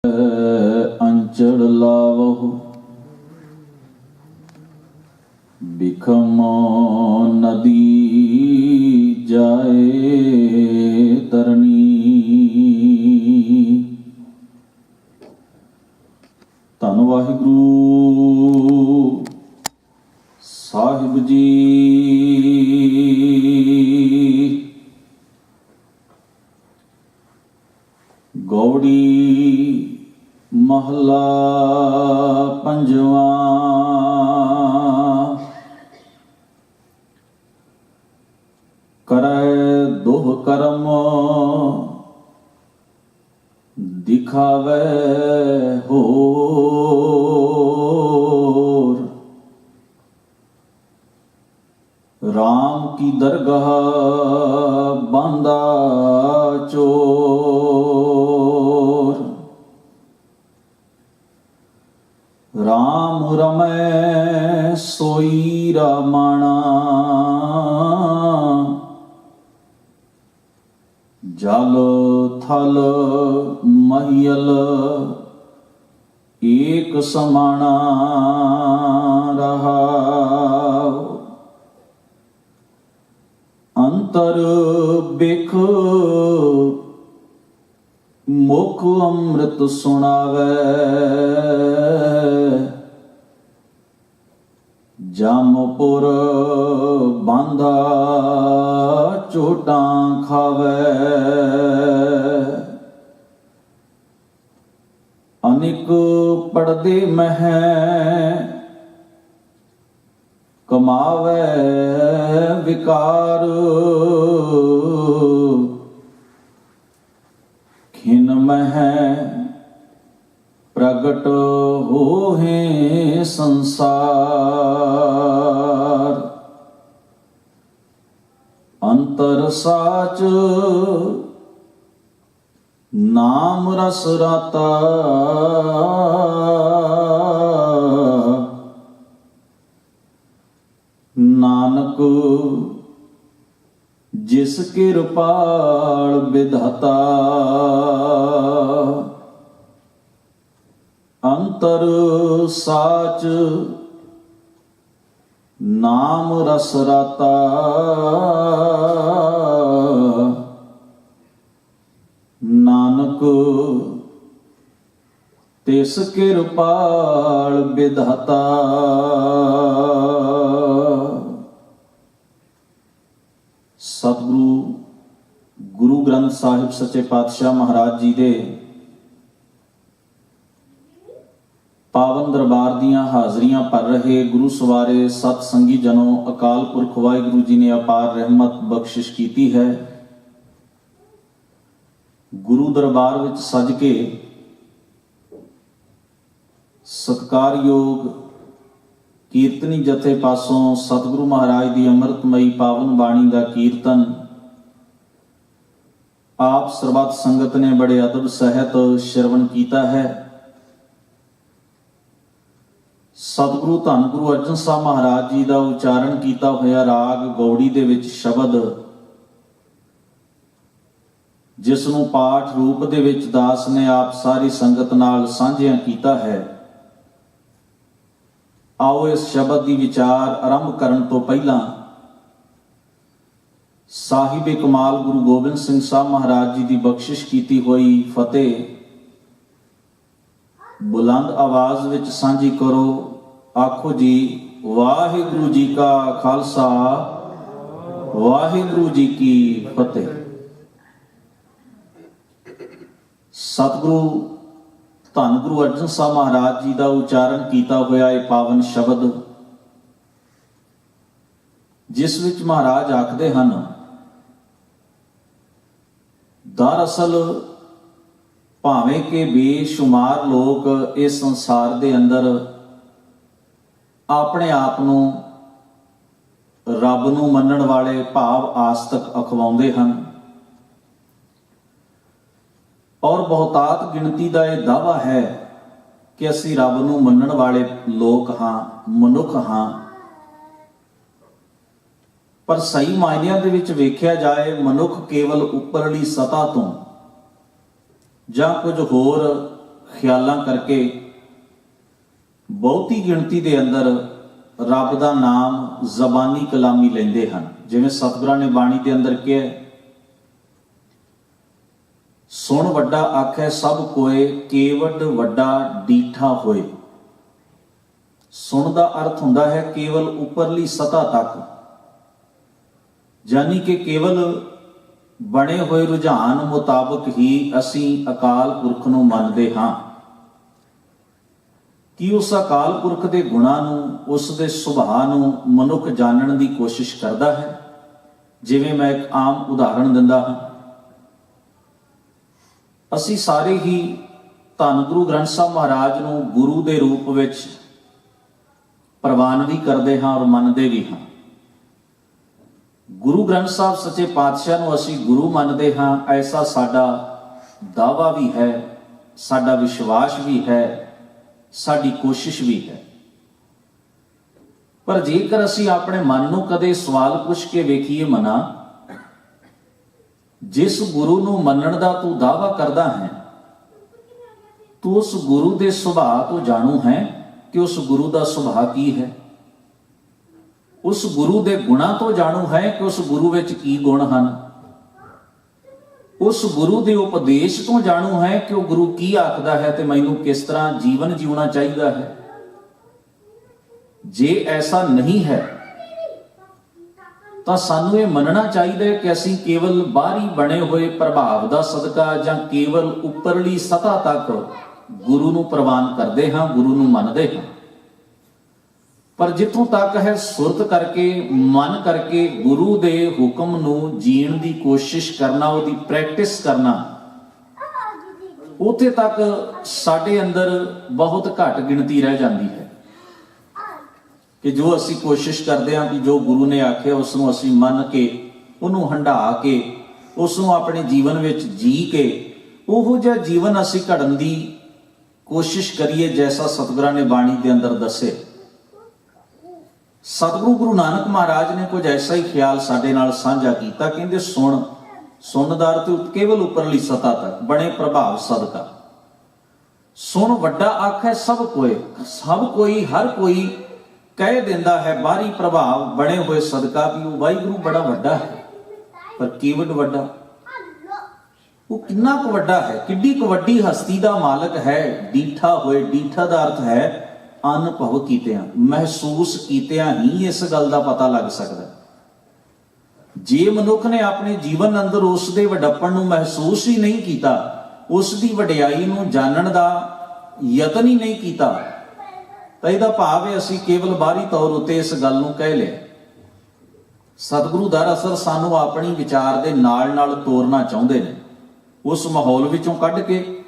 अंचड़ लावहु बिखम नदी जाए तरनी। धन वाहिगुरु साहिब जी। गौड़ी महला पंजवा। करे दोह करम दिखावे होर। राम की दरगाह बांदा चोर। राम रमै सोई रामाणा। जल थल महियल एक समाना रहा। अंतर बिख मुख अमृत सुनावे। जमपुर बांधा चोटां खावे। अनिक पड़दे मह कमावे विकार। खिन मह प्रगट होहे संसार। अंतर साच नाम रस राता। नानक जिस कृपाल विधाता। अंतर साच नाम रस राता। नानक तिस कृपाल विधाता। सतगुरु गुरु ग्रंथ ਸਾਹਿਬ ਸੱਚੇ ਪਾਤਸ਼ਾਹ ਮਹਾਰਾਜ ਜੀ ਦੇ ਪਾਵਨ ਦਰਬਾਰ ਦੀਆਂ ਹਾਜ਼ਰੀਆਂ ਭਰ ਰਹੇ ਗੁਰੂ ਸਵਾਰੇ ਸਤ ਸੰਗੀ ਜਨੋ, ਅਕਾਲ ਪੁਰਖ ਵਾਹਿਗੁਰੂ ਜੀ ਨੇ ਅਪਾਰ ਰਹਿਮਤ ਬਖਸ਼ਿਸ਼ ਕੀਤੀ ਹੈ। ਗੁਰੂ ਦਰਬਾਰ ਵਿੱਚ ਸੱਜ ਕੇ ਸਤਿਕਾਰਯੋਗ ਕੀਰਤਨੀ ਜਥੇ ਪਾਸੋਂ ਸਤਿਗੁਰੂ ਮਹਾਰਾਜ ਦੀ ਅੰਮ੍ਰਿਤਮਈ ਪਾਵਨ ਬਾਣੀ ਦਾ ਕੀਰਤਨ ਆਪ ਸਰਬੱਤ ਸੰਗਤ ਨੇ ਬੜੇ ਅਦਬ ਸਹਿਤ ਸ਼ਰਵਣ ਕੀਤਾ ਹੈ। ਸਤਿਗੁਰੂ ਧੰਨ ਗੁਰੂ ਅਰਜਨ ਸਾਹਿਬ ਮਹਾਰਾਜ ਜੀ ਦਾ ਉਚਾਰਨ ਕੀਤਾ ਹੋਇਆ ਰਾਗ ਗੌੜੀ ਦੇ ਵਿੱਚ ਸ਼ਬਦ, ਜਿਸ ਨੂੰ ਪਾਠ ਰੂਪ ਦੇ ਵਿੱਚ ਦਾਸ ਨੇ ਆਪ ਸਾਰੀ ਸੰਗਤ ਨਾਲ ਸਾਂਝਿਆ ਕੀਤਾ ਹੈ। ਆਓ ਇਸ ਸ਼ਬਦ ਦੀ ਵਿਚਾਰ ਆਰੰਭ ਕਰਨ ਤੋਂ ਪਹਿਲਾਂ ਸਾਹਿਬੇ ਕਮਾਲ ਗੁਰੂ ਗੋਬਿੰਦ ਸਿੰਘ ਸਾਹਿਬ ਮਹਾਰਾਜ ਜੀ ਦੀ ਬਖਸ਼ਿਸ਼ ਕੀਤੀ ਹੋਈ ਫਤਿਹ ਬੁਲੰਦ ਆਵਾਜ਼ ਵਿੱਚ ਸਾਂਝੀ ਕਰੋ। ਆਖੋ ਜੀ, ਵਾਹਿਗੁਰੂ ਜੀ ਕਾ ਖਾਲਸਾ, ਵਾਹਿਗੁਰੂ ਜੀ ਕੀ ਫਤਿਹ। ਸਤਿਗੁਰੂ ਧੰਨ ਗੁਰੂ ਅਰਜਨ ਸਾਹਿਬ ਮਹਾਰਾਜ ਜੀ ਦਾ ਉਚਾਰਨ ਕੀਤਾ ਹੋਇਆ ਇਹ ਪਾਵਨ ਸ਼ਬਦ, ਜਿਸ ਵਿੱਚ ਮਹਾਰਾਜ ਆਖਦੇ ਹਨ, ਦਰਅਸਲ ਭਾਵੇਂ ਕਿ ਬੇਸ਼ੁਮਾਰ ਲੋਕ ਇਸ ਸੰਸਾਰ ਦੇ ਅੰਦਰ ਆਪਣੇ ਆਪ ਨੂੰ ਰੱਬ ਨੂੰ ਮੰਨਣ ਵਾਲੇ ਭਾਵ ਆਸਤਕ ਅਖਵਾਉਂਦੇ ਹਨ, ਔਰ ਬਹੁਤਾਤ ਗਿਣਤੀ ਦਾ ਇਹ ਦਾਅਵਾ ਹੈ ਕਿ ਅਸੀਂ ਰੱਬ ਨੂੰ ਮੰਨਣ ਵਾਲੇ ਲੋਕ ਹਾਂ, ਮਨੁੱਖ ਹਾਂ। ਪਰ ਸਹੀ ਮਾਇਨਿਆਂ ਦੇ ਵਿੱਚ ਵੇਖਿਆ ਜਾਏ, ਮਨੁੱਖ ਕੇਵਲ ਉੱਪਰਲੀ ਸਤ੍ਹਾ ਤੋਂ ਜਾਂ ਕੁਝ ਹੋਰ ਖਿਆਲਾਂ ਕਰਕੇ ਬਹੁਤੀ ਗਿਣਤੀ ਦੇ ਅੰਦਰ ਰੱਬ ਦਾ ਨਾਮ ਜ਼ਬਾਨੀ ਕਲਾਮੀ ਲੈਂਦੇ ਹਨ। ਜਿਵੇਂ ਸਤਿਗੁਰਾਂ ਨੇ ਬਾਣੀ ਦੇ ਅੰਦਰ ਕਿਹਾ, ਸੁਣ ਵੱਡਾ ਆਖੈ ਸਭ ਕੋਏ, ਕੇਵਡ ਵੱਡਾ ਡੀਠਾ ਹੋਏ। ਸੁਣ ਦਾ ਅਰਥ ਹੁੰਦਾ ਹੈ ਕੇਵਲ ਉੱਪਰਲੀ ਸਤ੍ਹਾ ਤੱਕ, ਯਾਨੀ ਕਿ ਕੇਵਲ ਬਣੇ ਹੋਏ ਰੁਝਾਨ ਮੁਤਾਬਕ ਹੀ ਅਸੀਂ ਅਕਾਲ ਪੁਰਖ ਨੂੰ ਮੰਨਦੇ ਹਾਂ। ਕਿ ਉਸ ਅਕਾਲ ਪੁਰਖ ਦੇ ਗੁਣਾਂ ਨੂੰ, ਉਸ ਦੇ ਸੁਭਾਅ ਨੂੰ ਮਨੁੱਖ ਜਾਣਨ ਦੀ ਕੋਸ਼ਿਸ਼ ਕਰਦਾ ਹੈ। ਜਿਵੇਂ ਮੈਂ ਇੱਕ ਆਮ ਉਦਾਹਰਣ ਦਿੰਦਾ ਹਾਂ, ਅਸੀਂ ਸਾਰੇ ਹੀ ਧੰਨ ਗੁਰੂ ਗ੍ਰੰਥ ਸਾਹਿਬ ਮਹਾਰਾਜ ਨੂੰ ਗੁਰੂ ਦੇ ਰੂਪ ਵਿੱਚ ਪ੍ਰਵਾਨ ਵੀ ਕਰਦੇ ਹਾਂ ਔਰ ਮੰਨਦੇ ਵੀ ਹਾਂ। ਗੁਰੂ ਗ੍ਰੰਥ ਸਾਹਿਬ ਸੱਚੇ ਪਾਤਸ਼ਾਹ ਨੂੰ ਅਸੀਂ ਗੁਰੂ ਮੰਨਦੇ ਹਾਂ, ਐਸਾ ਸਾਡਾ ਦਾਅਵਾ ਵੀ ਹੈ, ਸਾਡਾ ਵਿਸ਼ਵਾਸ ਵੀ ਹੈ, ਸਾਡੀ ਕੋਸ਼ਿਸ਼ ਵੀ ਹੈ। ਪਰ ਜੇਕਰ ਅਸੀਂ ਆਪਣੇ ਮਨ ਨੂੰ ਕਦੇ ਸਵਾਲ ਪੁੱਛ ਕੇ ਵੇਖੀਏ, ਮਨਾ, ਜਿਸ ਗੁਰੂ ਨੂੰ ਮੰਨਣ ਦਾ ਤੂੰ ਦਾਅਵਾ ਕਰਦਾ ਹੈ, ਤੂੰ ਉਸ ਗੁਰੂ ਦੇ ਸੁਭਾਅ ਤੋਂ ਜਾਣੂ ਹੈ ਕਿ ਉਸ ਗੁਰੂ ਦਾ ਸੁਭਾਅ ਕੀ ਹੈ? ਉਸ ਗੁਰੂ ਦੇ ਗੁਣਾਂ ਤੋਂ ਜਾਣੂ ਹੈ ਕਿ ਉਸ ਗੁਰੂ ਵਿੱਚ ਕੀ ਗੁਣ ਹਨ? ਉਸ ਗੁਰੂ ਦੇ ਉਪਦੇਸ਼ ਤੋਂ ਜਾਣੂ ਹੈ ਕਿ ਉਹ ਗੁਰੂ ਕੀ ਆਖਦਾ ਹੈ ਤੇ ਮੈਨੂੰ ਕਿਸ ਤਰ੍ਹਾਂ ਜੀਵਨ ਜਿਉਣਾ ਚਾਹੀਦਾ ਹੈ? ਜੇ ਐਸਾ ਨਹੀਂ ਹੈ ਤਾਂ ਸਾਨੂੰ ਇਹ ਮੰਨਣਾ ਚਾਹੀਦਾ ਹੈ ਕਿ ਅਸੀਂ ਕੇਵਲ ਬਾਹਰੀ ਬਣੇ ਹੋਏ ਪ੍ਰਭਾਵ ਦਾ ਸਦਕਾ ਜਾਂ ਕੇਵਲ ਉੱਪਰਲੀ ਸਤ੍ਹਾ ਤੱਕ ਗੁਰੂ ਨੂੰ ਪ੍ਰਵਾਨ ਕਰਦੇ ਹਾਂ, ਗੁਰੂ ਨੂੰ ਮੰਨਦੇ ਹਾਂ। ਪਰ ਜਿੱਥੋਂ ਤੱਕ ਹੈ ਸੁਰਤ ਕਰਕੇ, ਮਨ ਕਰਕੇ ਗੁਰੂ ਦੇ ਹੁਕਮ ਨੂੰ ਜੀਣ ਦੀ ਕੋਸ਼ਿਸ਼ ਕਰਨਾ, ਉਹਦੀ ਪ੍ਰੈਕਟਿਸ ਕਰਨਾ, ਉੱਥੇ ਤੱਕ ਸਾਡੇ ਅੰਦਰ ਬਹੁਤ ਘੱਟ ਗਿਣਤੀ ਰਹਿ ਜਾਂਦੀ ਹੈ ਕਿ ਜੋ ਅਸੀਂ ਕੋਸ਼ਿਸ਼ ਕਰਦੇ ਹਾਂ ਕਿ ਜੋ ਗੁਰੂ ਨੇ ਆਖਿਆ ਉਸ ਨੂੰ ਅਸੀਂ ਮੰਨ ਕੇ, ਉਹਨੂੰ ਹੰਢਾ ਕੇ, ਉਸ ਨੂੰ ਆਪਣੇ ਜੀਵਨ ਵਿੱਚ ਜੀ ਕੇ ਉਹੋ ਜਿਹਾ ਜੀਵਨ ਅਸੀਂ ਘੜਨ ਦੀ ਕੋਸ਼ਿਸ਼ ਕਰੀਏ ਜੈਸਾ ਸਤਿਗੁਰਾਂ ਨੇ ਬਾਣੀ ਦੇ ਅੰਦਰ ਦੱਸੇ। ਸਤਿਗੁਰੂ ਗੁਰੂ ਨਾਨਕ ਮਹਾਰਾਜ ਨੇ ਕੁਝ ਐਸਾ ਹੀ ਖਿਆਲ ਸਾਡੇ ਨਾਲ ਸਾਂਝਾ ਕੀਤਾ। ਕਹਿੰਦੇ ਸੁਣ ਦਾ ਅਰਥ ਕੇਵਲ ਉੱਪਰਲੀ ਸਤ੍ਹਾ ਤੱਕ ਬਣੇ ਪ੍ਰਭਾਵ ਸਦਕਾ। ਸੁਣ ਵੱਡਾ ਆਖੈ ਸਭ ਕੋਏ, ਸਭ ਕੋਈ, ਹਰ ਕੋਈ ਕਹਿ ਦਿੰਦਾ ਹੈ ਬਾਹਰੀ ਪ੍ਰਭਾਵ ਬਣੇ ਹੋਏ ਸਦਕਾ ਵੀ ਉਹ ਵਾਹਿਗੁਰੂ ਬੜਾ ਵੱਡਾ ਹੈ। ਪਰ ਕੇਵਡ ਵੱਡਾ, ਉਹ ਕਿੰਨਾ ਕੁ ਵੱਡਾ ਹੈ, ਕਿੱਡੀ ਕੁ ਵੱਡੀ ਹਸਤੀ ਦਾ ਮਾਲਕ ਹੈ। ਡੀਠਾ ਹੋਏ, ਡੀਠਾ ਦਾ ਅਰਥ ਹੈ ਅਨੁਭਵ ਕੀਤਿਆਂ, ਮਹਿਸੂਸ ਕੀਤਿਆਂ ਹੀ ਇਸ ਗੱਲ ਦਾ ਪਤਾ ਲੱਗ ਸਕਦਾ। ਜੇ ਮਨੁੱਖ ਨੇ ਆਪਣੇ ਜੀਵਨ ਅੰਦਰ ਉਸ ਦੇ ਵੱਡਪਣ ਨੂੰ ਮਹਿਸੂਸ ਹੀ ਨਹੀਂ ਕੀਤਾ, ਉਸ ਦੀ ਵਡਿਆਈ ਨੂੰ ਜਾਣਨ ਦਾ ਯਤਨ ਹੀ ਨਹੀਂ ਕੀਤਾ, ਤਾਂ ਇਹਦਾ ਭਾਵ ਹੈ ਅਸੀਂ ਕੇਵਲ ਬਾਹਰੀ ਤੌਰ ਉੱਤੇ ਇਸ ਗੱਲ ਨੂੰ ਕਹਿ ਲਿਆ। ਸਤਿਗੁਰੂ ਦਰਅਸਲ ਸਾਨੂੰ ਆਪਣੀ ਵਿਚਾਰ ਦੇ ਨਾਲ ਨਾਲ ਤੋਰਨਾ ਚਾਹੁੰਦੇ ਨੇ, ਉਸ ਮਾਹੌਲ ਵਿੱਚੋਂ ਕੱਢ ਕੇ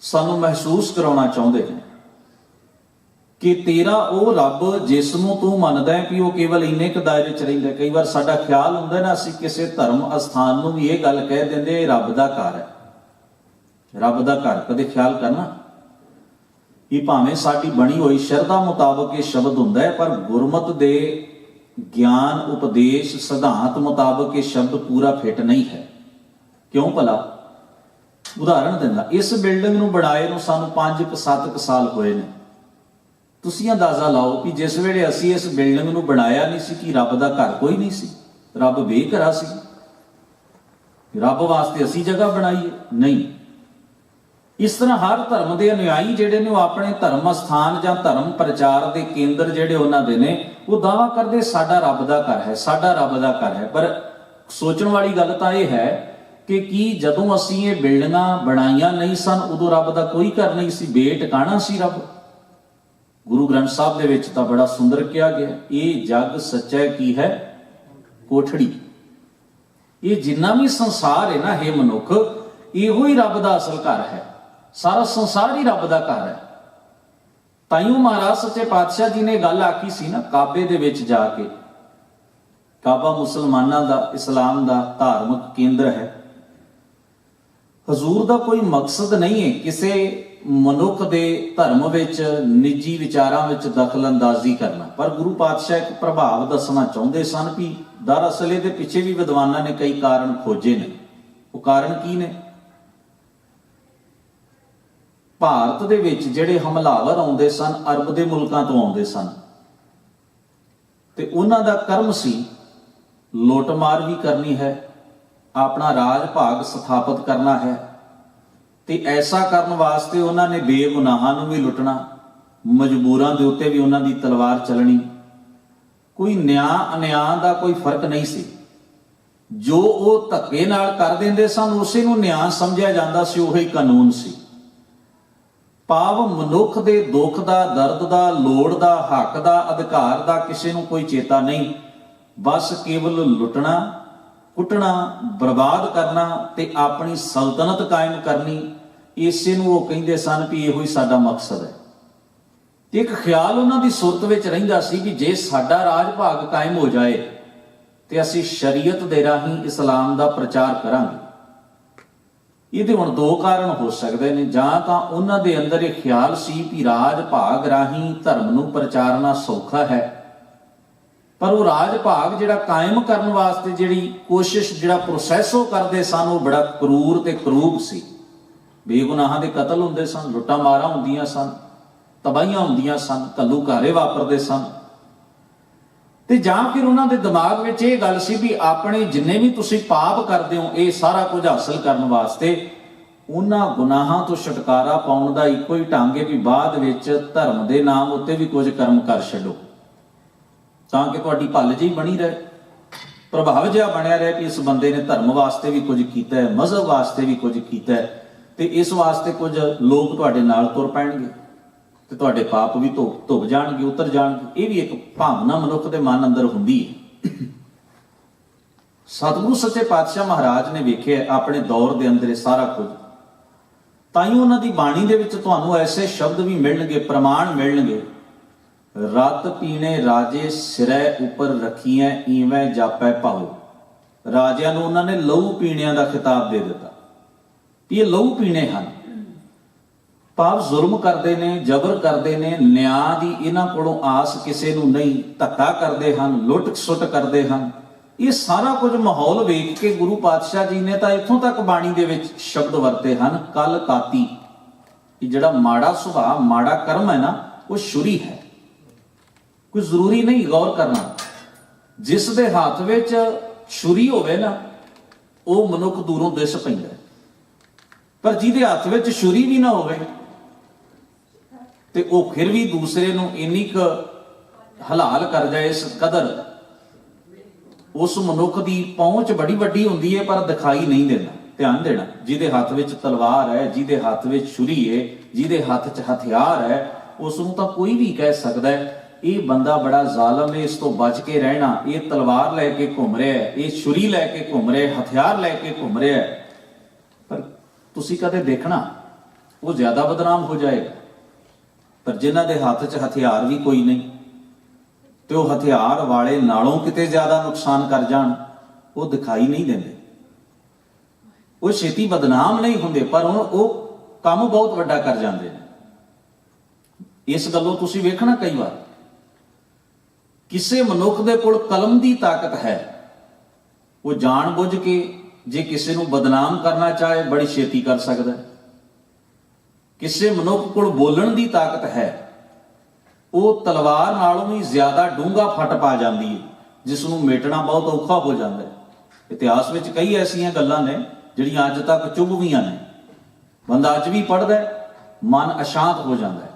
ਸਾਨੂੰ ਮਹਿਸੂਸ ਕਰਾਉਣਾ ਚਾਹੁੰਦੇ ਨੇ ਕਿ ਤੇਰਾ ਉਹ ਰੱਬ ਜਿਸ ਨੂੰ ਤੂੰ ਮੰਨਦਾ ਹੈ ਕਿ ਉਹ ਕੇਵਲ ਇੰਨੇ ਕੁ ਦਾਇਰੇ 'ਚ ਰਹਿੰਦਾ। ਕਈ ਵਾਰ ਸਾਡਾ ਖਿਆਲ ਹੁੰਦਾ ਨਾ, ਅਸੀਂ ਕਿਸੇ ਧਰਮ ਅਸਥਾਨ ਨੂੰ ਵੀ ਇਹ ਗੱਲ ਕਹਿ ਦਿੰਦੇ ਇਹ ਰੱਬ ਦਾ ਘਰ ਹੈ। ਰੱਬ ਦਾ ਘਰ ਕਦੇ ਖਿਆਲ ਕਰਨਾ, ਇਹ ਭਾਵੇਂ ਸਾਡੀ ਬਣੀ ਹੋਈ ਸ਼ਰਧਾ ਮੁਤਾਬਕ ਇਹ ਸ਼ਬਦ ਹੁੰਦਾ ਹੈ, ਪਰ ਗੁਰਮਤ ਦੇ ਗਿਆਨ ਉਪਦੇਸ਼ ਸਿਧਾਂਤ ਮੁਤਾਬਕ ਇਹ ਸ਼ਬਦ ਪੂਰਾ ਫਿੱਟ ਨਹੀਂ ਹੈ। ਕਿਉਂ ਭਲਾ? ਉਦਾਹਰਣ ਦਿੰਦਾ, ਇਸ ਬਿਲਡਿੰਗ ਨੂੰ ਬਣਾਏ ਨੂੰ ਸਾਨੂੰ 5-7 ਸਾਲ ਹੋਏ ਨੇ। ਤੁਸੀਂ ਅੰਦਾਜ਼ਾ ਲਾਓ ਕਿ ਜਿਸ ਵੇਲੇ ਅਸੀਂ ਇਸ ਬਿਲਡਿੰਗ ਨੂੰ ਬਣਾਇਆ ਨਹੀਂ ਸੀ ਕਿ ਰੱਬ ਦਾ ਘਰ ਕੋਈ ਨਹੀਂ ਸੀ, ਰੱਬ ਬੇਘਰਾ ਸੀ। ਰੱਬ ਵਾਸਤੇ ਅਸੀਂ ਜਗ੍ਹਾ ਬਣਾਈਏ? ਨਹੀਂ। ਇਸ ਤਰ੍ਹਾਂ ਹਰ ਧਰਮ ਦੇ ਅਨੁਯਾਈ ਜਿਹੜੇ ਨੇ ਉਹ ਆਪਣੇ ਧਰਮ ਅਸਥਾਨ ਜਾਂ ਧਰਮ ਪ੍ਰਚਾਰ ਦੇ ਕੇਂਦਰ ਜਿਹੜੇ ਉਹਨਾਂ ਦੇ ਨੇ, ਉਹ ਦਾਅਵਾ ਕਰਦੇ ਸਾਡਾ ਰੱਬ ਦਾ ਘਰ ਹੈ, ਸਾਡਾ ਰੱਬ ਦਾ ਘਰ ਹੈ। ਪਰ ਸੋਚਣ ਵਾਲੀ ਗੱਲ ਤਾਂ ਇਹ ਹੈ ਕਿ ਕੀ ਜਦੋਂ ਅਸੀਂ ਇਹ ਬਿਲਡਿੰਗਾਂ ਬਣਾਈਆਂ ਨਹੀਂ ਸਨ ਉਦੋਂ ਰੱਬ ਦਾ ਕੋਈ ਘਰ ਨਹੀਂ ਸੀ, ਬੇਟਿਕਾਣਾ ਸੀ ਰੱਬ? ਗੁਰੂ ਗ੍ਰੰਥ ਸਾਹਿਬ ਦੇ ਵਿੱਚ ਤਾਂ ਬੜਾ ਸੁੰਦਰ ਕਿਹਾ ਗਿਆ, ਇਹ ਜਗ ਸੱਚਾ ਕੀ ਹੈ ਕੋਠੜੀ। ਇਹ ਜਿੰਨਾ ਵੀ ਸੰਸਾਰ ਹੈ ਨਾ, ਇਹ ਮਨੁੱਖ, ਇਹੋ ਹੀ ਰੱਬ ਦਾ ਅਸਲ ਘਰ ਹੈ। ਸਾਰਾ ਸੰਸਾਰ ਹੀ ਰੱਬ ਦਾ ਘਰ ਹੈ। ਤਾਈਓ ਮਹਾਰਾਜ ਸੱਚੇ ਪਾਤਸ਼ਾਹ ਜੀ ਨੇ ਗੱਲ ਆਖੀ ਸੀ ਨਾ, ਕਾਬੇ ਦੇ ਵਿੱਚ ਜਾ ਕੇ। ਕਾਬਾ ਮੁਸਲਮਾਨਾਂ ਦਾ, ਇਸਲਾਮ ਦਾ ਧਾਰਮਿਕ ਕੇਂਦਰ ਹੈ। ਹਜ਼ੂਰ ਦਾ ਕੋਈ ਮਕਸਦ ਨਹੀਂ ਹੈ ਕਿਸੇ ਮਨੁੱਖ ਦੇ ਧਰਮ ਵਿੱਚ, ਨਿੱਜੀ ਵਿਚਾਰਾਂ ਵਿੱਚ ਦਖਲ ਅੰਦਾਜ਼ੀ ਕਰਨਾ, ਪਰ ਗੁਰੂ ਪਾਤਸ਼ਾਹ ਇੱਕ ਪ੍ਰਭਾਵ ਦੱਸਣਾ ਚਾਹੁੰਦੇ ਸਨ ਕਿ ਦਰਅਸਲ ਇਹਦੇ ਪਿੱਛੇ ਵੀ ਵਿਦਵਾਨਾਂ ਨੇ ਕਈ ਕਾਰਨ ਖੋਜੇ ਨੇ। ਉਹ ਕਾਰਨ ਕੀ ਨੇ? ਭਾਰਤ ਦੇ ਵਿੱਚ ਜਿਹੜੇ ਹਮਲਾਵਰ ਆਉਂਦੇ ਸਨ ਅਰਬ ਦੇ ਮੁਲਕਾਂ ਤੋਂ ਆਉਂਦੇ ਸਨ, ਤੇ ਉਹਨਾਂ ਦਾ ਕਰਮ ਸੀ ਲੁੱਟਮਾਰ ਵੀ ਕਰਨੀ ਹੈ, ਆਪਣਾ ਰਾਜ ਭਾਗ ਸਥਾਪਿਤ ਕਰਨਾ ਹੈ, ਤੇ ਐਸਾ ਕਰਨ ਵਾਸਤੇ ਉਹਨਾਂ ਨੇ ਬੇਗੁਨਾਹਾਂ ਨੂੰ ਵੀ ਲੁੱਟਣਾ, ਮਜਬੂਰਾਂ ਦੇ ਉੱਤੇ ਵੀ ਉਹਨਾਂ ਦੀ ਤਲਵਾਰ ਚੱਲਣੀ। ਕੋਈ ਨਿਆਂ ਅਨਿਆਂ ਦਾ ਕੋਈ ਫਰਕ ਨਹੀਂ ਸੀ। ਜੋ ਉਹ ਧੱਕੇ ਨਾਲ ਕਰ ਦਿੰਦੇ ਸਨ ਉਸੇ ਨੂੰ ਨਿਆਂ ਸਮਝਿਆ ਜਾਂਦਾ ਸੀ, ਉਹੀ ਕਾਨੂੰਨ ਸੀ। ਭਾਵ ਮਨੁੱਖ ਦੇ ਦੁੱਖ ਦਾ, ਦਰਦ ਦਾ, ਲੋੜ ਦਾ, ਹੱਕ ਦਾ, ਅਧਿਕਾਰ ਦਾ ਕਿਸੇ ਨੂੰ ਕੋਈ ਚੇਤਾ ਨਹੀਂ। ਬਸ ਕੇਵਲ ਲੁੱਟਣਾ, ਕੁੱਟਣਾ, ਬਰਬਾਦ ਕਰਨਾ ਤੇ ਆਪਣੀ ਸਲਤਨਤ ਕਾਇਮ ਕਰਨੀ, ਇਸੇ ਨੂੰ ਉਹ ਕਹਿੰਦੇ ਸਨ ਵੀ ਇਹੋ ਹੀ ਸਾਡਾ ਮਕਸਦ ਹੈ। ਇੱਕ ਖਿਆਲ ਉਹਨਾਂ ਦੀ ਸੁਰਤ ਵਿੱਚ ਰਹਿੰਦਾ ਸੀ ਕਿ ਜੇ ਸਾਡਾ ਰਾਜ ਭਾਗ ਕਾਇਮ ਹੋ ਜਾਏ ਤੇ ਅਸੀਂ ਸ਼ਰੀਅਤ ਦੇ ਰਾਹੀਂ ਇਸਲਾਮ ਦਾ ਪ੍ਰਚਾਰ ਕਰਾਂਗੇ। ਇਹਦੇ ਹੁਣ ਦੋ ਕਾਰਨ ਹੋ ਸਕਦੇ ਨੇ। ਜਾਂ ਤਾਂ ਉਹਨਾਂ ਦੇ ਅੰਦਰ ਇਹ ਖਿਆਲ ਸੀ ਕਿ ਰਾਜ ਭਾਗ ਰਾਹੀਂ ਧਰਮ ਨੂੰ ਪ੍ਰਚਾਰਨਾ ਸੌਖਾ ਹੈ, ਪਰ ਉਹ ਰਾਜ ਭਾਗ ਜਿਹੜਾ ਕਾਇਮ ਕਰਨ ਵਾਸਤੇ ਜਿਹੜੀ ਕੋਸ਼ਿਸ਼, ਜਿਹੜਾ ਪ੍ਰੋਸੈਸ ਉਹ ਕਰਦੇ ਸਨ, ਉਹ ਬੜਾ ਕਰੂਰ ਤੇ ਕਰੂਪ ਸੀ। ਬੇਗੁਨਾਹਾਂ ਦੇ ਕਤਲ ਹੁੰਦੇ ਸਨ, ਲੁੱਟਾਂ ਮਾਰਾਂ ਹੁੰਦੀਆਂ ਸਨ, ਤਬਾਹੀਆਂ ਹੁੰਦੀਆਂ ਸਨ, ਘੱਲੂਘਾਰੇ ਵਾਪਰਦੇ ਸਨ। ਤੇ ਜਾਂ ਫਿਰ ਉਹਨਾਂ ਦੇ ਦਿਮਾਗ ਵਿੱਚ ਇਹ ਗੱਲ ਸੀ ਵੀ ਆਪਣੇ ਜਿੰਨੇ ਵੀ ਤੁਸੀਂ ਪਾਪ ਕਰਦੇ ਹੋ, ਇਹ ਸਾਰਾ ਕੁਝ ਹਾਸਲ ਕਰਨ ਵਾਸਤੇ ਉਹਨਾਂ ਗੁਨਾਹਾਂ ਤੋਂ ਛੁਟਕਾਰਾ ਪਾਉਣ ਦਾ ਇੱਕੋ ਹੀ ਢੰਗ ਹੈ ਵੀ ਬਾਅਦ ਵਿੱਚ ਧਰਮ ਦੇ ਨਾਮ ਉੱਤੇ ਵੀ ਕੁਝ ਕਰਮ ਕਰ ਛੱਡੋ, ਤਾਂ ਕਿ ਤੁਹਾਡੀ ਭੱਲ ਜਿਹੀ ਬਣੀ ਰਹੇ, ਪ੍ਰਭਾਵ ਜਿਹਾ ਬਣਿਆ ਰਹੇ ਕਿ ਇਸ ਬੰਦੇ ਨੇ ਧਰਮ ਵਾਸਤੇ ਵੀ ਕੁਝ ਕੀਤਾ ਹੈ, ਮਜ਼ਹਬ ਵਾਸਤੇ ਵੀ ਕੁਝ ਕੀਤਾ ਹੈ, ਤੇ ਇਸ ਵਾਸਤੇ ਕੁਝ ਲੋਕ ਤੁਹਾਡੇ ਨਾਲ ਤੁਰ ਪੈਣਗੇ ਤੇ ਤੁਹਾਡੇ ਪਾਪ ਵੀ ਧੁੱਪ ਜਾਣਗੇ, ਉਤਰ ਜਾਣਗੇ। ਇਹ ਵੀ ਇੱਕ ਭਾਵਨਾ ਮਨੁੱਖ ਦੇ ਮਨ ਅੰਦਰ ਹੁੰਦੀ ਹੈ। ਸਤਿਗੁਰੂ ਸੱਚੇ ਪਾਤਸ਼ਾਹ ਮਹਾਰਾਜ ਨੇ ਵੇਖਿਆ ਆਪਣੇ ਦੌਰ ਦੇ ਅੰਦਰ ਇਹ ਸਾਰਾ ਕੁਝ, ਤਾਂ ਹੀ ਉਹਨਾਂ ਦੀ ਬਾਣੀ ਦੇ ਵਿੱਚ ਤੁਹਾਨੂੰ ਐਸੇ ਸ਼ਬਦ ਵੀ ਮਿਲਣਗੇ, ਪ੍ਰਮਾਣ ਮਿਲਣਗੇ। ਰਤ ਪੀਣੇ ਰਾਜੇ ਸਿਰੈ ਉੱਪਰ ਰੱਖੀਐ, ਈਵੇਂ ਜਾਪੈ ਭਾਉ। ਰਾਜਿਆਂ ਨੂੰ ਉਹਨਾਂ ਨੇ ਲਹੂ ਪੀਣਿਆਂ ਦਾ ਖਿਤਾਬ ਦੇ ਦਿੱਤਾ ਵੀ ਇਹ ਲਹੂ ਪੀਣੇ ਹਨ। ਭਾਵ ਜ਼ੁਲਮ ਕਰਦੇ ਨੇ, ਜਬਰ ਕਰਦੇ ਨੇ, ਨਿਆਂ ਦੀ ਇਹਨਾਂ ਕੋਲੋਂ ਆਸ ਕਿਸੇ ਨੂੰ ਨਹੀਂ, ਧੱਕਾ ਕਰਦੇ ਹਨ, ਲੁੱਟ ਸੁੱਟ ਕਰਦੇ ਹਨ। ਇਹ ਸਾਰਾ ਕੁਝ ਮਾਹੌਲ ਵੇਖ ਕੇ ਗੁਰੂ ਪਾਤਸ਼ਾਹ ਜੀ ਨੇ ਤਾਂ ਇੱਥੋਂ ਤੱਕ ਬਾਣੀ ਦੇ ਵਿੱਚ ਸ਼ਬਦ ਵਰਤੇ ਹਨ, ਕਲ ਕਾਤੀ। ਇਹ ਜਿਹੜਾ ਮਾੜਾ ਸੁਭਾਅ, ਮਾੜਾ ਕਰਮ ਹੈ ਨਾ, ਉਹ ਛੁਰੀ ਹੈ। ਕੋਈ ਜ਼ਰੂਰੀ ਨਹੀਂ ਗੌਰ ਕਰਨਾ। ਜਿਸ ਦੇ ਹੱਥ ਵਿੱਚ ਛੁਰੀ ਹੋਵੇ ਨਾ, ਉਹ ਮਨੁੱਖ ਦੂਰੋਂ ਦਿਸ ਪੈਂਦਾ, ਪਰ ਜਿਹਦੇ ਹੱਥ ਵਿੱਚ ਛੁਰੀ ਵੀ ਨਾ ਹੋਵੇ ਤੇ ਉਹ ਫਿਰ ਵੀ ਦੂਸਰੇ ਨੂੰ ਇੰਨੀ ਕੁ ਹਲਾਲ ਕਰ ਜਾਏ, ਇਸ ਕਦਰ ਉਸ ਮਨੁੱਖ ਦੀ ਪਹੁੰਚ ਬੜੀ ਵੱਡੀ ਹੁੰਦੀ ਹੈ, ਪਰ ਦਿਖਾਈ ਨਹੀਂ ਦਿੰਦਾ। ਧਿਆਨ ਦੇਣਾ, ਜਿਹਦੇ ਹੱਥ ਵਿੱਚ ਤਲਵਾਰ ਹੈ, ਜਿਹਦੇ ਹੱਥ ਵਿੱਚ ਛੁਰੀ ਹੈ, ਜਿਹਦੇ ਹੱਥ 'ਚ ਹਥਿਆਰ ਹੈ, ਉਸ ਨੂੰ ਤਾਂ ਕੋਈ ਵੀ ਕਹਿ ਸਕਦਾ ਹੈ ਇਹ ਬੰਦਾ ਬੜਾ ਜ਼ਾਲਮ ਹੈ, ਇਸ ਤੋਂ ਬਚ ਕੇ ਰਹਿਣਾ। ਇਹ ਤਲਵਾਰ ਲੈ ਕੇ ਘੁੰਮ ਰਿਹਾ ਹੈ, ਇਹ ਛੁਰੀ ਲੈ ਕੇ ਘੁੰਮ ਰਿਹਾ, ਹਥਿਆਰ ਲੈ ਕੇ ਘੁੰਮ ਰਿਹਾ ਹੈ। ਪਰ ਤੁਸੀਂ ਕਦੇ ਦੇਖਣਾ ਉਹ ਜ਼ਿਆਦਾ ਬਦਨਾਮ ਹੋ ਜਾਏਗਾ। ਪਰ ਜਿਨ੍ਹਾਂ ਦੇ ਹੱਥ 'ਚ ਹਥਿਆਰ ਵੀ ਕੋਈ ਨਹੀਂ ਤੇ ਉਹ ਹਥਿਆਰ ਵਾਲੇ ਨਾਲੋਂ ਕਿਤੇ ਜ਼ਿਆਦਾ ਨੁਕਸਾਨ ਕਰ ਜਾਣ, ਉਹ ਦਿਖਾਈ ਨਹੀਂ ਦਿੰਦੇ, ਉਹ ਛੇਤੀ ਬਦਨਾਮ ਨਹੀਂ ਹੁੰਦੇ, ਪਰ ਹੁਣ ਉਹ ਕੰਮ ਬਹੁਤ ਵੱਡਾ ਕਰ ਜਾਂਦੇ ਨੇ। ਇਸ ਗੱਲੋਂ ਤੁਸੀਂ ਵੇਖਣਾ, ਕਈ ਵਾਰ ਕਿਸੇ ਮਨੁੱਖ ਦੇ ਕੋਲ ਕਲਮ ਦੀ ਤਾਕਤ ਹੈ, ਉਹ ਜਾਣ ਬੁੱਝ ਕੇ ਜੇ ਕਿਸੇ ਨੂੰ ਬਦਨਾਮ ਕਰਨਾ ਚਾਹੇ ਬੜੀ ਛੇਤੀ ਕਰ ਸਕਦਾ ਹੈ। ਕਿਸੇ ਮਨੁੱਖ ਕੋਲ ਬੋਲਣ ਦੀ ਤਾਕਤ ਹੈ, ਉਹ ਤਲਵਾਰ ਨਾਲੋਂ ਵੀ ਜ਼ਿਆਦਾ ਡੂੰਘਾ ਫੱਟ ਪਾ ਜਾਂਦੀ ਹੈ, ਜਿਸ ਨੂੰ ਮੇਟਣਾ ਬਹੁਤ ਔਖਾ ਹੋ ਜਾਂਦਾ ਹੈ। ਇਤਿਹਾਸ ਵਿੱਚ ਕਈ ਐਸੀਆਂ ਗੱਲਾਂ ਨੇ ਜਿਹੜੀਆਂ ਅੱਜ ਤੱਕ ਚੁਭਵੀਆਂ ਨੇ। ਬੰਦਾ ਅੱਜ ਵੀ ਪੜ੍ਹਦਾ, ਮਨ ਅਸ਼ਾਂਤ ਹੋ ਜਾਂਦਾ ਹੈ,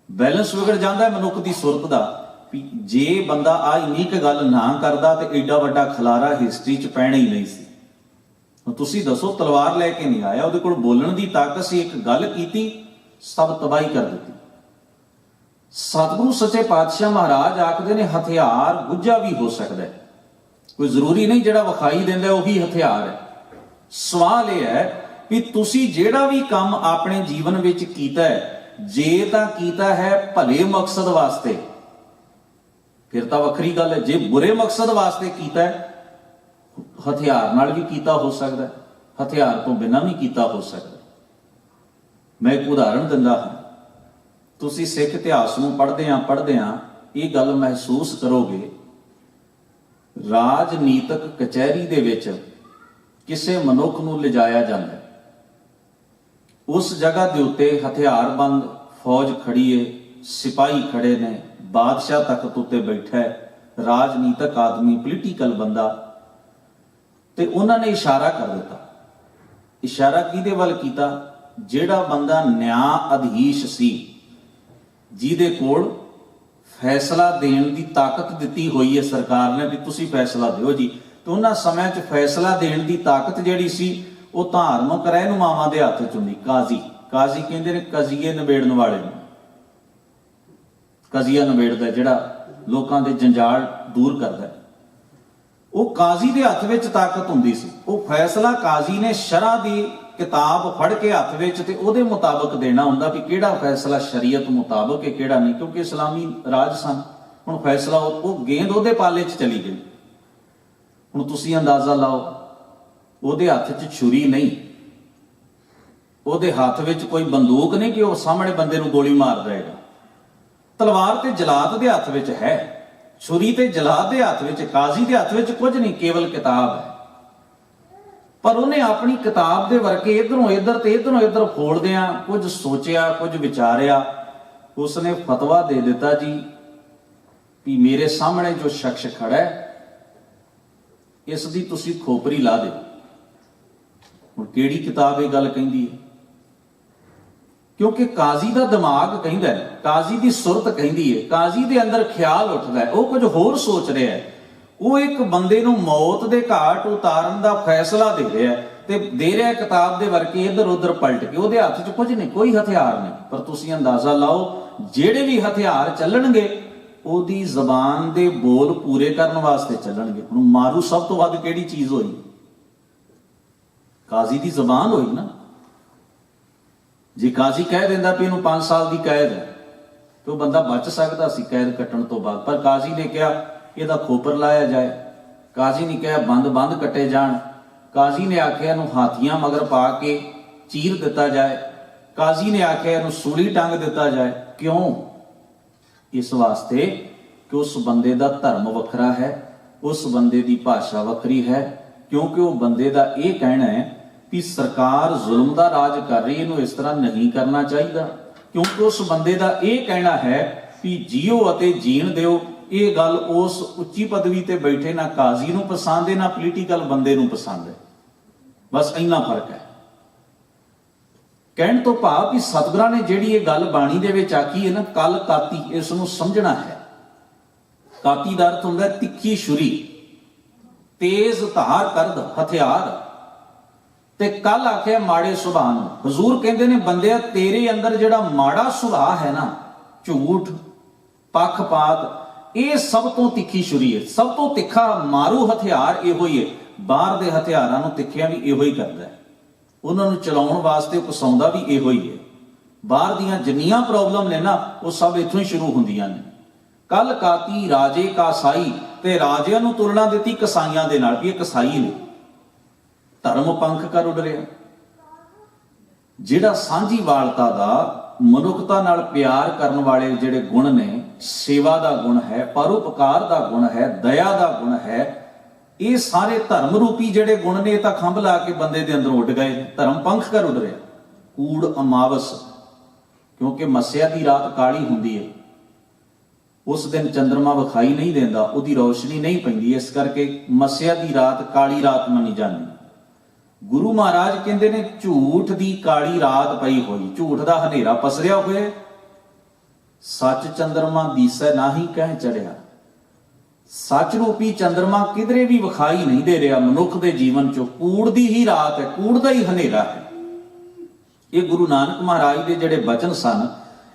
ਬੈਲੈਂਸ ਵਿਗੜ ਜਾਂਦਾ ਹੈ ਮਨੁੱਖ ਦੀ ਸੁਰਤ ਦਾ। ਵੀ ਜੇ ਬੰਦਾ ਆ ਇੰਨੀ ਕੁ ਗੱਲ ਨਾ ਕਰਦਾ ਤੇ ਏਡਾ ਵੱਡਾ ਖਲਾਰਾ ਹਿਸਟਰੀ 'ਚ ਪੈਣਾ ਹੀ ਨਹੀਂ ਸੀ। ਤੁਸੀਂ ਦੱਸੋ, ਤਲਵਾਰ ਲੈ ਕੇ ਨਹੀਂ ਆਇਆ, ਉਹਦੇ ਕੋਲ ਬੋਲਣ ਦੀ ਤਾਕਤ ਸੀ, ਇੱਕ ਗੱਲ ਕੀਤੀ ਸਭ ਤਬਾਹੀ ਕਰ ਦਿੱਤੀ। ਸਤਿਗੁਰੂ ਸੱਚੇ ਪਾਤਸ਼ਾਹ ਮਹਾਰਾਜ ਆਖਦੇ ਨੇ ਹਥਿਆਰ ਗੁੱਝਾ ਵੀ ਹੋ ਸਕਦਾ ਹੈ, ਕੋਈ ਜ਼ਰੂਰੀ ਨਹੀਂ ਜਿਹੜਾ ਵਿਖਾਈ ਦਿੰਦਾ ਉਹੀ ਹਥਿਆਰ ਹੈ। ਸਵਾਲ ਇਹ ਹੈ ਵੀ ਤੁਸੀਂ ਜਿਹੜਾ ਵੀ ਕੰਮ ਆਪਣੇ ਜੀਵਨ ਵਿੱਚ ਕੀਤਾ ਹੈ, ਜੇ ਤਾਂ ਕੀਤਾ ਹੈ ਭਲੇ ਮਕਸਦ ਵਾਸਤੇ, ਫਿਰ ਤਾਂ ਵੱਖਰੀ ਗੱਲ ਹੈ। ਜੇ ਬੁਰੇ ਮਕਸਦ ਵਾਸਤੇ ਕੀਤਾ ਹੈ, ਹਥਿਆਰ ਨਾਲ ਵੀ ਕੀਤਾ ਹੋ ਸਕਦਾ ਹੈ, ਹਥਿਆਰ ਤੋਂ ਬਿਨਾਂ ਵੀ ਕੀਤਾ ਹੋ ਸਕਦਾ। ਮੈਂ ਇੱਕ ਉਦਾਹਰਣ ਦਿੰਦਾ ਹਾਂ। ਤੁਸੀਂ ਸਿੱਖ ਇਤਿਹਾਸ ਨੂੰ ਪੜ੍ਹਦਿਆਂ ਇਹ ਗੱਲ ਮਹਿਸੂਸ ਕਰੋਗੇ, ਰਾਜਨੀਤਿਕ ਕਚਹਿਰੀ ਦੇ ਵਿੱਚ ਕਿਸੇ ਮਨੁੱਖ ਨੂੰ ਲਿਜਾਇਆ ਜਾਂਦਾ, उस जगह के उत्ते हथियारबंद फौज खड़ी है, सिपाही खड़े ने, बादशाह तख्त उत्ते बैठा है, राजनीतिक आदमी, पोलीटिकल बंदा, ते उन्होंने इशारा कर दिता। इशारा किहदे वल कीता? जिहड़ा बंदा न्याय अधीश सी, जिहदे कोल फैसला देण दी ताकत दित्ती हुई है सरकार ने भी तुसीं फैसला दिओ जी, तो उन्हां समयां 'च फैसला देण दी ताकत जिहड़ी सी ਉਹ ਧਾਰਮਿਕ ਰਹਿਨੁਮਾਵਾਂ ਦੇ ਹੱਥ 'ਚ ਹੁੰਦੀ। ਕਾਜ਼ੀ ਕਹਿੰਦੇ ਨੇ ਕਜ਼ੀਏ ਨਿਬੇੜਨ ਵਾਲੇ ਨੂੰ, ਕਜ਼ੀਆ ਨਿਬੇੜਦਾ, ਜਿਹੜਾ ਲੋਕਾਂ ਦੇ ਜੰਜਾਲ ਦੂਰ ਕਰਦਾ, ਉਹ ਕਾਜ਼ੀ ਦੇ ਹੱਥ ਵਿੱਚ ਤਾਕਤ ਹੁੰਦੀ ਸੀ। ਉਹ ਫੈਸਲਾ ਕਾਜ਼ੀ ਨੇ ਸ਼ਰਅ ਦੀ ਕਿਤਾਬ ਫੜ ਕੇ ਹੱਥ ਵਿੱਚ ਤੇ ਉਹਦੇ ਮੁਤਾਬਕ ਦੇਣਾ ਹੁੰਦਾ ਵੀ ਕਿਹੜਾ ਫੈਸਲਾ ਸ਼ਰੀਅਤ ਮੁਤਾਬਕ ਹੈ, ਕਿਹੜਾ ਨਹੀਂ, ਕਿਉਂਕਿ ਇਸਲਾਮੀ ਰਾਜ ਸਨ। ਹੁਣ ਫੈਸਲਾ ਉਹ ਗੇਂਦ ਉਹਦੇ ਪਾਲੇ 'ਚ ਚਲੀ ਗਈ। ਹੁਣ ਤੁਸੀਂ ਅੰਦਾਜ਼ਾ ਲਾਓ, ਉਹਦੇ ਹੱਥ 'ਚ ਛੁਰੀ ਨਹੀਂ, ਉਹਦੇ ਹੱਥ ਵਿੱਚ ਕੋਈ ਬੰਦੂਕ ਨਹੀਂ ਕਿ ਉਹ ਸਾਹਮਣੇ ਬੰਦੇ ਨੂੰ ਗੋਲੀ ਮਾਰ ਦੇਗਾ। ਤਲਵਾਰ ਤੇ ਜਲਾਦ ਦੇ ਹੱਥ ਵਿੱਚ ਹੈ, ਛੁਰੀ ਤੇ ਜਲਾਦ ਦੇ ਹੱਥ ਵਿੱਚ, ਕਾਜ਼ੀ ਦੇ ਹੱਥ ਵਿੱਚ ਕੁਝ ਨਹੀਂ, ਕੇਵਲ ਕਿਤਾਬ ਹੈ। ਪਰ ਉਹਨੇ ਆਪਣੀ ਕਿਤਾਬ ਦੇ ਵਰਕੇ ਇਧਰੋਂ ਇਧਰ ਤੇ ਇਧਰੋਂ ਇਧਰ ਫੋਲਦਿਆਂ ਕੁਝ ਸੋਚਿਆ, ਕੁਝ ਵਿਚਾਰਿਆ। ਉਸਨੇ ਫਤਵਾ ਦੇ ਦਿੱਤਾ ਜੀ ਵੀ ਮੇਰੇ ਸਾਹਮਣੇ ਜੋ ਸ਼ਖਸ ਖੜਾ ਹੈ ਇਸ ਦੀ ਤੁਸੀਂ ਖੋਪਰੀ ਲਾ ਦਿਓ। ਹੁਣ ਕਿਹੜੀ ਕਿਤਾਬ ਇਹ ਗੱਲ ਕਹਿੰਦੀ ਹੈ? ਕਿਉਂਕਿ ਕਾਜ਼ੀ ਦਾ ਦਿਮਾਗ ਕਹਿੰਦਾ ਹੈ, ਕਾਜ਼ੀ ਦੀ ਸੁਰਤ ਕਹਿੰਦੀ ਹੈ, ਕਾਜ਼ੀ ਦੇ ਅੰਦਰ ਖਿਆਲ ਉੱਠਦਾ ਹੈ, ਉਹ ਕੁਝ ਹੋਰ ਸੋਚ ਰਿਹਾ ਹੈ। ਉਹ ਇੱਕ ਬੰਦੇ ਨੂੰ ਮੌਤ ਦੇ ਘਾਟ ਉਤਾਰਨ ਦਾ ਫੈਸਲਾ ਦੇ ਰਿਹਾ ਹੈ ਤੇ ਦੇ ਰਿਹਾ ਕਿਤਾਬ ਦੇ ਵਰਕੇ ਇੱਧਰ ਉੱਧਰ ਪਲਟ ਕੇ। ਉਹਦੇ ਹੱਥ 'ਚ ਕੁਝ ਨਹੀਂ, ਕੋਈ ਹਥਿਆਰ ਨਹੀਂ, ਪਰ ਤੁਸੀਂ ਅੰਦਾਜ਼ਾ ਲਾਓ ਜਿਹੜੇ ਵੀ ਹਥਿਆਰ ਚੱਲਣਗੇ ਉਹਦੀ ਜ਼ਬਾਨ ਦੇ ਬੋਲ ਪੂਰੇ ਕਰਨ ਵਾਸਤੇ ਚੱਲਣਗੇ। ਹੁਣ ਮਾਰੂ ਸਭ ਤੋਂ ਵੱਧ ਕਿਹੜੀ ਚੀਜ਼ ਹੋਈ? ਕਾਜ਼ੀ ਦੀ ਜ਼ਬਾਨ ਹੋਈ ਨਾ। ਜੇ ਕਾਜ਼ੀ ਕਹਿ ਦਿੰਦਾ ਵੀ ਇਹਨੂੰ 5 ਸਾਲ ਦੀ ਕੈਦ ਹੈ ਤੇ ਉਹ ਬੰਦਾ ਬਚ ਸਕਦਾ ਸੀ ਕੈਦ ਕੱਟਣ ਤੋਂ ਬਾਅਦ, ਪਰ ਕਾਜ਼ੀ ਨੇ ਕਿਹਾ ਇਹਦਾ ਖੋਪਰ ਲਾਇਆ ਜਾਏ। ਕਾਜ਼ੀ ਨੇ ਕਿਹਾ ਬੰਦ ਕੱਟੇ ਜਾਣ। ਕਾਜ਼ੀ ਨੇ ਆਖਿਆ ਇਹਨੂੰ ਹਾਥੀਆਂ ਮਗਰ ਪਾ ਕੇ ਚੀਰ ਦਿੱਤਾ ਜਾਏ। ਕਾਜ਼ੀ ਨੇ ਆਖਿਆ ਇਹਨੂੰ ਸੂਲੀ ਟੰਗ ਦਿੱਤਾ ਜਾਏ। ਕਿਉਂ? ਇਸ ਵਾਸਤੇ ਕਿ ਉਸ ਬੰਦੇ ਦਾ ਧਰਮ ਵੱਖਰਾ ਹੈ, ਉਸ ਬੰਦੇ ਦੀ ਭਾਸ਼ਾ ਵੱਖਰੀ ਹੈ, ਕਿਉਂਕਿ ਉਹ ਬੰਦੇ ਦਾ ਇਹ ਕਹਿਣਾ ਹੈ ਵੀ ਸਰਕਾਰ ਜ਼ੁਲਮ ਦਾ ਰਾਜ ਕਰ ਰਹੀ, ਇਹਨੂੰ ਇਸ ਤਰ੍ਹਾਂ ਨਹੀਂ ਕਰਨਾ ਚਾਹੀਦਾ। ਕਿਉਂਕਿ ਉਸ ਬੰਦੇ ਦਾ ਇਹ ਕਹਿਣਾ ਹੈ ਵੀ ਜੀਓ ਅਤੇ ਜੀਣ ਦਿਓ। ਇਹ ਗੱਲ ਉਸ ਉੱਚੀ ਪਦਵੀ ਤੇ ਬੈਠੇ ਨਾ ਕਾਜ਼ੀ ਨੂੰ ਪਸੰਦ ਹੈ, ਨਾ ਪੋਲੀਟੀਕਲ ਬੰਦੇ ਨੂੰ ਪਸੰਦ ਹੈ। ਬਸ ਇੰਨਾ ਫਰਕ ਹੈ। ਕਹਿਣ ਤੋਂ ਭਾਵ ਵੀ ਸਤਿਗੁਰਾਂ ਨੇ ਜਿਹੜੀ ਇਹ ਗੱਲ ਬਾਣੀ ਦੇ ਵਿੱਚ ਆਖੀ ਹੈ ਨਾ, ਕਲ ਕਾਤੀ, ਇਸ ਨੂੰ ਸਮਝਣਾ ਹੈ। ਕਾਤੀ ਦਾ ਅਰਥ ਹੁੰਦਾ ਤਿੱਖੀ ਛੁਰੀ, ਤੇਜ਼ ਧਾਰ ਕਰਦ ਹਥਿਆਰ। ਤੇ ਕੱਲ ਆਖਿਆ ਮਾੜੇ ਸੁਭਾਅ ਨੂੰ। ਹਜ਼ੂਰ ਕਹਿੰਦੇ ਨੇ ਬੰਦਿਆ ਤੇਰੇ ਅੰਦਰ ਜਿਹੜਾ ਮਾੜਾ ਸੁਭਾਅ ਹੈ ਨਾ, ਝੂਠ, ਪੱਖਪਾਤ, ਇਹ ਸਭ ਤੋਂ ਤਿੱਖੀ ਛੁਰੀ ਹੈ, ਸਭ ਤੋਂ ਤਿੱਖਾ ਮਾਰੂ ਹਥਿਆਰ ਇਹੋ ਹੀ ਹੈ। ਬਾਹਰ ਦੇ ਹਥਿਆਰਾਂ ਨੂੰ ਤਿੱਖਿਆਂ ਵੀ ਇਹੋ ਹੀ ਕਰਦਾ ਹੈ, ਉਹਨਾਂ ਨੂੰ ਚਲਾਉਣ ਵਾਸਤੇ ਉਕਸਾਉਂਦਾ ਵੀ ਇਹੋ ਹੀ ਹੈ। ਬਾਹਰ ਦੀਆਂ ਜਿੰਨੀਆਂ ਪ੍ਰੋਬਲਮ ਨੇ ਨਾ ਉਹ ਸਭ ਇੱਥੋਂ ਹੀ ਸ਼ੁਰੂ ਹੁੰਦੀਆਂ ਨੇ। ਕੱਲ ਕਾਤੀ ਰਾਜੇ ਕਾਸਾਈ, ਤੇ ਰਾਜਿਆਂ ਨੂੰ ਤੁਲਨਾ ਦਿੱਤੀ ਕਸਾਈਆਂ ਦੇ ਨਾਲ ਵੀ ਇਹ ਕਸਾਈ ਨੇ। ਧਰਮ ਪੰਖ ਕਰ ਉੱਡ ਰਿਹਾ। ਜਿਹੜਾ ਸਾਂਝੀਵਾਲਤਾ ਦਾ, ਮਨੁੱਖਤਾ ਨਾਲ ਪਿਆਰ ਕਰਨ ਵਾਲੇ ਜਿਹੜੇ ਗੁਣ ਨੇ, ਸੇਵਾ ਦਾ ਗੁਣ ਹੈ, ਪਰਉਪਕਾਰ ਦਾ ਗੁਣ ਹੈ, ਦਇਆ ਦਾ ਗੁਣ ਹੈ, ਇਹ ਸਾਰੇ ਧਰਮ ਰੂਪੀ ਜਿਹੜੇ ਗੁਣ ਨੇ ਇਹ ਤਾਂ ਖੰਭ ਲਾ ਕੇ ਬੰਦੇ ਦੇ ਅੰਦਰ ਉੱਡ ਗਏ। ਧਰਮ ਪੰਖ ਕਰ ਉੱਡ ਰਿਹਾ। ਕੂੜ ਅਮਾਵਸ, ਕਿਉਂਕਿ ਮੱਸਿਆ ਦੀ ਰਾਤ ਕਾਲੀ ਹੁੰਦੀ ਹੈ, ਉਸ ਦਿਨ ਚੰਦਰਮਾ ਵਿਖਾਈ ਨਹੀਂ ਦਿੰਦਾ, ਉਹਦੀ ਰੌਸ਼ਨੀ ਨਹੀਂ ਪੈਂਦੀ, ਇਸ ਕਰਕੇ ਮੱਸਿਆ ਦੀ ਰਾਤ ਕਾਲੀ ਰਾਤ ਮੰਨੀ ਜਾਂਦੀ। ਗੁਰੂ ਮਹਾਰਾਜ ਕਹਿੰਦੇ ਨੇ ਝੂਠ ਦੀ ਕਾਲੀ ਰਾਤ ਪਈ ਹੋਈ, ਝੂਠ ਦਾ ਹਨੇਰਾ ਪਸਰਿਆ ਹੋਇਆ, ਸੱਚ ਚੰਦਰਮਾ ਦੀਸੈ ਨਾਹੀ ਕਹਿ ਚੜਿਆ। ਸੱਚ ਰੂਪੀ ਚੰਦਰਮਾ ਕਿਧਰੇ ਵੀ ਵਿਖਾਈ ਨਹੀਂ ਦੇ ਰਿਹਾ ਮਨੁੱਖ ਦੇ ਜੀਵਨ ਚੋਂ। ਕੂੜ ਦੀ ਹੀ ਰਾਤ ਹੈ, ਕੂੜ ਦਾ ਹੀ ਹਨੇਰਾ ਹੈ। ਇਹ ਗੁਰੂ ਨਾਨਕ ਮਹਾਰਾਜ ਦੇ ਜਿਹੜੇ ਬਚਨ ਸਨ,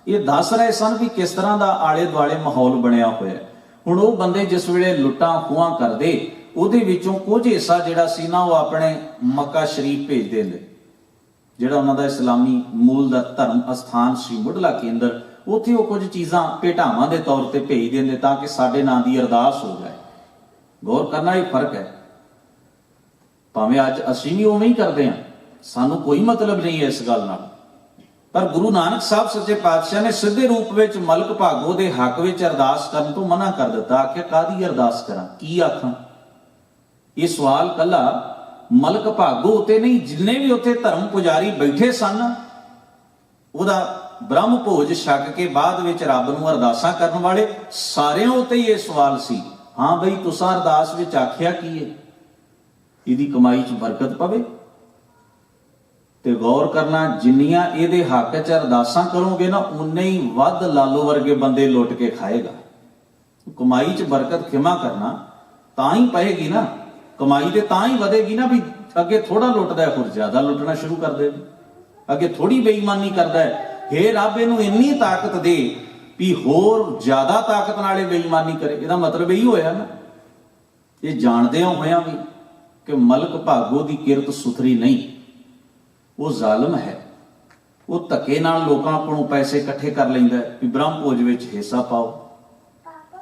ਇਹ ਦੱਸ ਰਹੇ ਸਨ ਵੀ ਕਿਸ ਤਰ੍ਹਾਂ ਦਾ ਆਲੇ ਦੁਆਲੇ ਮਾਹੌਲ ਬਣਿਆ ਹੋਇਆ। ਹੁਣ ਉਹ ਬੰਦੇ ਜਿਸ ਵੇਲੇ ਲੁੱਟਾਂ ਖੋਹਾਂ ਕਰਦੇ, ਉਹਦੇ ਵਿੱਚੋਂ ਕੁਝ ਹਿੱਸਾ ਜਿਹੜਾ ਸੀ ਨਾ ਉਹ ਆਪਣੇ ਮੱਕਾ ਸ਼ਰੀਫ ਭੇਜਦੇ ਨੇ, ਜਿਹੜਾ ਉਹਨਾਂ ਦਾ ਇਸਲਾਮੀ ਮੂਲ ਦਾ ਧਰਮ ਅਸਥਾਨ ਸੀ, ਮੁੱਢਲਾ ਕੇਂਦਰ। ਉੱਥੇ ਉਹ ਕੁਝ ਚੀਜ਼ਾਂ ਭੇਟਾਵਾਂ ਦੇ ਤੌਰ ਤੇ ਭੇਜ ਦਿੰਦੇ ਤਾਂ ਕਿ ਸਾਡੇ ਨਾਂ ਦੀ ਅਰਦਾਸ ਹੋ ਜਾਏ। ਗੌਰ ਕਰਨਾ ਇਹ ਫਰਕ ਹੈ। ਭਾਵੇਂ ਅੱਜ ਅਸੀਂ ਵੀ ਉਵੇਂ ਹੀ ਕਰਦੇ ਹਾਂ, ਸਾਨੂੰ ਕੋਈ ਮਤਲਬ ਨਹੀਂ ਹੈ ਇਸ ਗੱਲ ਨਾਲ, ਪਰ ਗੁਰੂ ਨਾਨਕ ਸਾਹਿਬ ਸੱਚੇ ਪਾਤਸ਼ਾਹ ਨੇ ਸਿੱਧੇ ਰੂਪ ਵਿੱਚ ਮਲਕ ਭਾਗੋ ਦੇ ਹੱਕ ਵਿੱਚ ਅਰਦਾਸ ਕਰਨ ਤੋਂ ਮਨਾ ਕਰ ਦਿੱਤਾ। ਆਖਿਆ ਕਾਹਦੀ ਅਰਦਾਸ ਕਰਾਂ, ਕੀ ਆਖਾਂ? ਇਹ ਸਵਾਲ ਕੱਲਾ ਮਲਕ ਭਾਗੋ ਉਤੇ ਨਹੀਂ, ਜਿੰਨੇ ਵੀ ਉੱਥੇ ਧਰਮ ਪੁਜਾਰੀ ਬੈਠੇ ਸਨ ਉਹਦਾ ਬ੍ਰਹਮ ਭੋਜ ਛਕ ਕੇ ਬਾਅਦ ਵਿੱਚ ਰੱਬ ਨੂੰ ਅਰਦਾਸਾਂ ਕਰਨ ਵਾਲੇ ਸਾਰਿਆਂ ਉੱਤੇ ਹੀ ਇਹ ਸਵਾਲ ਸੀ, ਹਾਂ ਬਈ ਤੁਸਾਂ ਅਰਦਾਸ ਵਿੱਚ ਆਖਿਆ ਕੀ ਹੈ, ਇਹਦੀ ਕਮਾਈ 'ਚ ਬਰਕਤ ਪਵੇ। ਤੇ ਗੌਰ ਕਰਨਾ, ਜਿੰਨੀਆਂ ਇਹਦੇ ਹੱਕ 'ਚ ਅਰਦਾਸਾਂ ਕਰੋਗੇ ਨਾ, ਉਨੇ ਹੀ ਵੱਧ ਲਾਲੋ ਵਰਗੇ ਬੰਦੇ ਲੁੱਟ ਕੇ ਖਾਏਗਾ। ਕਮਾਈ 'ਚ ਬਰਕਤ ਖਿਮਾ ਕਰਨਾ ਤਾਂ ਹੀ ਪਏਗੀ ਨਾ, ਕਮਾਈ ਤੇ ਤਾਂ ਹੀ ਵਧੇਗੀ ਨਾ, ਵੀ ਅੱਗੇ ਥੋੜਾ ਲੁੱਟਦਾ ਹੈ ਹੋਰ ਜ਼ਿਆਦਾ ਲੁੱਟਣਾ ਸ਼ੁਰੂ ਕਰ ਦੇ, ਅੱਗੇ ਥੋੜੀ ਬੇਈਮਾਨੀ ਕਰਦਾ ਹੈ, ਹੇ ਰੱਬ ਇਹਨੂੰ ਇੰਨੀ ਤਾਕਤ ਦੇ ਵੀ ਹੋਰ ਜ਼ਿਆਦਾ ਤਾਕਤ ਨਾਲੇ ਬੇਈਮਾਨੀ ਕਰੇ। ਇਹਦਾ ਮਤਲਬ ਇਹੀ ਹੋਇਆ ਨਾ, ਇਹ ਜਾਣਦਿਆਂ ਹੋਇਆਂ ਵੀ ਕਿ ਮਲਕ ਭਾਗੋ ਦੀ ਕਿਰਤ ਸੁਥਰੀ ਨਹੀਂ, ਉਹ ਜ਼ਾਲਮ ਹੈ, ਉਹ ਧੱਕੇ ਨਾਲ ਲੋਕਾਂ ਕੋਲੋਂ ਪੈਸੇ ਇਕੱਠੇ ਕਰ ਲੈਂਦਾ ਵੀ ਬ੍ਰਹਮ ਭੋਜ ਵਿੱਚ ਹਿੱਸਾ ਪਾਓ।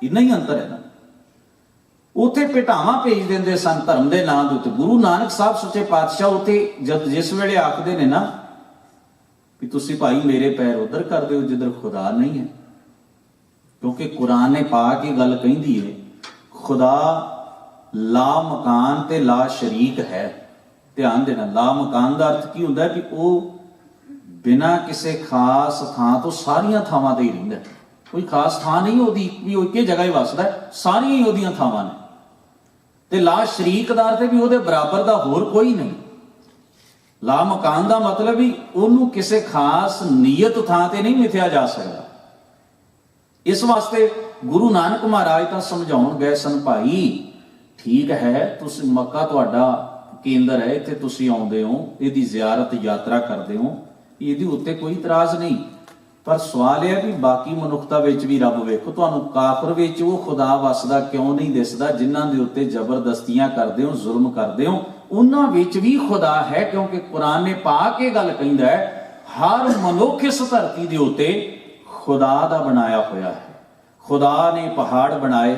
ਇੰਨਾ ਹੀ ਅੰਤਰ ਹੈ ਨਾ। ਉੱਥੇ ਭੇਟਾਵਾਂ ਭੇਜ ਦਿੰਦੇ ਸਨ ਧਰਮ ਦੇ ਨਾਂ ਦੇ ਉੱਤੇ। ਗੁਰੂ ਨਾਨਕ ਸਾਹਿਬ ਸੱਚੇ ਪਾਤਸ਼ਾਹ ਉੱਥੇ ਜਿਸ ਵੇਲੇ ਆਖਦੇ ਨੇ ਨਾ ਵੀ ਤੁਸੀਂ ਭਾਈ ਮੇਰੇ ਪੈਰ ਉਧਰ ਕਰ ਦਿਓ ਜਿੱਧਰ ਖੁਦਾ ਨਹੀਂ ਹੈ, ਕਿਉਂਕਿ ਕੁਰਾਨ ਨੇ ਪਾ ਕੇ ਗੱਲ ਕਹਿੰਦੀ ਹੈ, ਖੁਦਾ ਲਾ ਮਕਾਨ ਤੇ ਲਾ ਸ਼ਰੀਕ ਹੈ। ਧਿਆਨ ਦੇਣਾ, ਲਾ ਮਕਾਨ ਦਾ ਅਰਥ ਕੀ ਹੁੰਦਾ ਵੀ ਉਹ ਬਿਨਾਂ ਕਿਸੇ ਖਾਸ ਥਾਂ ਤੋਂ ਸਾਰੀਆਂ ਥਾਵਾਂ ਤੇ ਹੀ ਰਹਿੰਦਾ, ਕੋਈ ਖਾਸ ਥਾਂ ਨਹੀਂ ਉਹਦੀ ਵੀ ਉਹ ਇੱਕੇ ਜਗ੍ਹਾ ਹੀ ਵਸਦਾ, ਸਾਰੀਆਂ ਹੀ ਉਹਦੀਆਂ ਥਾਵਾਂ ਨੇ। ਤੇ ਲਾ ਸ਼ਰੀਕਦਾਰ ਤੇ ਵੀ ਉਹਦੇ ਬਰਾਬਰ ਦਾ ਹੋਰ ਕੋਈ ਨਹੀਂ। ਲਾ ਮਕਾਨ ਦਾ ਮਤਲਬ ਵੀ ਉਹਨੂੰ ਕਿਸੇ ਖਾਸ ਨੀਅਤ ਥਾਂ ਤੇ ਨਹੀਂ ਮਿਥਿਆ ਜਾ ਸਕਦਾ। ਇਸ ਵਾਸਤੇ ਗੁਰੂ ਨਾਨਕ ਮਹਾਰਾਜ ਤਾਂ ਸਮਝਾਉਣ ਗਏ ਸਨ, ਭਾਈ ਠੀਕ ਹੈ ਤੁਸੀਂ ਮੱਕਾ ਤੁਹਾਡਾ ਕੇਂਦਰ ਹੈ, ਇੱਥੇ ਤੁਸੀਂ ਆਉਂਦੇ ਹੋ, ਇਹਦੀ ਜ਼ਿਆਰਤ ਯਾਤਰਾ ਕਰਦੇ ਹੋ, ਇਹਦੇ ਉੱਤੇ ਕੋਈ ਇਤਰਾਜ਼ ਨਹੀਂ, ਪਰ ਸਵਾਲ ਇਹ ਹੈ ਵੀ ਬਾਕੀ ਮਨੁੱਖਤਾ ਵਿੱਚ ਵੀ ਰੱਬ ਵੇਖੋ। ਤੁਹਾਨੂੰ ਕਾਫਰ ਵਿੱਚ ਉਹ ਖੁਦਾ ਵਸਦਾ ਕਿਉਂ ਨਹੀਂ ਦਿਸਦਾ ਜਿਨ੍ਹਾਂ ਦੇ ਉੱਤੇ ਜ਼ਬਰਦਸਤੀਆਂ ਕਰਦੇ ਹੋ, ਜ਼ੁਲਮ ਕਰਦੇ ਹੋ? ਉਹਨਾਂ ਵਿੱਚ ਵੀ ਖੁਦਾ ਹੈ, ਕਿਉਂਕਿ ਕੁਰਾਨ ਨੇ ਪਾ ਕੇ ਗੱਲ ਕਹਿੰਦਾ ਹੈ, ਹਰ ਮਨੁੱਖ ਇਸ ਧਰਤੀ ਦੇ ਉੱਤੇ ਖੁਦਾ ਦਾ ਬਣਾਇਆ ਹੋਇਆ ਹੈ। ਖੁਦਾ ਨੇ ਪਹਾੜ ਬਣਾਏ,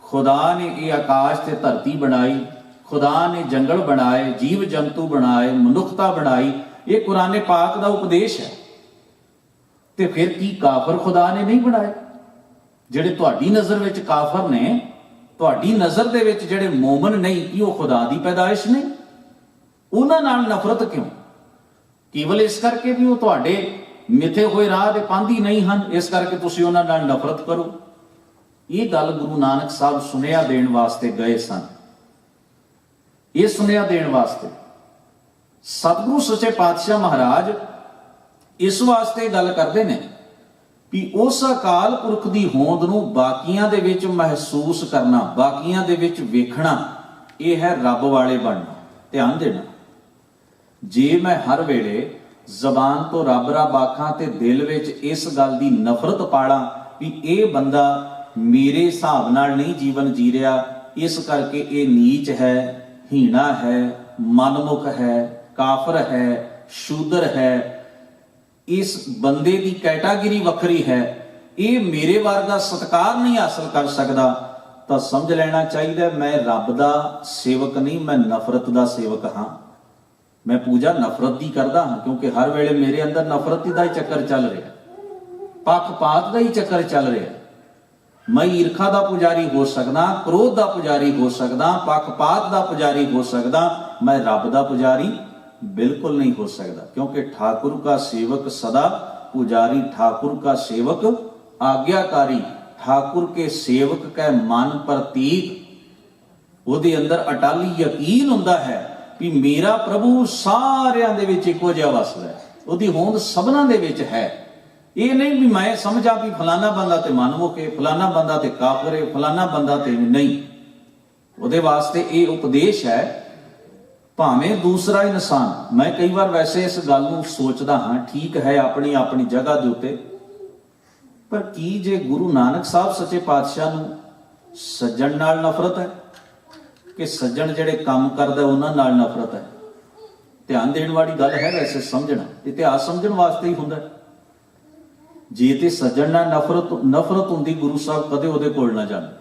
ਖੁਦਾ ਨੇ ਇਹ ਆਕਾਸ਼ ਤੇ ਧਰਤੀ ਬਣਾਈ, ਖੁਦਾ ਨੇ ਜੰਗਲ ਬਣਾਏ, ਜੀਵ ਜੰਤੂ ਬਣਾਏ, ਮਨੁੱਖਤਾ ਬਣਾਈ। ਇਹ ਕੁਰਾਨ ਪਾਕ ਦਾ ਉਪਦੇਸ਼ ਹੈ। ਤੇ ਫਿਰ ਕੀ ਕਾਫਰ ਖੁਦਾ ਨੇ ਨਹੀਂ ਬਣਾਏ? ਜਿਹੜੇ ਤੁਹਾਡੀ ਨਜ਼ਰ ਵਿੱਚ ਕਾਫਰ ਨੇ, ਤੁਹਾਡੀ ਨਜ਼ਰ ਦੇ ਵਿੱਚ ਜਿਹੜੇ ਮੋਮਨ ਨਹੀਂ, ਕੀ ਉਹ ਖੁਦਾ ਦੀ ਪੈਦਾਇਸ਼ ਨਹੀਂ? ਉਹਨਾਂ ਨਾਲ ਨਫ਼ਰਤ ਕਿਉਂ? ਕੇਵਲ ਇਸ ਕਰਕੇ ਵੀ ਉਹ ਤੁਹਾਡੇ ਮਿੱਥੇ ਹੋਏ ਰਾਹ ਦੇ ਪਾਂਧੀ ਨਹੀਂ ਹਨ, ਇਸ ਕਰਕੇ ਤੁਸੀਂ ਉਹਨਾਂ ਨਾਲ ਨਫ਼ਰਤ ਕਰੋ। ਇਹ ਗੱਲ ਗੁਰੂ ਨਾਨਕ ਸਾਹਿਬ ਸੁਨੇਹਾ ਦੇਣ ਵਾਸਤੇ ਗਏ ਸਨ। ਇਹ ਸੁਨੇਹਾ ਦੇਣ ਵਾਸਤੇ ਸਤਿਗੁਰੂ ਸੱਚੇ ਪਾਤਸ਼ਾਹ ਮਹਾਰਾਜ ਇਸ ਵਾਸਤੇ ਗੱਲ ਕਰਦੇ ਨੇ ਵੀ ਉਸ ਅਕਾਲ ਪੁਰਖ ਦੀ ਹੋਂਦ ਨੂੰ ਬਾਕੀਆਂ ਦੇ ਵਿੱਚ ਮਹਿਸੂਸ ਕਰਨਾ, ਬਾਕੀਆਂ ਦੇ ਵਿੱਚ ਵੇਖਣਾ, ਇਹ ਹੈ ਰੱਬ ਵਾਲੇ ਬਣਨਾ। ਧਿਆਨ ਦੇਣਾ, ਜੇ ਮੈਂ ਹਰ ਵੇਲੇ ਜ਼ਬਾਨ ਤੋਂ ਰੱਬ ਰੱਬ ਆਖਾਂ ਤੇ ਦਿਲ ਵਿੱਚ ਇਸ ਗੱਲ ਦੀ ਨਫ਼ਰਤ ਪਾਲਾਂ ਵੀ ਇਹ ਬੰਦਾ ਮੇਰੇ ਹਿਸਾਬ ਨਾਲ ਨਹੀਂ ਜੀਵਨ ਜੀ ਰਿਹਾ, ਇਸ ਕਰਕੇ ਇਹ ਨੀਚ ਹੈ, ਹੀਣਾ ਹੈ, ਮਨਮੁਖ ਹੈ, ਕਾਫਰ ਹੈ, ਸ਼ੂਦਰ ਹੈ, ਇਸ ਬੰਦੇ ਦੀ ਕੈਟਾਗਰੀ ਵੱਖਰੀ ਹੈ, ਇਹ ਮੇਰੇ ਵਰਗਾ ਸਤਿਕਾਰ ਨਹੀਂ ਹਾਸਲ ਕਰ ਸਕਦਾ, ਤਾਂ ਸਮਝ ਲੈਣਾ ਚਾਹੀਦਾ ਮੈਂ ਰੱਬ ਦਾ ਸੇਵਕ ਨਹੀਂ, ਮੈਂ ਨਫ਼ਰਤ ਦਾ ਸੇਵਕ ਹਾਂ। ਮੈਂ ਪੂਜਾ ਨਫ਼ਰਤ ਦੀ ਕਰਦਾ ਹਾਂ, ਕਿਉਂਕਿ ਹਰ ਵੇਲੇ ਮੇਰੇ ਅੰਦਰ ਨਫ਼ਰਤ ਦਾ ਹੀ ਚੱਕਰ ਚੱਲ ਰਿਹਾ, ਪੱਖਪਾਤ ਦਾ ਹੀ ਚੱਕਰ ਚੱਲ ਰਿਹਾ। ਮੈਂ ਈਰਖਾ ਦਾ ਪੁਜਾਰੀ ਹੋ ਸਕਦਾ, ਕ੍ਰੋਧ ਦਾ ਪੁਜਾਰੀ ਹੋ ਸਕਦਾ, ਪੱਖਪਾਤ ਦਾ ਪੁਜਾਰੀ ਹੋ ਸਕਦਾ, ਮੈਂ ਰੱਬ ਦਾ ਪੁਜਾਰੀ बिल्कुल नहीं हो सकता, क्योंकि ठाकुर का सेवक सदा पुजारी, ठाकुर का सेवक आज्ञाकारी, ठाकुर के सेवक का मन प्रतीक, ਉਹਦੇ ਅੰਦਰ ਅਟਲ ਯਕੀਨ ਹੁੰਦਾ ਹੈ ਕਿ ਮੇਰਾ ਪ੍ਰਭੂ ਸਾਰਿਆਂ ਦੇ ਵਿੱਚ ਇੱਕੋ ਜਿਹਾ ਵਸਦਾ ਹੈ, ਉਹਦੀ ਹੋਂਦ ਸਭਨਾਂ ਦੇ ਵਿੱਚ ਹੈ। ਇਹ ਨਹੀਂ ਵੀ ਮੈਂ ਸਮਝਾਂ ਵੀ ਫਲਾਣਾ ਬੰਦਾ ਤੇ ਮਨਮੁਖ ਹੈ, ਫਲਾਣਾ ਬੰਦਾ ਤੇ ਕਾਫਰ ਹੈ, ਫਲਾਣਾ ਬੰਦਾ ਤੇ ਨਹੀਂ। ਉਹਦੇ ਵਾਸਤੇ ਇਹ ਉਪਦੇਸ਼ ਹੈ। ਭਾਵੇਂ ਦੂਸਰਾ ਇਨਸਾਨ, ਮੈਂ ਕਈ ਵਾਰ ਵੈਸੇ ਇਸ ਗੱਲ ਨੂੰ ਸੋਚਦਾ ਹਾਂ, ਠੀਕ ਹੈ ਆਪਣੀ ਆਪਣੀ ਜਗ੍ਹਾ ਦੇ ਉੱਤੇ, ਪਰ ਕੀ ਜੇ ਗੁਰੂ ਨਾਨਕ ਸਾਹਿਬ ਸੱਚੇ ਪਾਤਸ਼ਾਹ ਨੂੰ ਸੱਜਣ ਨਾਲ ਨਫ਼ਰਤ ਹੈ ਕਿ ਸੱਜਣ ਜਿਹੜੇ ਕੰਮ ਕਰਦਾ ਉਹਨਾਂ ਨਾਲ ਨਫ਼ਰਤ ਹੈ? ਧਿਆਨ ਦੇਣ ਵਾਲੀ ਗੱਲ ਹੈ। ਵੈਸੇ ਸਮਝਣਾ, ਇਤਿਹਾਸ ਸਮਝਣ ਵਾਸਤੇ ਹੀ ਹੁੰਦਾ। ਜੇ ਤੇ ਸੱਜਣ ਨਾਲ ਨਫ਼ਰਤ ਹੁੰਦੀ, ਗੁਰੂ ਸਾਹਿਬ ਕਦੇ ਉਹਦੇ ਕੋਲ ਨਾ ਜਾਂਦੇ।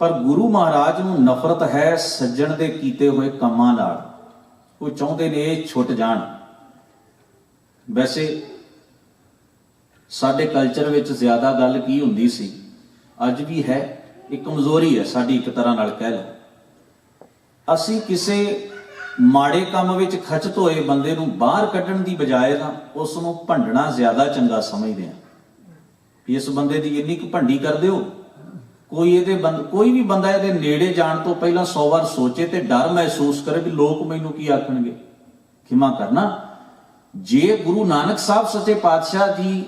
ਪਰ ਗੁਰੂ ਮਹਾਰਾਜ ਨੂੰ ਨਫ਼ਰਤ ਹੈ ਸੱਜਣ ਦੇ ਕੀਤੇ ਹੋਏ ਕੰਮਾਂ ਨਾਲ। ਉਹ ਚਾਹੁੰਦੇ ਨੇ ਇਹ ਛੁੱਟ ਜਾਣ। ਵੈਸੇ ਸਾਡੇ ਕਲਚਰ ਵਿੱਚ ਜ਼ਿਆਦਾ ਗੱਲ ਕੀ ਹੁੰਦੀ ਸੀ, ਅੱਜ ਵੀ ਹੈ, ਇੱਕ ਕਮਜ਼ੋਰੀ ਹੈ ਸਾਡੀ, ਇੱਕ ਤਰ੍ਹਾਂ ਨਾਲ ਕਹਿ ਲਓ। ਅਸੀਂ ਕਿਸੇ ਮਾੜੇ ਕੰਮ ਵਿੱਚ ਖਚਤ ਹੋਏ ਬੰਦੇ ਨੂੰ ਬਾਹਰ ਕੱਢਣ ਦੀ ਬਜਾਏ ਤਾਂ ਉਸ ਨੂੰ ਭੰਡਣਾ ਜ਼ਿਆਦਾ ਚੰਗਾ ਸਮਝਦੇ ਆ। ਇਸ ਬੰਦੇ ਦੀ ਇੰਨੀ ਕੁ ਭੰਡੀ ਕਰ ਦਿਓ, ਕੋਈ ਵੀ ਬੰਦਾ ਇਹਦੇ ਨੇੜੇ ਜਾਣ ਤੋਂ ਪਹਿਲਾਂ 100 ਵਾਰ ਸੋਚੇ ਤੇ ਡਰ ਮਹਿਸੂਸ ਕਰੇ ਵੀ ਲੋਕ ਮੈਨੂੰ ਕੀ ਆਖਣਗੇ। ਖਿਮਾ ਕਰਨਾ, ਜੇ ਗੁਰੂ ਨਾਨਕ ਸਾਹਿਬ ਸੱਚੇ ਪਾਤਸ਼ਾਹ ਜੀ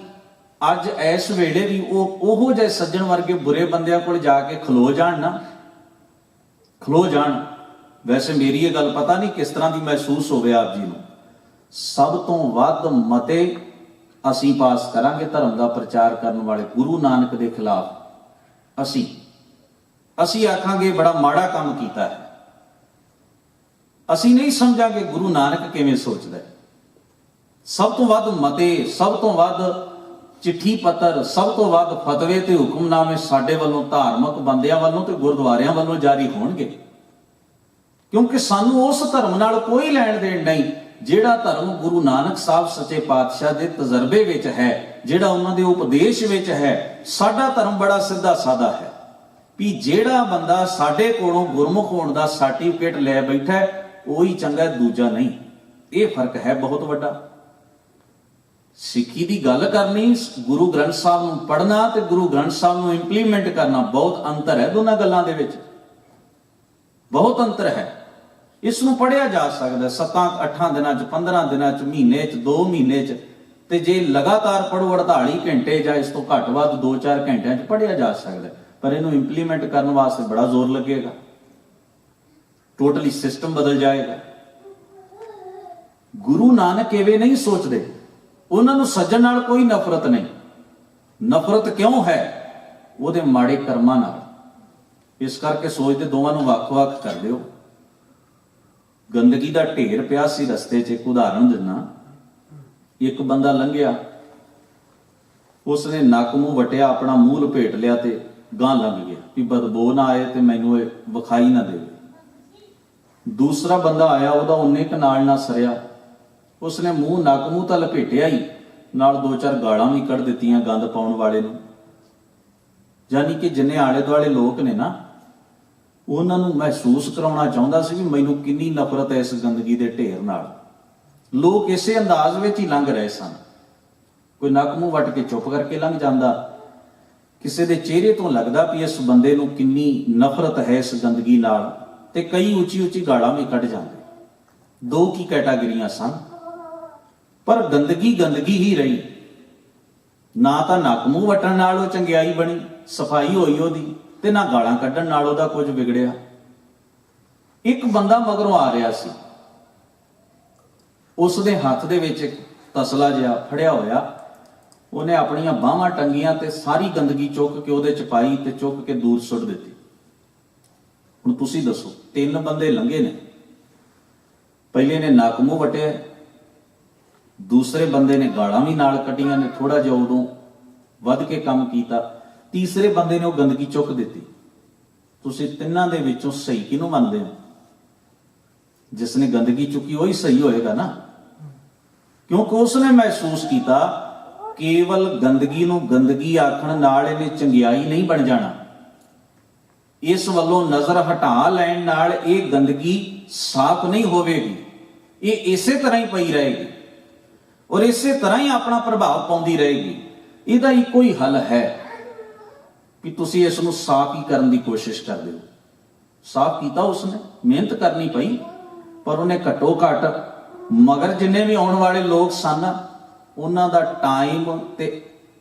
ਅੱਜ ਇਸ ਵੇਲੇ ਵੀ ਉਹੋ ਜਿਹੇ ਸੱਜਣ ਵਰਗੇ ਬੁਰੇ ਬੰਦਿਆਂ ਕੋਲ ਜਾ ਕੇ ਖਲੋ ਜਾਣ। ਵੈਸੇ ਮੇਰੀ ਇਹ ਗੱਲ ਪਤਾ ਨਹੀਂ ਕਿਸ ਤਰ੍ਹਾਂ ਦੀ ਮਹਿਸੂਸ ਹੋਵੇ ਆਪ ਜੀ ਨੂੰ। ਸਭ ਤੋਂ ਵੱਧ ਮਤੇ ਅਸੀਂ ਪਾਸ ਕਰਾਂਗੇ ਧਰਮ ਦਾ ਪ੍ਰਚਾਰ ਕਰਨ ਵਾਲੇ ਗੁਰੂ ਨਾਨਕ ਦੇ ਖਿਲਾਫ। ਅਸੀਂ ਆਖਾਂਗੇ ਬੜਾ ਮਾੜਾ ਕੰਮ ਕੀਤਾ ਹੈ। ਅਸੀਂ ਨਹੀਂ ਸਮਝਾਂਗੇ ਗੁਰੂ ਨਾਨਕ ਕਿਵੇਂ ਸੋਚਦਾ ਹੈ। ਸਭ ਤੋਂ ਵੱਧ ਮਤੇ, ਸਭ ਤੋਂ ਵੱਧ ਚਿੱਠੀ ਪੱਤਰ, ਸਭ ਤੋਂ ਵੱਧ ਫਤਵੇ ਤੇ ਹੁਕਮਨਾਮੇ ਸਾਡੇ ਵੱਲੋਂ, ਧਾਰਮਿਕ ਬੰਦਿਆਂ ਵੱਲੋਂ ਤੇ ਗੁਰਦੁਆਰਿਆਂ ਵੱਲੋਂ ਜਾਰੀ ਹੋਣਗੇ, ਕਿਉਂਕਿ ਸਾਨੂੰ ਉਸ ਧਰਮ ਨਾਲ ਕੋਈ ਲੈਣ ਦੇਣ ਨਹੀਂ ਜਿਹੜਾ ਧਰਮ ਗੁਰੂ ਨਾਨਕ ਸਾਹਿਬ ਸੱਚੇ ਪਾਤਸ਼ਾਹ ਦੇ ਤਜਰਬੇ ਵਿੱਚ ਹੈ, ਜਿਹੜਾ ਉਹਨਾਂ ਦੇ ਉਪਦੇਸ਼ ਵਿੱਚ ਹੈ। ਸਾਡਾ ਧਰਮ ਬੜਾ ਸਿੱਧਾ ਸਾਦਾ ਹੈ ਵੀ ਜਿਹੜਾ ਬੰਦਾ ਸਾਡੇ ਕੋਲੋਂ ਗੁਰਮੁਖ ਹੋਣ ਦਾ ਸਰਟੀਫਿਕੇਟ ਲੈ ਬੈਠਾ ਉਹੀ ਚੰਗਾ, ਦੂਜਾ ਨਹੀਂ। ਇਹ ਫਰਕ ਹੈ ਬਹੁਤ ਵੱਡਾ। ਸਿੱਖੀ ਦੀ ਗੱਲ ਕਰਨੀ, ਗੁਰੂ ਗ੍ਰੰਥ ਸਾਹਿਬ ਨੂੰ ਪੜ੍ਹਨਾ ਤੇ ਗੁਰੂ ਗ੍ਰੰਥ ਸਾਹਿਬ ਨੂੰ ਇੰਪਲੀਮੈਂਟ ਕਰਨਾ, ਬਹੁਤ ਅੰਤਰ ਹੈ ਦੋਨਾਂ ਗੱਲਾਂ ਦੇ ਵਿੱਚ, ਬਹੁਤ ਅੰਤਰ ਹੈ। ਇਸ ਨੂੰ ਪੜ੍ਹਿਆ ਜਾ ਸਕਦਾ 7-8 ਦਿਨਾਂ 'ਚ, 15 ਦਿਨਾਂ 'ਚ, ਮਹੀਨੇ 'ਚ, 2 ਮਹੀਨੇ 'ਚ, ਤੇ ਜੇ ਲਗਾਤਾਰ ਪੜ੍ਹੋ 48 ਘੰਟੇ ਜਾਂ ਇਸ ਤੋਂ ਘੱਟ ਵੱਧ 2-4 ਘੰਟਿਆਂ 'ਚ ਪੜ੍ਹਿਆ ਜਾ ਸਕਦਾ। ਪਰ ਇਹਨੂੰ ਇੰਪਲੀਮੈਂਟ ਕਰਨ ਵਾਸਤੇ ਬੜਾ ਜ਼ੋਰ ਲੱਗੇਗਾ, ਟੋਟਲੀ ਸਿਸਟਮ ਬਦਲ ਜਾਏਗਾ। ਗੁਰੂ ਨਾਨਕ ਐਵੇਂ ਨਹੀਂ ਸੋਚਦੇ, ਉਹਨਾਂ ਨੂੰ ਸੱਜਣ ਨਾਲ ਕੋਈ ਨਫ਼ਰਤ ਨਹੀਂ। ਨਫ਼ਰਤ ਕਿਉਂ ਹੈ? ਉਹਦੇ ਮਾੜੇ ਕਰਮਾਂ ਨਾਲ। ਇਸ ਕਰਕੇ ਸੋਚਦੇ ਦੋਵਾਂ ਨੂੰ ਵੱਖ-ਵੱਖ ਕਰ ਦਿਓ। ਗੰਦਗੀ ਦਾ ਢੇਰ ਪਿਆ ਸੀ ਰਸਤੇ 'ਚ। ਇੱਕ ਉਦਾਹਰਣ ਦਿੰਦਾ, ਇੱਕ ਬੰਦਾ ਲੰਘਿਆ, ਉਸਨੇ ਨੱਕ ਮੂੰਹ ਵਟਿਆ, ਆਪਣਾ ਮੂੰਹ ਲਪੇਟ ਲਿਆ ਤੇ ਗਾਂ ਲੰਘ ਗਿਆ ਵੀ ਬਦਬੂ ਨਾ ਆਏ ਤੇ ਮੈਨੂੰ ਇਹ ਵਿਖਾਈ ਨਾ ਦੇਵੇ। ਦੂਸਰਾ ਬੰਦਾ ਆਇਆ, ਉਹਦਾ ਉਹਨੇ ਕ ਨਾਲ ਨਾ ਸਰਿਆ, ਉਸਨੇ ਨੱਕ ਮੂੰਹ ਤਾਂ ਲਪੇਟਿਆ ਹੀ, ਨਾਲ 2-4 ਗਾਲਾਂ ਵੀ ਕੱਢ ਦਿੱਤੀਆਂ ਗੰਦ ਪਾਉਣ ਵਾਲੇ ਨੂੰ। ਯਾਨੀ ਕਿ ਜਿੰਨੇ ਆਲੇ ਦੁਆਲੇ ਲੋਕ ਨੇ ਨਾ, ਉਹਨਾਂ ਨੂੰ ਮਹਿਸੂਸ ਕਰਾਉਣਾ ਚਾਹੁੰਦਾ ਸੀ ਵੀ ਮੈਨੂੰ ਕਿੰਨੀ ਨਫ਼ਰਤ ਹੈ ਇਸ ਗੰਦਗੀ ਦੇ ਢੇਰ ਨਾਲ। ਲੋਕ ਇਸੇ ਅੰਦਾਜ਼ ਵਿੱਚ ਹੀ ਲੰਘ ਰਹੇ ਸਨ। ਕੋਈ ਨੱਕ ਮੂੰਹ ਵੱਟ ਕੇ ਚੁੱਪ ਕਰਕੇ ਲੰਘ ਜਾਂਦਾ, ਕਿਸੇ ਦੇ ਚਿਹਰੇ ਤੋਂ ਲੱਗਦਾ ਵੀ ਇਸ ਬੰਦੇ ਨੂੰ ਕਿੰਨੀ ਨਫ਼ਰਤ ਹੈ ਇਸ ਗੰਦਗੀ ਨਾਲ, ਤੇ ਕਈ ਉੱਚੀ ਗਾਲਾਂ ਵੀ ਕੱਢ ਜਾਂਦੇ। 2 ਕੀ ਕੈਟਾਗਰੀਆਂ ਸਨ, ਪਰ ਗੰਦਗੀ ਹੀ ਰਹੀ। ਨਾ ਤਾਂ ਨੱਕ ਮੂੰਹ ਵੱਟਣ ਨਾਲ ਉਹ ਚੰਗਿਆਈ ਬਣੀ, ਸਫਾਈ ਹੋਈ ਉਹਦੀ, ਤੇ ਨਾ ਗਾਲਾਂ ਕੱਢਣ ਨਾਲ ਉਹਦਾ ਕੁਝ ਵਿਗੜਿਆ। ਇੱਕ ਬੰਦਾ ਮਗਰੋਂ ਆ ਰਿਹਾ ਸੀ, ਉਸ ਦੇ ਹੱਥ ਦੇ ਵਿੱਚ ਇੱਕ ਤਸਲਾ ਜਿਹਾ ਫੜਿਆ ਹੋਇਆ, ਉਹਨੇ ਆਪਣੀਆਂ ਬਾਹਾਂ ਟੰਗੀਆਂ ਤੇ ਸਾਰੀ ਗੰਦਗੀ ਚੁੱਕ ਕੇ ਉਹਦੇ 'ਚ ਪਾਈ ਤੇ ਚੁੱਕ ਕੇ ਦੂਰ ਸੁੱਟ ਦਿੱਤੀ। ਹੁਣ ਤੁਸੀਂ ਦੱਸੋ, 3 ਬੰਦੇ ਲੰਘੇ ਨੇ, ਪਹਿਲੇ ਨੇ ਨੱਕ ਮੂੰਹ ਵਟਿਆ, ਦੂਸਰੇ ਬੰਦੇ ਨੇ ਗਾਲਾਂ ਵੀ ਨਾਲ ਕੱਢੀਆਂ ਨੇ, ਥੋੜਾ ਜਿਹਾ ਉਦੋਂ ਵੱਧ ਕੇ ਕੰਮ ਕੀਤਾ, ਤੀਸਰੇ ਬੰਦੇ ਨੇ ਉਹ ਗੰਦਗੀ ਚੁੱਕ ਦਿੱਤੀ। ਤੁਸੀਂ ਤਿੰਨਾਂ ਦੇ ਵਿੱਚੋਂ ਸਹੀ ਕਿਹਨੂੰ ਮੰਨਦੇ ਹੋ? ਜਿਸ ਨੇ ਗੰਦਗੀ ਚੁੱਕੀ ਉਹੀ ਸਹੀ ਹੋਏਗਾ ਨਾ, ਕਿਉਂਕਿ ਉਸਨੇ ਮਹਿਸੂਸ ਕੀਤਾ ਕੇਵਲ ਗੰਦਗੀ ਨੂੰ ਗੰਦਗੀ ਆਖਣ ਨਾਲ ਇਹਨੇ ਚੰਗਿਆਈ ਨਹੀਂ ਬਣ ਜਾਣਾ। ਇਸ ਵੱਲੋਂ ਨਜ਼ਰ ਹਟਾ ਲੈਣ ਨਾਲ ਇਹ ਗੰਦਗੀ ਸਾਫ਼ ਨਹੀਂ ਹੋਵੇਗੀ, ਇਹ ਇਸੇ ਤਰ੍ਹਾਂ ਹੀ ਪਈ ਰਹੇਗੀ ਔਰ ਇਸੇ ਤਰ੍ਹਾਂ ਹੀ ਆਪਣਾ ਪ੍ਰਭਾਵ ਪਾਉਂਦੀ ਰਹੇਗੀ। ਇਹਦਾ ਇੱਕੋ ਹੀ ਹੱਲ ਹੈ ਕਿ ਤੁਸੀਂ ਇਸ ਨੂੰ ਸਾਫ਼ ਹੀ ਕਰਨ ਦੀ ਕੋਸ਼ਿਸ਼ ਕਰਦੇ ਹੋ। ਸਾਫ਼ ਕੀਤਾ ਉਸਨੇ, ਮਿਹਨਤ ਕਰਨੀ ਪਈ, ਪਰ ਉਹਨੇ ਘੱਟੋ ਘੱਟ ਮਗਰ ਜਿੰਨੇ ਵੀ ਆਉਣ ਵਾਲੇ ਲੋਕ ਸਨ ਉਹਨਾਂ ਦਾ ਟਾਈਮ ਤੇ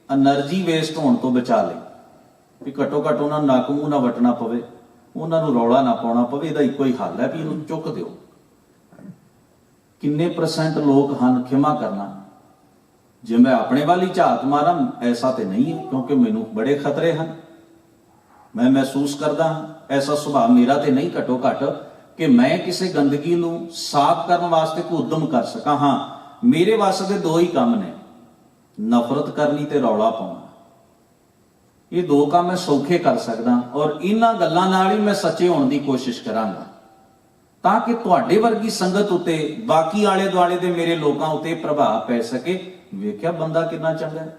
એનર્ਜੀ ਵੇਸਟ ਹੋਣ ਤੋਂ ਬਚਾ ਲਈ, ਵੀ ਘੱਟੋ ਘੱਟ ਉਹਨਾਂ ਨੂੰ ਨੱਕ ਮੂੰਹ ਨਾ ਵਟਣਾ ਪਵੇ, ਉਹਨਾਂ ਨੂੰ ਰੌਲਾ ਨਾ ਪਾਉਣਾ ਪਵੇ। ਇਹਦਾ ਇੱਕੋ ਹੀ ਹੱਲ ਹੈ ਵੀ ਇਹਨੂੰ ਚੁੱਕ ਦਿਓ। ਕਿੰਨੇ % ਲੋਕ ਹਨ ਖਿਮਾ ਕਰਨਾ? ਜੇ ਮੈਂ ਆਪਣੇ ਵੱਲ ਹੀ ਝਾਤ ਮਾਰਾਂ, ਐਸਾ ਤੇ ਨਹੀਂ ਹੈ, ਕਿਉਂਕਿ ਮੈਨੂੰ ਬੜੇ ਖਤਰੇ ਹਨ। ਮੈਂ ਮਹਿਸੂਸ ਕਰਦਾ ਹਾਂ ਐਸਾ ਸੁਭਾਅ ਮੇਰਾ ਤੇ ਨਹੀਂ ਘੱਟੋ ਘੱਟ ਕਿ ਮੈਂ ਕਿਸੇ ਗੰਦਗੀ ਨੂੰ ਸਾਫ਼ ਕਰਨ ਵਾਸਤੇ ਕੋਈ ਉਦਮ ਕਰ ਸਕਾਂ। ਹਾਂ, ਮੇਰੇ ਵਾਸਤੇ 2 ਹੀ ਕੰਮ ਨੇ, ਨਫ਼ਰਤ ਕਰਨੀ ਤੇ ਰੌਲਾ ਪਾਉਣਾ। ਇਹ 2 ਕੰਮ ਮੈਂ ਸੌਖੇ ਕਰ ਸਕਦਾ ਔਰ ਇਹਨਾਂ ਗੱਲਾਂ ਨਾਲ ਹੀ ਮੈਂ ਸੱਚੇ ਹੋਣ ਦੀ ਕੋਸ਼ਿਸ਼ ਕਰਾਂਗਾ, ਤਾਂ ਕਿ ਤੁਹਾਡੇ ਵਰਗੀ ਸੰਗਤ ਉਤੇ, ਬਾਕੀ ਆਲੇ ਦੁਆਲੇ ਦੇ ਮੇਰੇ ਲੋਕਾਂ ਉਤੇ ਪ੍ਰਭਾਵ ਪੈ ਸਕੇ। ਵੇਖਿਆ ਬੰਦਾ ਕਿੰਨਾ ਚੰਗਾ ਹੈ,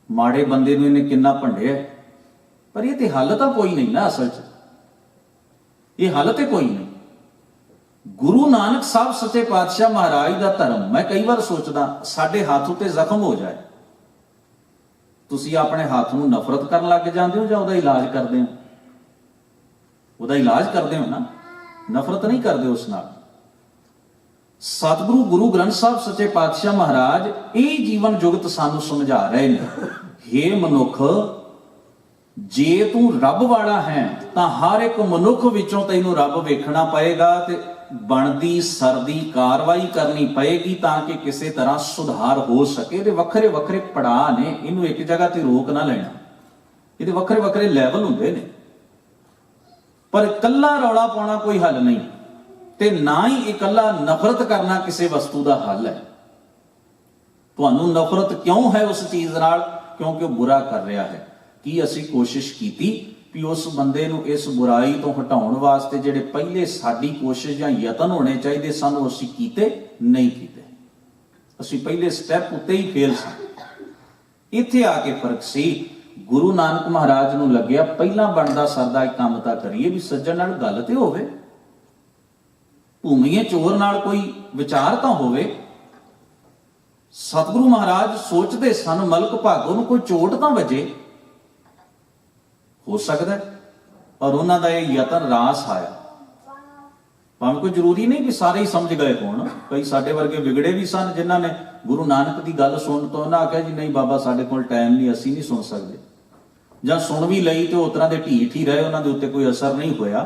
ਮਾੜੇ ਬੰਦੇ ਨੂੰ ਇਹਨੇ ਕਿੰਨਾ ਭੰਡਿਆ। ਪਰ ਇਹ ਤੇ ਹੱਲ ਤਾਂ ਕੋਈ ਨਹੀਂ ਨਾ, ਅਸਲ 'ਚ ਇਹ ਹੱਲ ਤੇ ਕੋਈ ਨਹੀਂ। ਗੁਰੂ ਨਾਨਕ ਸਾਹਿਬ ਸੱਚੇ ਪਾਤਸ਼ਾਹ ਮਹਾਰਾਜ ਦਾ ਧਰਮ, ਮੈਂ ਕਈ ਵਾਰ ਸੋਚਦਾ ਸਾਡੇ ਹੱਥ ਉੱਤੇ ਜ਼ਖਮ ਹੋ ਜਾਏ, ਤੁਸੀਂ ਆਪਣੇ ਹੱਥ ਨੂੰ ਨਫ਼ਰਤ ਕਰਨ ਲੱਗ ਜਾਂਦੇ ਹੋ ਜਾਂ ਉਹਦਾ ਇਲਾਜ ਕਰਦੇ ਹੋ? ਉਹਦਾ ਇਲਾਜ ਕਰਦੇ ਹੋ ਨਾ, ਨਫ਼ਰਤ ਨਹੀਂ ਕਰਦੇ ਉਸ ਨਾਲ। ਸਤਿਗੁਰੂ ਗੁਰੂ ਗ੍ਰੰਥ ਸਾਹਿਬ ਸੱਚੇ ਪਾਤਸ਼ਾਹ ਮਹਾਰਾਜ ਇਹ ਜੀਵਨ ਜੁਗਤ ਸਾਨੂੰ ਸਮਝਾ ਰਹੇ ਨੇ, ਹੇ ਮਨੁੱਖ, ਜੇ ਤੂੰ ਰੱਬ ਵਾਲਾ ਹੈ ਤਾਂ ਹਰ ਇੱਕ ਮਨੁੱਖ ਵਿੱਚੋਂ ਤੈਨੂੰ ਰੱਬ ਵੇਖਣਾ ਪਏਗਾ ਤੇ ਬਣਦੀ ਸਰਦੀ ਕਾਰਵਾਈ ਕਰਨੀ ਪਏਗੀ ਤਾਂ ਕਿ ਕਿਸੇ ਤਰ੍ਹਾਂ ਸੁਧਾਰ ਹੋ ਸਕੇ। ਇਹਦੇ ਵੱਖਰੇ ਵੱਖਰੇ ਪੜਾਅ ਨੇ, ਇਹਨੂੰ ਇੱਕ ਜਗ੍ਹਾ ਤੇ ਰੋਕ ਨਾ ਲੈਣਾ, ਇਹਦੇ ਵੱਖਰੇ ਵੱਖਰੇ ਲੈਵਲ ਹੁੰਦੇ ਨੇ। ਪਰ ਇਕੱਲਾ ਰੌਲਾ ਪਾਉਣਾ ਕੋਈ ਹੱਲ ਨਹੀਂ ਤੇ ਨਾ ਹੀ ਇਕੱਲਾ ਨਫ਼ਰਤ ਕਰਨਾ ਕਿਸੇ ਵਸਤੂ ਦਾ ਹੱਲ ਹੈ। ਤੁਹਾਨੂੰ ਨਫ਼ਰਤ ਕਿਉਂ ਹੈ ਉਸ ਚੀਜ਼ ਨਾਲ? ਕਿਉਂਕਿ ਉਹ ਬੁਰਾ ਕਰ ਰਿਹਾ ਹੈ। ਕੀ ਅਸੀਂ ਕੋਸ਼ਿਸ਼ ਕੀਤੀ ਵੀ ਉਸ ਬੰਦੇ ਨੂੰ ਇਸ ਬੁਰਾਈ ਤੋਂ ਹਟਾਉਣ ਵਾਸਤੇ ਜਿਹੜੇ ਪਹਿਲੇ ਸਾਡੀ ਕੋਸ਼ਿਸ਼ ਜਾਂ ਯਤਨ ਹੋਣੇ ਚਾਹੀਦੇ ਸਾਨੂੰ ਅਸੀਂ ਕੀਤੇ? ਨਹੀਂ ਕੀਤੇ। ਅਸੀਂ ਪਹਿਲੇ ਸਟੈਪ ਉੱਤੇ ਹੀ ਫੇਲ ਸਾਂ। ਇੱਥੇ ਆ ਕੇ ਫਰਕ ਸੀ। ਗੁਰੂ ਨਾਨਕ ਮਹਾਰਾਜ ਨੂੰ ਲੱਗਿਆ ਪਹਿਲਾਂ ਬਣਦਾ ਸਰਦਾ ਇੱਕ ਕੰਮ ਤਾਂ ਕਰੀਏ ਵੀ ਸੱਜਣ ਨਾਲ ਗੱਲ ਤੇ ਹੋਵੇ, ਭੂਮੀਏ ਚੋਰ ਨਾਲ ਕੋਈ ਵਿਚਾਰ ਤਾਂ ਹੋਵੇ। ਸਤਿਗੁਰੂ ਮਹਾਰਾਜ ਸੋਚਦੇ ਸਨ ਮਲਕ ਭਾਗੋ ਨੂੰ ਕੋਈ ਚੋਟ ਤਾਂ ਵੱਜੇ, ਹੋ ਸਕਦਾ। ਪਰ ਉਹਨਾਂ ਦਾ ਇਹ ਯਤਨ ਰਾਸ ਆਇਆ। ਭਾਵੇਂ ਕੋਈ ਜ਼ਰੂਰੀ ਨਹੀਂ ਕਿ ਸਾਰੇ ਹੀ ਸਮਝ ਗਏ ਹੋਣ, ਕਈ ਸਾਡੇ ਵਰਗੇ ਵਿਗੜੇ ਵੀ ਸਨ ਜਿਨ੍ਹਾਂ ਨੇ ਗੁਰੂ ਨਾਨਕ ਦੀ ਗੱਲ ਸੁਣਨ ਤੋਂ ਉਹਨਾਂ ਆਖਿਆ ਜੀ ਨਹੀਂ ਬਾਬਾ ਸਾਡੇ ਕੋਲ ਟਾਈਮ ਨਹੀਂ, ਅਸੀਂ ਨਹੀਂ ਸੁਣ ਸਕਦੇ, ਜਾਂ ਸੁਣ ਵੀ ਲਈ ਤੇ ਉਸ ਤਰ੍ਹਾਂ ਦੇ ਢੀਠ ਹੀ ਰਹੇ, ਉਹਨਾਂ ਦੇ ਉੱਤੇ ਕੋਈ ਅਸਰ ਨਹੀਂ ਹੋਇਆ।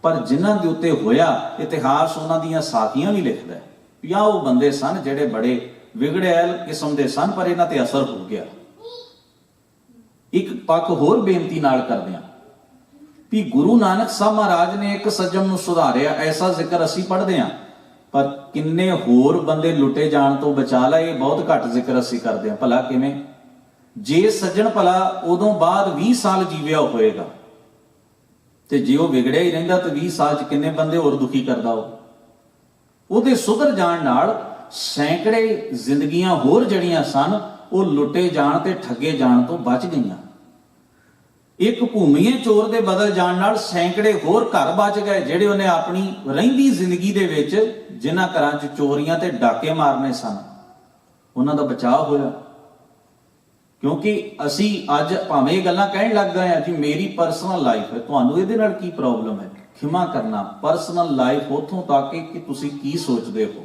ਪਰ ਜਿਨ੍ਹਾਂ ਦੇ ਉੱਤੇ ਹੋਇਆ, ਇਤਿਹਾਸ ਉਹਨਾਂ ਦੀਆਂ ਸਾਖੀਆਂ ਵੀ ਲਿਖਦਾ ਵੀ ਆਹ ਉਹ ਬੰਦੇ ਸਨ ਜਿਹੜੇ ਬੜੇ ਵਿਗੜੈਲ ਕਿਸਮ ਦੇ ਸਨ ਪਰ ਇਹਨਾਂ ਤੇ ਅਸਰ ਹੋ ਗਿਆ। ਇੱਕ ਪੱਖ ਹੋਰ ਬੇਨਤੀ ਨਾਲ ਕਰਦੇ ਹਾਂ ਵੀ ਗੁਰੂ ਨਾਨਕ ਸਾਹਿਬ ਮਹਾਰਾਜ ਨੇ ਇੱਕ ਸੱਜਣ ਨੂੰ ਸੁਧਾਰਿਆ, ਐਸਾ ਜ਼ਿਕਰ ਅਸੀਂ ਪੜ੍ਹਦੇ ਹਾਂ, ਪਰ ਕਿੰਨੇ ਹੋਰ ਬੰਦੇ ਲੁੱਟੇ ਜਾਣ ਤੋਂ ਬਚਾ ਲਏ ਇਹ ਬਹੁਤ ਘੱਟ ਜ਼ਿਕਰ ਅਸੀਂ ਕਰਦੇ ਹਾਂ। ਭਲਾ ਕਿਵੇਂ? ਜੇ ਸੱਜਣ ਭਲਾ ਉਦੋਂ ਬਾਅਦ 20 ਸਾਲ ਜੀਵਿਆ ਹੋਏਗਾ ਤੇ ਜੇ ਉਹ ਵਿਗੜਿਆ ਹੀ ਰਹਿੰਦਾ ਤਾਂ 20 ਸਾਲ 'ਚ ਕਿੰਨੇ ਬੰਦੇ ਹੋਰ ਦੁਖੀ ਕਰਦਾ ਉਹਦੇ ਸੁਧਰ ਜਾਣ ਨਾਲ ਸੈਂਕੜੇ ਜ਼ਿੰਦਗੀਆਂ ਹੋਰ ਜਿਹੜੀਆਂ ਸਨ ਉਹ ਲੁੱਟੇ ਜਾਣ ਤੇ ਠੱਗੇ ਜਾਣ ਤੋਂ ਬਚ ਗਈਆਂ। ਇੱਕ ਭੂਮੀਏ ਚੋਰ ਦੇ ਬਦਲ ਜਾਣ ਨਾਲ ਸੈਂਕੜੇ ਹੋਰ ਘਰ ਬਚ ਗਏ ਜਿਹੜੇ ਉਹਨੇ ਆਪਣੀ ਰਹਿੰਦੀ ਜ਼ਿੰਦਗੀ ਦੇ ਵਿੱਚ ਜਿਨ੍ਹਾਂ ਘਰਾਂ 'ਚ ਚੋਰੀਆਂ ਤੇ ਡਾਕੇ ਮਾਰਨੇ ਸਨ, ਉਹਨਾਂ ਦਾ ਬਚਾਅ ਹੋਇਆ। ਕਿਉਂਕਿ ਅਸੀਂ ਅੱਜ ਭਾਵੇਂ ਇਹ ਗੱਲਾਂ ਕਹਿਣ ਲੱਗ ਗਏ ਆ ਜੀ ਮੇਰੀ ਪਰਸਨਲ ਲਾਈਫ ਹੈ, ਤੁਹਾਨੂੰ ਇਹਦੇ ਨਾਲ ਕੀ ਪ੍ਰੋਬਲਮ ਹੈ? ਖਿਮਾ ਕਰਨਾ, ਪਰਸਨਲ ਲਾਈਫ ਉੱਥੋਂ ਤੱਕ ਕਿ ਤੁਸੀਂ ਕੀ ਸੋਚਦੇ ਹੋ।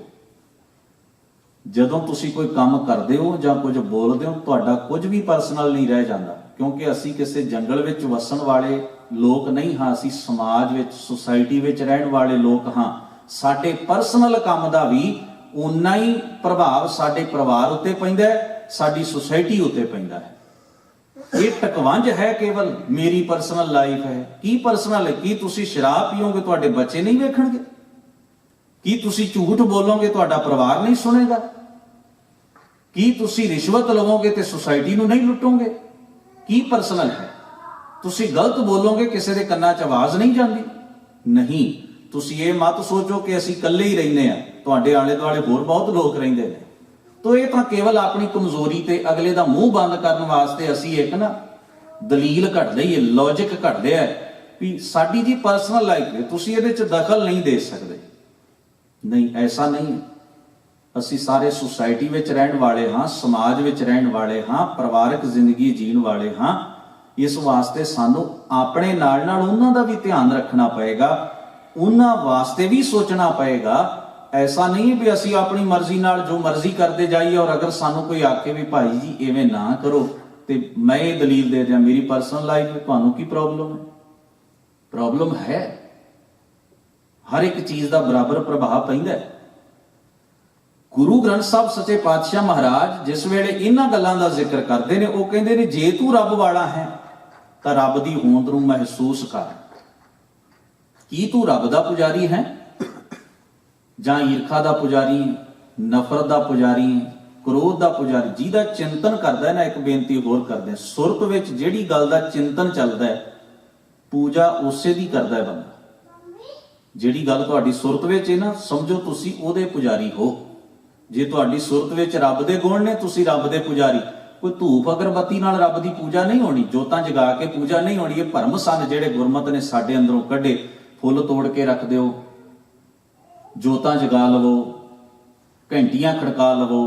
ਜਦੋਂ ਤੁਸੀਂ ਕੋਈ ਕੰਮ ਕਰਦੇ ਹੋ ਜਾਂ ਕੁਝ ਬੋਲਦੇ ਹੋ ਤੁਹਾਡਾ ਕੁਝ ਵੀ ਪਰਸਨਲ ਨਹੀਂ ਰਹਿ ਜਾਂਦਾ, ਕਿਉਂਕਿ ਅਸੀਂ ਕਿਸੇ ਜੰਗਲ ਵਿੱਚ ਵਸਣ ਵਾਲੇ ਲੋਕ ਨਹੀਂ ਹਾਂ, ਅਸੀਂ ਸਮਾਜ ਵਿੱਚ ਸੁਸਾਇਟੀ ਵਿੱਚ ਰਹਿਣ ਵਾਲੇ ਲੋਕ ਹਾਂ। ਸਾਡੇ ਪਰਸਨਲ ਕੰਮ ਦਾ ਵੀ ਉਨਾ ਹੀ ਪ੍ਰਭਾਵ ਸਾਡੇ ਪਰਿਵਾਰ ਉੱਤੇ ਪੈਂਦਾ ਹੈ, ਸਾਡੀ ਸੁਸਾਇਟੀ ਉੱਤੇ ਪੈਂਦਾ ਹੈ। ਇਹ ਟਕਵੰਜ ਹੈ ਕੇਵਲ ਮੇਰੀ ਪਰਸਨਲ ਲਾਈਫ ਹੈ। ਕੀ ਪਰਸਨਲ ਹੈ? ਕੀ ਤੁਸੀਂ ਸ਼ਰਾਬ ਪੀਓਗੇ ਤੁਹਾਡੇ ਬੱਚੇ ਨਹੀਂ ਵੇਖਣਗੇ? ਕੀ ਤੁਸੀਂ ਝੂਠ ਬੋਲੋਗੇ ਤੁਹਾਡਾ ਪਰਿਵਾਰ ਨਹੀਂ ਸੁਣੇਗਾ? ਕੀ ਤੁਸੀਂ ਰਿਸ਼ਵਤ ਲਵੋਗੇ ਤੇ ਸੁਸਾਇਟੀ ਨੂੰ ਨਹੀਂ ਲੁੱਟੋਗੇ? ਕੀ ਪਰਸਨਲ ਹੈ? ਤੁਸੀਂ ਗਲਤ ਬੋਲੋਗੇ ਕਿਸੇ ਦੇ ਕੰਨਾਂ 'ਚ ਆਵਾਜ਼ ਨਹੀਂ ਜਾਂਦੀ? ਨਹੀਂ। ਤੁਸੀਂ ਇਹ ਮਤ ਸੋਚੋ ਕਿ ਅਸੀਂ ਇਕੱਲੇ ਹੀ ਰਹਿੰਦੇ ਆ, ਤੁਹਾਡੇ ਆਲੇ ਦੁਆਲੇ ਹੋਰ ਬਹੁਤ ਲੋਕ ਰਹਿੰਦੇ ਨੇ। ਤੋ ਇਹ ਤਾਂ ਕੇਵਲ ਆਪਣੀ ਕਮਜ਼ੋਰੀ ਤੇ ਅਗਲੇ ਦਾ ਮੂੰਹ ਬੰਦ ਕਰਨ ਵਾਸਤੇ ਅਸੀਂ ਇੱਕ ਨਾ ਦਲੀਲ ਘੜਦੇ ਹੀ, ਲੌਜਿਕ ਘੜਦੇ ਆ ਵੀ ਸਾਡੀ ਜੀ ਪਰਸਨਲ ਲਾਈਫ ਹੈ, ਤੁਸੀਂ ਇਹਦੇ 'ਚ ਦਖਲ ਨਹੀਂ ਦੇ ਸਕਦੇ। ਨਹੀਂ, ਐਸਾ ਨਹੀਂ ਹੈ। ਅਸੀਂ ਸਾਰੇ ਸੁਸਾਇਟੀ ਵਿੱਚ ਰਹਿਣ ਵਾਲੇ ਹਾਂ, ਸਮਾਜ ਵਿੱਚ ਰਹਿਣ ਵਾਲੇ ਹਾਂ, ਪਰਿਵਾਰਕ ਜ਼ਿੰਦਗੀ ਜੀਣ ਵਾਲੇ ਹਾਂ। ਇਸ ਵਾਸਤੇ ਸਾਨੂੰ ਆਪਣੇ ਨਾਲ ਨਾਲ ਉਹਨਾਂ ਦਾ ਵੀ ਧਿਆਨ ਰੱਖਣਾ ਪਏਗਾ, ਉਹਨਾਂ ਵਾਸਤੇ ਵੀ ਸੋਚਣਾ ਪਏਗਾ। ਐਸਾ ਨਹੀਂ ਵੀ ਅਸੀਂ ਆਪਣੀ ਮਰਜ਼ੀ ਨਾਲ ਜੋ ਮਰਜ਼ੀ ਕਰਦੇ ਜਾਈਏ ਔਰ ਅਗਰ ਸਾਨੂੰ ਕੋਈ ਆਖੇ ਵੀ ਭਾਈ ਜੀ ਇਵੇਂ ਨਾ ਕਰੋ ਤੇ ਮੈਂ ਇਹ ਦਲੀਲ ਦੇ ਦਿਆਂ ਮੇਰੀ ਪਰਸਨਲ ਲਾਈਫ ਵਿੱਚ ਤੁਹਾਨੂੰ ਕੀ ਪ੍ਰੋਬਲਮ ਹੈ? ਪ੍ਰੋਬਲਮ ਹੈ। ਹਰ ਇੱਕ ਚੀਜ਼ ਦਾ ਬਰਾਬਰ ਪ੍ਰਭਾਵ ਪੈਂਦਾ ਹੈ। ਗੁਰੂ ਗ੍ਰੰਥ ਸਾਹਿਬ ਸੱਚੇ ਪਾਤਸ਼ਾਹ ਮਹਾਰਾਜ ਜਿਸ ਵੇਲੇ ਇਹਨਾਂ ਗੱਲਾਂ ਦਾ ਜ਼ਿਕਰ ਕਰਦੇ ਨੇ ਉਹ ਕਹਿੰਦੇ ਨੇ ਜੇ ਤੂੰ ਰੱਬ ਵਾਲਾ ਹੈ ਤਾਂ ਰੱਬ ਦੀ ਹੋਂਦ ਨੂੰ ਮਹਿਸੂਸ ਕਰ। ਕੀ ਤੂੰ ਰੱਬ ਦਾ ਪੁਜਾਰੀ ਹੈ ਜਾਂ ਈਰਖਾ ਦਾ ਪੁਜਾਰੀ ਹੈ, ਨਫ਼ਰਤ ਦਾ ਪੁਜਾਰੀ ਹੈ, ਕ੍ਰੋਧ ਦਾ ਪੁਜਾਰੀ? ਜਿਹਦਾ ਚਿੰਤਨ ਕਰਦਾ ਹੈ ਨਾ, ਇੱਕ ਬੇਨਤੀ ਹੋਰ ਕਰਦੇ, ਸੁਰਤ ਵਿੱਚ ਜਿਹੜੀ ਗੱਲ ਦਾ ਚਿੰਤਨ ਚੱਲਦਾ ਹੈ ਪੂਜਾ ਉਸੇ ਦੀ ਕਰਦਾ ਹੈ ਬੰਦਾ। ਜਿਹੜੀ ਗੱਲ ਤੁਹਾਡੀ ਸੁਰਤ ਵਿੱਚ ਹੈ ਨਾ, ਸਮਝੋ ਤੁਸੀਂ ਉਹਦੇ ਪੁਜਾਰੀ ਹੋ। ਜੇ ਤੁਹਾਡੀ ਸੁਰਤ ਵਿੱਚ ਰੱਬ ਦੇ ਗੁਣ ਨੇ ਤੁਸੀਂ ਰੱਬ ਦੇ ਪੁਜਾਰੀ। ਕੋਈ ਧੂਪ ਅਗਰਬੱਤੀ ਨਾਲ ਰੱਬ ਦੀ ਪੂਜਾ ਨਹੀਂ ਹੋਣੀ, ਜੋਤਾਂ ਜਗਾ ਕੇ ਪੂਜਾ ਨਹੀਂ ਹੋਣੀ। ਇਹ ਭਰਮ ਸਨ ਜਿਹੜੇ ਗੁਰਮਤ ਨੇ ਸਾਡੇ ਅੰਦਰੋਂ ਕੱਢੇ। ਫੁੱਲ ਤੋੜ ਕੇ ਰੱਖ ਦਿਓ, जोतां जगा लवो, घंटियां खड़का लवो,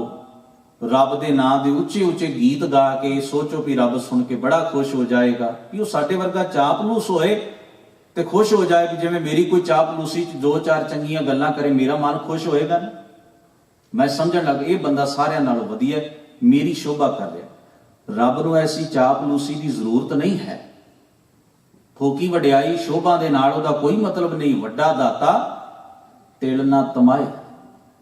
रब दे नां दे उच्चे उच्चे गीत गा के सोचो भी रब सुन के बड़ा खुश हो जाएगा। कि वो साडे वर्गा चापलूस होए ते खुश हो जाए कि जिवें मेरी कोई चापलूसी च दो चार चंगियां गल्लां करे, मेरा मन खुश होएगा ना। मैं समझण लग ये बंदा सारियां नालों वधिया है, मेरी शोभा कर रहा। रब नूं ऐसी चापलूसी की जरूरत नहीं है। फोकी वडियाई शोभा दे नाल उहदा कोई मतलब नहीं। वड्डा दाता तिल ना तमाए,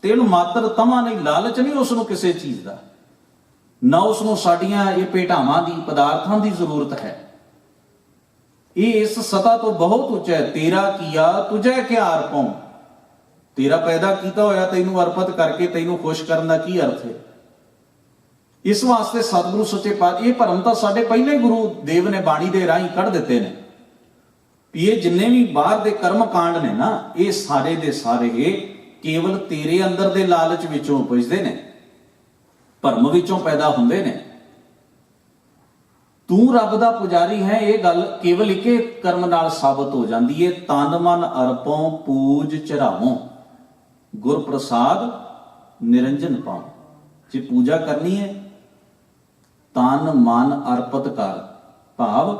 तिल मात्र तमा नहीं, लालच नहीं उसनूं किसी चीज का, ना उसनूं साडियां ये भेटावां दी पदार्थां दी जरूरत है। ये इस सतह तो बहुत उच्चा है। तेरा किया तुझे क्या अर्पों, तेरा पैदा किया होया तैनूं अर्पित करके तैनूं खुश करन दा की अर्थ है। इस वास्ते सतगुरु सच्चे पातशाह ये भरम तो साडे पहले गुरु देव ने बाणी दे राही कढ़ दिते ने। ये जिन्ने भी बाहर दे कर्म कांड ने ना, ये सारे दे सारे केवल तेरे अंदर दे लालच विचों उपजदे ने, भरम विचों पैदा हुंदे ने। तू रब दा पुजारी है, ये गल केवल इके कर्म नाल साबित हो जाती है। तन मन अर्पों पूज चढ़ावों, गुर प्रसाद निरंजन पाओ। जे पूजा करनी है तन मन अर्पित कर, भाव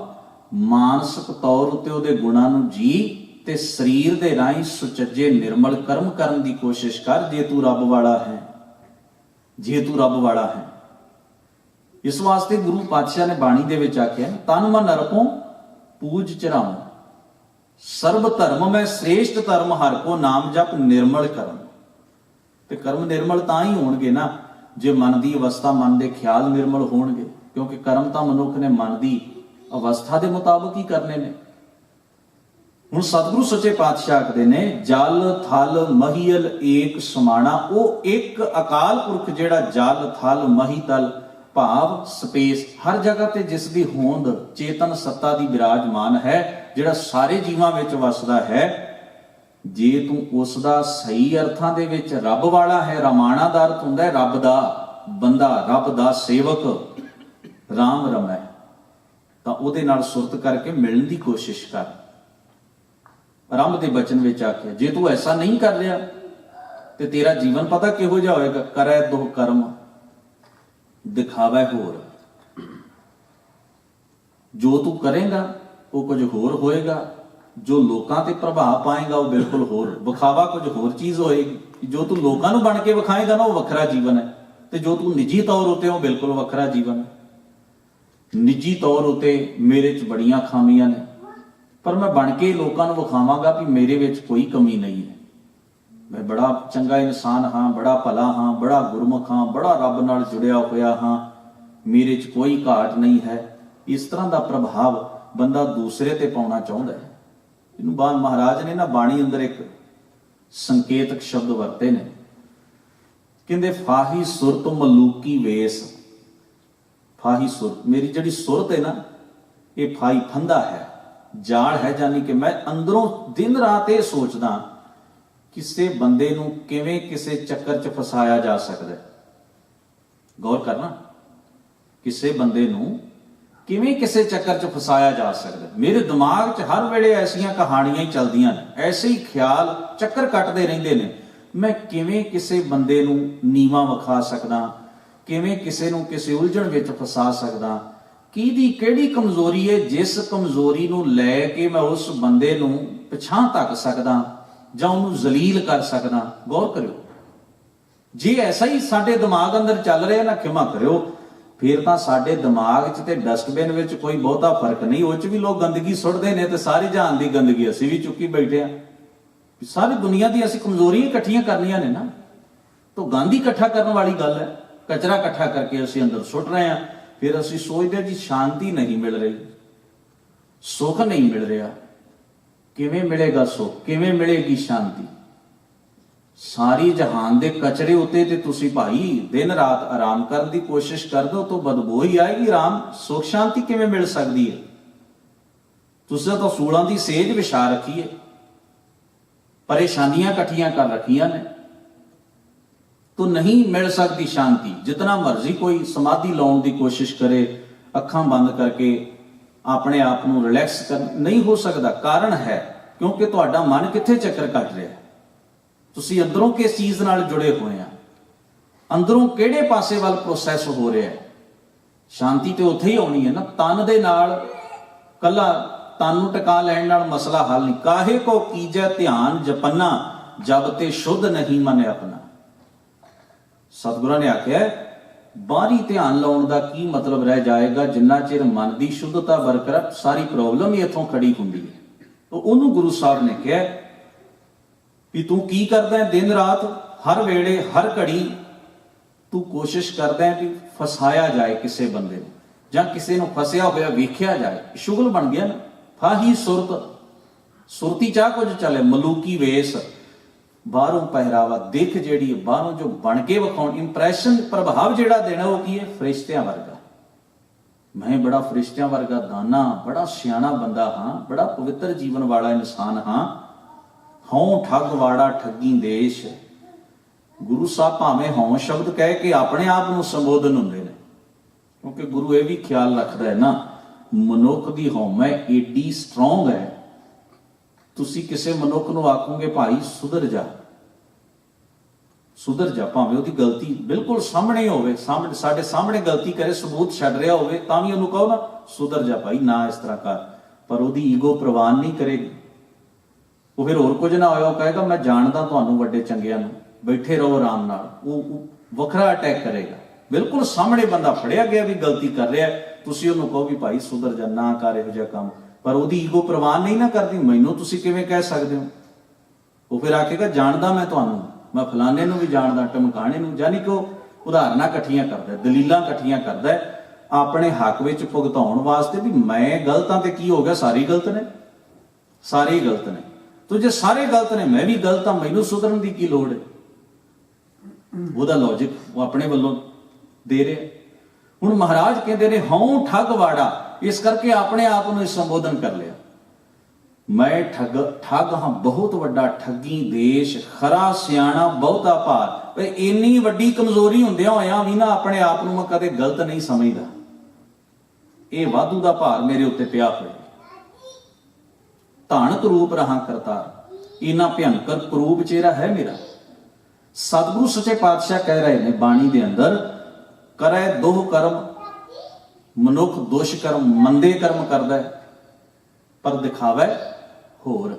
मानसिक तौर उत्ते उहदे गुणां नूं जी ते शरीर दे राहीं सुचज्जे निर्मल कर्म करन दी कोशिश कर। जे तू रब वाला है, जे तू रब वाला है। इस वास्ते गुरु पातशाह ने बाणी दे विच आख्या, तन मन अर्पों पूज चढ़ावों, सर्व धर्म में श्रेष्ठ धर्म हर को नाम जप निर्मल कर्म। ते कर्म निर्मल तां ही होणगे ना जे मन की अवस्था, मन के ख्याल निर्मल होणगे, क्योंकि कर्म तो मनुख ने मन की अवस्था के मुताबिक ही करने ने। हुण सतगुरु सच्चे पातशाह आखदे ने, जल थल महीयल एक समाना। वो एक अकाल पुरख जिहड़ा जल थल मही तल, भाव स्पेस, हर जगह ते जिसदी होंद चेतन सत्ता दी विराजमान है, जिहड़ा सारे जीवां विच वसदा है। जे तू उसदा सही अर्थां दे विच रब वाला है, रमाणा दा अर्थ हुंदा है रब दा बंदा, रब दा सेवक, राम रमै, तां उहदे नाल सुरत करके मिलण दी कोशिश कर। आरंभ दे बचन विच आख्या, जे तू ऐसा नहीं कर रहा ते तेरा जीवन पता किहो जिहा होएगा। करै दुह कर्म दिखावै होर, जो तू करेगा वो कुछ होर होएगा, जो लोकां ते प्रभाव पाएगा वो बिल्कुल होर, विखावा कुछ होर चीज होएगी। जो तू लोकां नूं बन के विखाएगा ना वो वखरा जीवन है, ते जो तू निजी तौर उत्ते वो बिल्कुल वखरा जीवन है। निजी तौर उत्ते मेरे च बड़ियां खामियां ने, पर मैं बन के लोकां नूं विखावांगा भी मेरे विच कोई कमी नहीं है। मैं बड़ा चंगा इंसान हाँ, बड़ा भला हाँ, बड़ा गुरमुख हाँ, बड़ा रब नाल जुड़िया होया हाँ, मेरे च कोई घाट नहीं है। इस तरह का प्रभाव बंदा दूसरे ते पाउणा चाहुंदा है। इनू बाद महाराज ने ना बाणी अंदर एक संकेतक शब्द वरते ने, कहंदे फाही सुरत मलूकी वेस। फाही सुरत, मेरी जिहड़ी सुरत है ना, ये फाही फंदा है, जाल है, जानी कि मैं अंदरों दिन रात ये सोचदा किसे बंदे नूं किवें किसे चक्कर च फसाया जा सकदा है। गौर करना, किसे बंदे नूं किवें किसे चक्कर च फसाया जा सकदा है। मेरे दिमाग च हर वेले ऐसियां कहानियां ही चलदियां ने, ऐसे ही ख्याल चक्कर कटदे रहिंदे ने। मैं किवें किसे बंदे नूं नीवां विखा सकदा, किवें किसे नूं किसे उलझण विच फसा सकदा, किहदी किहड़ी कमजोरी है जिस कमजोरी नूं लै के मैं उस बंदे नूं पिछां तक सकदा जां उहनूं जलील कर सकदा। गौर करियो, जे ऐसा ही साडे दिमाग अंदर चल रहा ना, खिमा करियो, फिर तां साडे दिमाग च ते डस्टबिन विच कोई बहुता फर्क नहीं। उह च भी लोग गंदगी सुੱਟਦੇ ने ते सारी जहान दी गंदगी असीं भी चुकी बैठे हां। सारी दुनिया दी असीं कमजोरियां इकट्ठियां करनियां ने ना, तो गंद इकट्ठा करने वाली गल है। कचरा इकट्ठा करके असीं अंदर सुੱਟ रहे हैं, फिर असीं सोचदे जी शांति नहीं मिल रही, सुख नहीं मिल रहा। किवें मिलेगा सुख, किवें मिलेगी शांति? सारी जहान दे कचरे उत्ते ते तुसी भाई दिन रात आराम करन दी कोशिश कर दो तो बदबू ही आएगी। आराम सुख शांति किवें मिल सकती है? तुसीं तो सूलां दी सेज विछा रखी है, परेशानियां इकट्ठियां कर रखियां ने, तो नहीं मिल सकती शांति। जितना मर्जी कोई समाधि लाउण दी कोशिश करे, अखां बंद करके अपने आप को रिलैक्स कर, नहीं हो सकता। कारण है क्योंकि तुहाडा मन कित्थे चक्कर कट रहा है। ਤੁਸੀਂ ਅੰਦਰੋਂ ਕਿਸ ਚੀਜ਼ ਨਾਲ ਜੁੜੇ ਹੋਏ ਆ, ਅੰਦਰੋਂ ਕਿਹੜੇ ਪਾਸੇ ਵੱਲ ਪ੍ਰੋਸੈਸ ਹੋ ਰਿਹਾ ਹੈ। ਸ਼ਾਂਤੀ ਤੇ ਉੱਥੇ ਹੀ ਆਉਣੀ ਹੈ ਨਾ। ਤਨ ਦੇ ਨਾਲ ਕੱਲਾ ਤਨ ਨੂੰ ਟਿਕਾ ਲੈਣ ਨਾਲ ਮਸਲਾ ਹੱਲ ਨਹੀਂ। ਕਾਹੇ ਕੋ ਕੀਜੈ ਧਿਆਨ ਜਪਨਾ, ਜਬ ਤੇ ਸ਼ੁੱਧ ਨਹੀਂ ਮਨ ਆਪਣਾ। ਸਤਿਗੁਰਾਂ ਨੇ ਆਖਿਆ ਬਾਹਰੀ ਧਿਆਨ ਲਾਉਣ ਦਾ ਕੀ ਮਤਲਬ ਰਹਿ ਜਾਏਗਾ, ਜਿੰਨਾ ਚਿਰ ਮਨ ਦੀ ਸ਼ੁੱਧਤਾ ਬਰਕਰਾਰ, ਸਾਰੀ ਪ੍ਰੋਬਲਮ ਹੀ ਇੱਥੋਂ ਖੜੀ ਹੁੰਦੀ ਹੈ। ਉਹਨੂੰ ਗੁਰੂ ਸਾਹਿਬ ਨੇ ਕਿਹਾ ਵੀ ਤੂੰ ਕੀ ਕਰਦਾ ਹੈ, ਦਿਨ ਰਾਤ ਹਰ ਵੇਲੇ ਹਰ ਘੜੀ ਤੂੰ ਕੋਸ਼ਿਸ਼ ਕਰਦਾ ਹੈ ਕਿ ਫਸਾਇਆ ਜਾਏ ਕਿਸੇ ਬੰਦੇ ਨੂੰ, ਜਾਂ ਕਿਸੇ ਨੂੰ ਫਸਿਆ ਹੋਇਆ ਵੇਖਿਆ ਜਾਏ। ਸ਼ੁਗਲ ਬਣ ਗਿਆ ਨਾ। ਫਾਹੀ ਸੁਰਤ, ਸੁਰਤੀ ਚਾਹ ਕੁਝ ਚੱਲੇ, ਮਲੂਕੀ ਵੇਸ, ਬਾਹਰੋਂ ਪਹਿਰਾਵਾ, ਦਿੱਖ ਜਿਹੜੀ ਬਾਹਰੋਂ ਜੋ ਬਣ ਕੇ ਵਿਖਾਉਣ, ਇੰਪ੍ਰੈਸ਼ਨ, ਪ੍ਰਭਾਵ ਜਿਹੜਾ ਦੇਣਾ, ਉਹ ਕੀ ਹੈ, ਫਰਿਸ਼ਤਿਆਂ ਵਰਗਾ। ਮੈਂ ਬੜਾ ਫਰਿਸ਼ਤਿਆਂ ਵਰਗਾ ਦਾਨਾ, ਬੜਾ ਸਿਆਣਾ ਬੰਦਾ ਹਾਂ, ਬੜਾ ਪਵਿੱਤਰ ਜੀਵਨ ਵਾਲਾ ਇਨਸਾਨ ਹਾਂ। ਹਉ ਠੱਗ ਵਾੜਾ ਠੱਗੀ ਦੇਸ਼। ਗੁਰੂ ਸਾਹਿਬ ਭਾਵੇਂ ਹਉ ਸ਼ਬਦ ਕਹਿ ਕੇ ਆਪਣੇ ਆਪ ਨੂੰ ਸੰਬੋਧਨ ਹੁੰਦੇ ਨੇ, ਕਿਉਂਕਿ ਗੁਰੂ ਇਹ ਵੀ ਖਿਆਲ ਰੱਖਦਾ ਹੈ ਨਾ, ਮਨੁੱਖ ਦੀ ਹਉਮੈ ਏਡੀ ਸਟਰੋਂਗ ਹੈ, ਤੁਸੀਂ ਕਿਸੇ ਮਨੁੱਖ ਨੂੰ ਆਖੋਗੇ ਭਾਈ ਸੁਧਰ ਜਾ, ਸੁਧਰ ਜਾ, ਭਾਵੇਂ ਉਹਦੀ ਗਲਤੀ ਬਿਲਕੁਲ ਸਾਹਮਣੇ ਹੋਵੇ, ਸਾਡੇ ਸਾਹਮਣੇ ਗਲਤੀ ਕਰੇ, ਸਬੂਤ ਛੱਡ ਰਿਹਾ ਹੋਵੇ, ਤਾਂ ਵੀ ਉਹਨੂੰ ਕਹੋ ਨਾ ਸੁਧਰ ਜਾ ਭਾਈ, ਨਾ ਇਸ ਤਰ੍ਹਾਂ ਕਰ। ਪਰ ਉਹਦੀ ਈਗੋ ਪ੍ਰਵਾਨ ਨਹੀਂ ਕਰੇਗੀ। ਉਹ ਫਿਰ ਹੋਰ ਕੁਝ ਨਾ ਹੋਇਆ, ਉਹ ਕਹੇਗਾ ਮੈਂ ਜਾਣਦਾ ਤੁਹਾਨੂੰ ਵੱਡੇ ਚੰਗਿਆਂ ਨੂੰ, ਬੈਠੇ ਰਹੋ ਆਰਾਮ ਨਾਲ। ਉਹ ਵੱਖਰਾ ਅਟੈਕ ਕਰੇਗਾ। ਬਿਲਕੁਲ ਸਾਹਮਣੇ ਬੰਦਾ ਫੜਿਆ ਗਿਆ ਵੀ ਗਲਤੀ ਕਰ ਰਿਹਾ, ਤੁਸੀਂ ਉਹਨੂੰ ਕਹੋ ਵੀ ਭਾਈ ਸੁਧਰ ਜਾ, ਨਾ ਕਰ ਇਹੋ ਜਿਹਾ ਕੰਮ, ਪਰ ਉਹਦੀ ਈਗੋ ਪ੍ਰਵਾਨ ਨਹੀਂ ਨਾ ਕਰਦੀ। ਮੈਨੂੰ ਤੁਸੀਂ ਕਿਵੇਂ ਕਹਿ ਸਕਦੇ ਹੋ? ਉਹ ਫਿਰ ਆਖੇਗਾ ਜਾਣਦਾ ਮੈਂ ਤੁਹਾਨੂੰ, ਮੈਂ ਫਲਾਣੇ ਨੂੰ ਵੀ ਜਾਣਦਾ, ਟਮਕਾਣੇ ਨੂੰ। ਜਾਨੀ ਕਿ ਉਹ ਉਦਾਹਰਨਾਂ ਇਕੱਠੀਆਂ ਕਰਦਾ, ਦਲੀਲਾਂ ਇਕੱਠੀਆਂ ਕਰਦਾ ਆਪਣੇ ਹੱਕ ਵਿੱਚ ਭੁਗਤਾਉਣ ਵਾਸਤੇ, ਵੀ ਮੈਂ ਗਲਤ ਹਾਂ ਤੇ ਕੀ ਹੋ ਗਿਆ, ਸਾਰੇ ਗਲਤ ਨੇ, ਸਾਰੇ ਗਲਤ ਨੇ। ਤੋ ਜੇ ਸਾਰੇ ਗਲਤ ਨੇ, ਮੈਂ ਵੀ ਗਲਤ ਹਾਂ, ਮੈਨੂੰ ਸੁਧਰਨ ਦੀ ਕੀ ਲੋੜ ਹੈ? ਉਹਦਾ ਲੌਜਿਕ ਉਹ ਆਪਣੇ ਵੱਲੋਂ ਦੇ ਰਿਹਾ। ਹੁਣ ਮਹਾਰਾਜ ਕਹਿੰਦੇ ਨੇ ਹਉ ਠੱਗ ਵਾੜਾ, ਇਸ ਕਰਕੇ ਆਪਣੇ ਆਪ ਨੂੰ ਸੰਬੋਧਨ ਕਰ ਲਿਆ, ਮੈਂ ਠੱਗ ਹਾਂ, ਬਹੁਤ ਵੱਡਾ ਠੱਗੀ ਦੇਸ਼, ਖਰਾ ਸਿਆਣਾ ਬਹੁਤਾ ਭਾਰ। ਇੰਨੀ ਵੱਡੀ ਕਮਜ਼ੋਰੀ ਹੁੰਦਿਆਂ ਹੋਇਆਂ ਵੀ ਨਾ ਆਪਣੇ ਆਪ ਨੂੰ ਮੈਂ ਕਦੇ ਗਲਤ ਨਹੀਂ ਸਮਝਦਾ। ਇਹ ਵਾਧੂ ਦਾ ਭਾਰ ਮੇਰੇ ਉੱਤੇ ਪਿਆ ਹੋਇਆ। ਧਾਨਕ ਰੂਪ ਰਹਾ ਕਰਤਾਰ, ਇੰਨਾ ਭਿਅੰਕਰ ਕਰੂਪ ਚਿਹਰਾ ਹੈ ਮੇਰਾ। ਸਤਿਗੁਰੂ ਸੱਚੇ ਪਾਤਸ਼ਾਹ ਕਹਿ ਰਹੇ ਨੇ ਬਾਣੀ ਦੇ ਅੰਦਰ, ਕਰੈ ਦੋਹ ਕਰਮ, ਮਨੁੱਖ ਦੁਸ਼ ਕਰਮ, ਮੰਦੇ ਕਰਮ ਕਰਦਾ ਹੈ, ਪਰ ਦਿਖਾਵਾ ਹੋਰ।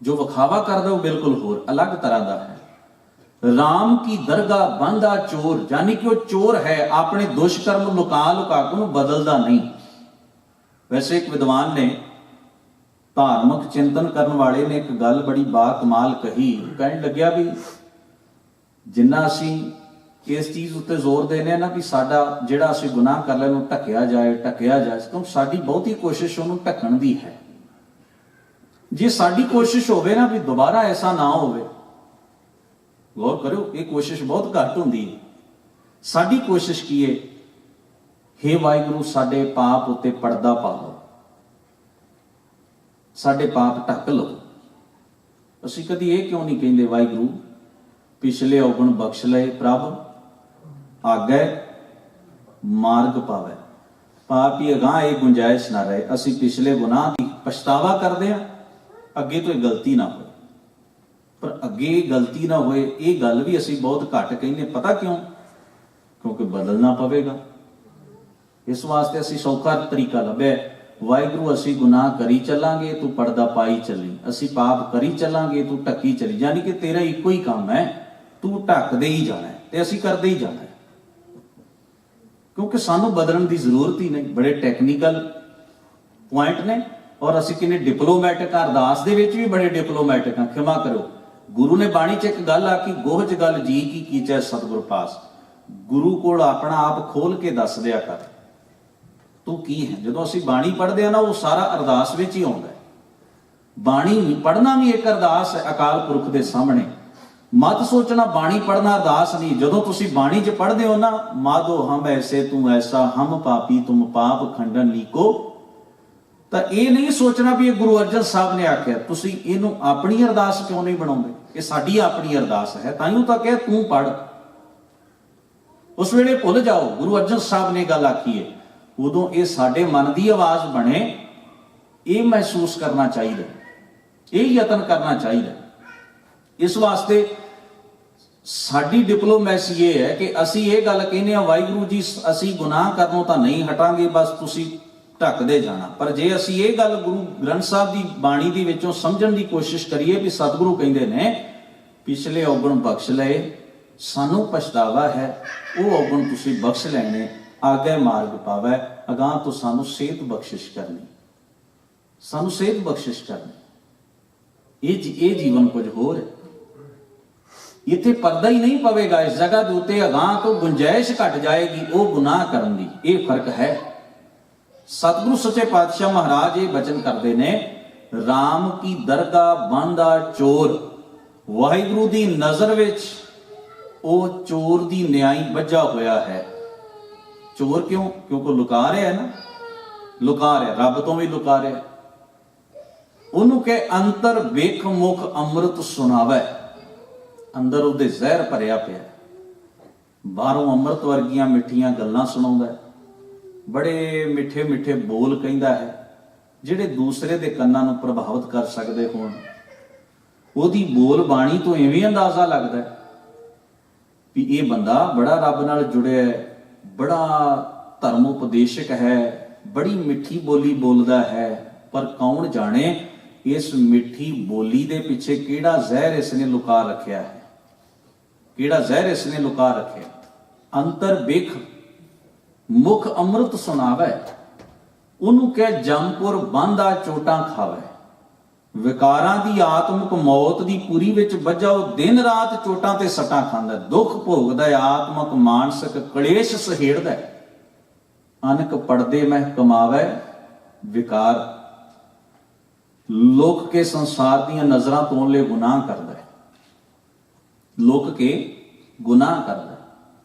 ਜੋ ਵਿਖਾਵਾ ਕਰਦਾ ਉਹ ਬਿਲਕੁਲ ਹੋਰ, ਅਲੱਗ ਤਰ੍ਹਾਂ ਦਾ ਹੈ। ਰਾਮ ਕੀ ਦਰਗਾਹ ਬੰਦਾ ਚੋਰ, ਯਾਨੀ ਕਿ ਉਹ ਚੋਰ ਹੈ, ਆਪਣੇ ਦੁਸ਼ਕਰਮ ਲੁਕਾ ਲੁਕਾ ਕੇ ਉਹਨੂੰ ਬਦਲਦਾ ਨਹੀਂ। ਵੈਸੇ ਇੱਕ ਵਿਦਵਾਨ ਨੇ, ਧਾਰਮਿਕ ਚਿੰਤਨ ਕਰਨ ਵਾਲੇ ਨੇ, ਇੱਕ ਗੱਲ ਬੜੀ ਬਾ ਕਮਾਲ ਕਹੀ। ਕਹਿਣ ਲੱਗਿਆ ਵੀ ਜਿੰਨਾ ਅਸੀਂ ਇਸ ਚੀਜ਼ ਉੱਤੇ ਜ਼ੋਰ ਦੇਨੇ ਆ ਨਾ ਵੀ ਸਾਡਾ ਜਿਹੜਾ ਅਸੀਂ ਗੁਨਾਹ ਕਰ ਲਿਆ ਉਹਨੂੰ ਢੱਕਿਆ ਜਾਏ, ਢੱਕਿਆ ਜਾਏ, ਕਿਉਂਕਿ ਸਾਡੀ ਬਹੁਤੀ ਕੋਸ਼ਿਸ਼ ਉਹਨੂੰ ਢੱਕਣ ਦੀ ਹੈ। ਜੇ ਸਾਡੀ ਕੋਸ਼ਿਸ਼ ਹੋਵੇ ਨਾ ਵੀ ਦੁਬਾਰਾ ਐਸਾ ਨਾ ਹੋਵੇ, ਗੌਰ ਕਰਿਓ, ਇਹ ਕੋਸ਼ਿਸ਼ ਬਹੁਤ ਘੱਟ ਹੁੰਦੀ ਹੈ। ਸਾਡੀ ਕੋਸ਼ਿਸ਼ ਕੀ ਹੈ, ਹੇ ਵਾਹਿਗੁਰੂ ਸਾਡੇ ਪਾਪ ਉੱਤੇ ਪਰਦਾ ਪਾ ਲਓ, ਸਾਡੇ ਪਾਪ ਢੱਕ ਲਓ। ਅਸੀਂ ਕਦੀ ਇਹ ਕਿਉਂ ਨਹੀਂ ਕਹਿੰਦੇ ਵਾਹਿਗੁਰੂ ਪਿਛਲੇ ਔਗਣ ਬਖਸ਼ ਲਏ ਪ੍ਰਭ, ਆਗੇ ਮਾਰਗ ਪਾਵੇ, ਪਾਪੀ ਅਗਾਂਹ ਇਹ ਗੁੰਜਾਇਸ਼ ਨਾ ਰਹੇ। ਅਸੀਂ ਪਿਛਲੇ ਗੁਨਾਹ ਦੀ ਪਛਤਾਵਾ ਕਰਦੇ ਹਾਂ, ਅੱਗੇ ਤੋਂ ਇਹ ਗਲਤੀ ਨਾ ਹੋਏ। ਪਰ ਅੱਗੇ ਗਲਤੀ ਨਾ ਹੋਏ ਇਹ ਗੱਲ ਵੀ ਅਸੀਂ ਬਹੁਤ ਘੱਟ ਕਹਿੰਦੇ। ਪਤਾ ਕਿਉਂ? ਕਿਉਂਕਿ ਬਦਲਣਾ ਪਵੇਗਾ। ਇਸ ਵਾਸਤੇ ਅਸੀਂ ਸੌਖਾ ਤਰੀਕਾ ਲੱਭਿਆ, ਵਾਹਿਗੁਰੂ ਅਸੀਂ ਗੁਨਾਹ ਕਰੀ ਚੱਲਾਂਗੇ, ਤੂੰ ਪਰਦਾ ਪਾਈ ਚੱਲੀ, ਅਸੀਂ ਪਾਪ ਕਰੀ ਚੱਲਾਂਗੇ, ਤੂੰ ਢੱਕੀ ਚੱਲੀ। ਯਾਨੀ ਕਿ ਤੇਰਾ ਇੱਕੋ ਹੀ ਕੰਮ ਹੈ, ਤੂੰ ਢੱਕਦੇ ਹੀ ਜਾਣਾ ਤੇ ਅਸੀਂ ਕਰਦੇ ਹੀ ਜਾਣਾ, ਕਿਉਂਕਿ ਸਾਨੂੰ ਬਦਲਣ ਦੀ ਜ਼ਰੂਰਤ ਹੀ ਨਹੀਂ। ਬੜੇ ਟੈਕਨੀਕਲ ਪੁਆਇੰਟ ਨੇ, ਔਰ ਅਸੀਂ ਕਿੰਨੇ ਡਿਪਲੋਮੈਟਿਕ, ਅਰਦਾਸ ਦੇ ਵਿੱਚ ਵੀ ਬੜੇ ਡਿਪਲੋਮੈਟਿਕ ਹਾਂ। ਖਿਮਾ ਕਰੋ, ਗੁਰੂ ਨੇ ਬਾਣੀ 'ਚ ਇੱਕ ਗੱਲ ਆਖੀ, ਗੋਹਜ ਗੱਲ ਜੀ ਕੀ ਕੀਚੈ ਸਤਿਗੁਰ ਪਾਸ। ਗੁਰੂ ਕੋਲ ਆਪਣਾ ਆਪ ਖੋਲ ਕੇ ਦੱਸ ਦਿਆ ਕਰ, ਤੂੰ ਕੀ ਹੈ। ਜਦੋਂ ਅਸੀਂ ਬਾਣੀ ਪੜ੍ਹਦੇ ਹਾਂ ਨਾ, ਉਹ ਸਾਰਾ ਅਰਦਾਸ ਵਿੱਚ ਹੀ ਆਉਂਦਾ ਹੈ। ਬਾਣੀ ਪੜ੍ਹਨਾ ਵੀ ਇੱਕ ਅਰਦਾਸ ਹੈ ਅਕਾਲ ਪੁਰਖ ਦੇ ਸਾਹਮਣੇ। ਮਤ ਸੋਚਣਾ ਬਾਣੀ ਪੜ੍ਹਨਾ ਅਰਦਾਸ ਨਹੀਂ। ਜਦੋਂ ਤੁਸੀਂ ਬਾਣੀ 'ਚ ਪੜ੍ਹਦੇ ਹੋ ਨਾ, ਮਾਧੋ ਹਮ ਐਸੇ ਤੂੰ ਐਸਾ, ਹਮ ਪਾਪੀ ਤੁਮ ਪਾਪ ਖੰਡਨ ਲੀਕੋ, ਤਾਂ ਇਹ ਨਹੀਂ ਸੋਚਣਾ ਵੀ ਇਹ ਗੁਰੂ ਅਰਜਨ ਸਾਹਿਬ ਨੇ ਆਖਿਆ। ਤੁਸੀਂ ਇਹਨੂੰ ਆਪਣੀ ਅਰਦਾਸ ਕਿਉਂ ਨਹੀਂ ਬਣਾਉਂਦੇ? ਇਹ ਸਾਡੀ ਆਪਣੀ ਅਰਦਾਸ ਹੈ, ਤਾਈਓ ਤਾਂ ਕਿਹਾ ਤੂੰ ਪੜ੍ਹ। ਉਸ ਵੇਲੇ ਭੁੱਲ ਜਾਓ ਗੁਰੂ ਅਰਜਨ ਸਾਹਿਬ ਨੇ ਗੱਲ ਆਖੀ ਹੈ, ਉਦੋਂ ਇਹ ਸਾਡੇ ਮਨ ਦੀ ਆਵਾਜ਼ ਬਣੇ। ਇਹ ਮਹਿਸੂਸ ਕਰਨਾ ਚਾਹੀਦਾ, ਇਹ ਯਤਨ ਕਰਨਾ ਚਾਹੀਦਾ। ਇਸ ਵਾਸਤੇ ਸਾਡੀ ਡਿਪਲੋਮੈਸੀ ਇਹ ਹੈ ਕਿ ਅਸੀਂ ਇਹ ਗੱਲ ਕਹਿੰਦੇ ਆ, ਵਾਹਿਗੁਰੂ ਜੀ ਅਸੀਂ ਗੁਨਾਹ ਕਰਨੋਂ ਤਾਂ ਨਹੀਂ ਹਟਾਂਗੇ, ਬਸ ਤੁਸੀਂ ਢੱਕਦੇ ਜਾਣਾ। ਪਰ ਜੇ ਅਸੀਂ ਇਹ ਗੱਲ ਗੁਰੂ ਗ੍ਰੰਥ ਸਾਹਿਬ ਦੀ ਬਾਣੀ ਦੇ ਵਿੱਚੋਂ ਸਮਝਣ ਦੀ ਕੋਸ਼ਿਸ਼ ਕਰੀਏ ਵੀ ਸਤਿਗੁਰੂ ਕਹਿੰਦੇ ਨੇ ਪਿਛਲੇ ਔਗਣ ਬਖਸ਼ ਲਏ, ਸਾਨੂੰ ਪਛਤਾਵਾ ਹੈ, ਉਹ ਔਗਣ ਤੁਸੀਂ ਬਖਸ਼ ਲੈਣੇ, ਆਗੇ ਮਾਰਗ ਪਾਵੈ, ਅਗਾਂਹ ਤੋਂ ਸਾਨੂੰ ਸਿਹਤ ਬਖਸ਼ਿਸ਼ ਕਰਨੀ, ਸਾਨੂੰ ਸਿਹਤ ਬਖਸ਼ਿਸ਼ ਕਰਨੀ। ਇਹ ਜੀਵਨ ਕੁਝ ਹੋਰ ਹੈ। ਇੱਥੇ ਪਰਦਾ ਹੀ ਨਹੀਂ ਪਵੇਗਾ ਇਸ ਜਗ੍ਹਾ ਦੇ ਉੱਤੇ, ਅਗਾਂਹ ਤੋਂ ਗੁੰਜਾਇਸ਼ ਘਟ ਜਾਏਗੀ ਉਹ ਗੁਨਾਹ ਕਰਨ ਦੀ। ਇਹ ਫਰਕ ਹੈ। ਸਤਿਗੁਰੂ ਸੱਚੇ ਪਾਤਸ਼ਾਹ ਮਹਾਰਾਜ ਇਹ ਬਚਨ ਕਰਦੇ ਨੇ, ਰਾਮ ਕੀ ਦਰਗਾਹ ਬੰਦਾ ਚੋਰ। ਵਾਹਿਗੁਰੂ ਦੀ ਨਜ਼ਰ ਵਿੱਚ ਉਹ ਚੋਰ ਦੀ ਨਿਆਈ ਵੱਜਾ ਹੋਇਆ ਹੈ। ਚੋਰ ਕਿਉਂ? ਕਿਉਂਕਿ ਲੁਕਾ ਰਿਹਾ ਹੈ ਨਾ, ਲੁਕਾ ਰਿਹਾ, ਰੱਬ ਤੋਂ ਵੀ ਲੁਕਾ ਰਿਹਾ। ਉਹਨੂੰ ਕਹੇ ਅੰਤਰ ਵੇਖ ਮੁਖ ਅੰਮ੍ਰਿਤ ਸੁਣਾਵੇ, ਅੰਦਰ ਉਹਦੇ ਜ਼ਹਿਰ ਭਰਿਆ ਪਿਆ, ਬਾਹਰੋਂ ਅੰਮ੍ਰਿਤ ਵਰਗੀਆਂ ਮਿੱਠੀਆਂ ਗੱਲਾਂ ਸੁਣਾਉਂਦਾ, ਬੜੇ ਮਿੱਠੇ ਮਿੱਠੇ ਬੋਲ ਕਹਿੰਦਾ ਹੈ ਜਿਹੜੇ ਦੂਸਰੇ ਦੇ ਕੰਨਾਂ ਨੂੰ ਪ੍ਰਭਾਵਿਤ ਕਰ ਸਕਦੇ ਹੋਣ। ਉਹਦੀ ਬੋਲ ਬਾਣੀ ਤੋਂ ਇਵੇਂ ਅੰਦਾਜ਼ਾ ਲੱਗਦਾ ਹੈ ਵੀ ਇਹ ਬੰਦਾ ਬੜਾ ਰੱਬ ਨਾਲ ਜੁੜਿਆ ਹੈ, ਬੜਾ ਧਰਮ ਉਪਦੇਸ਼ਕ ਹੈ, ਬੜੀ ਮਿੱਠੀ ਬੋਲੀ ਬੋਲਦਾ ਹੈ। ਪਰ ਕੌਣ ਜਾਣੇ ਇਸ ਮਿੱਠੀ ਬੋਲੀ ਦੇ ਪਿੱਛੇ ਕਿਹੜਾ ਜ਼ਹਿਰ ਇਸਨੇ ਲੁਕਾ ਰੱਖਿਆ ਹੈ, ਕਿਹੜਾ ਜ਼ਹਿਰ ਇਸਨੇ ਲੁਕਾ ਰੱਖਿਆ। ਅੰਤਰ ਵੇਖ ਮੁਖ ਅੰਮ੍ਰਿਤ ਸੁਣਾਵੇ, ਉਹਨੂੰ ਕਹਿ ਜੰਮਪੁਰ ਬਾਂਧਾ ਚੋਟਾਂ ਖਾਵੇ। ਵਿਕਾਰਾਂ ਦੀ ਆਤਮਿਕ ਮੌਤ ਦੀ ਪੂਰੀ ਵਿੱਚ ਵੱਜਾ ਉਹ ਦਿਨ ਰਾਤ ਚੋਟਾਂ ਤੇ ਸੱਟਾਂ ਖਾਂਦਾ, ਦੁੱਖ ਭੋਗਦਾ, ਆਤਮਿਕ ਮਾਨਸਿਕ ਕਲੇਸ਼ ਸਹੇੜਦਾ। ਅਨਕ ਪੜਦੇ ਮੈਂ ਕਮਾਵੇ ਵਿਕਾਰ, ਲੋਕ ਕੇ ਸੰਸਾਰ ਦੀਆਂ ਨਜ਼ਰਾਂ ਤੋੜਨ ਲਈ ਗੁਨਾਹ ਕਰਦਾ ਹੈ, ਲੋਕ ਕੇ ਗੁਨਾਹ ਕਰਦਾ।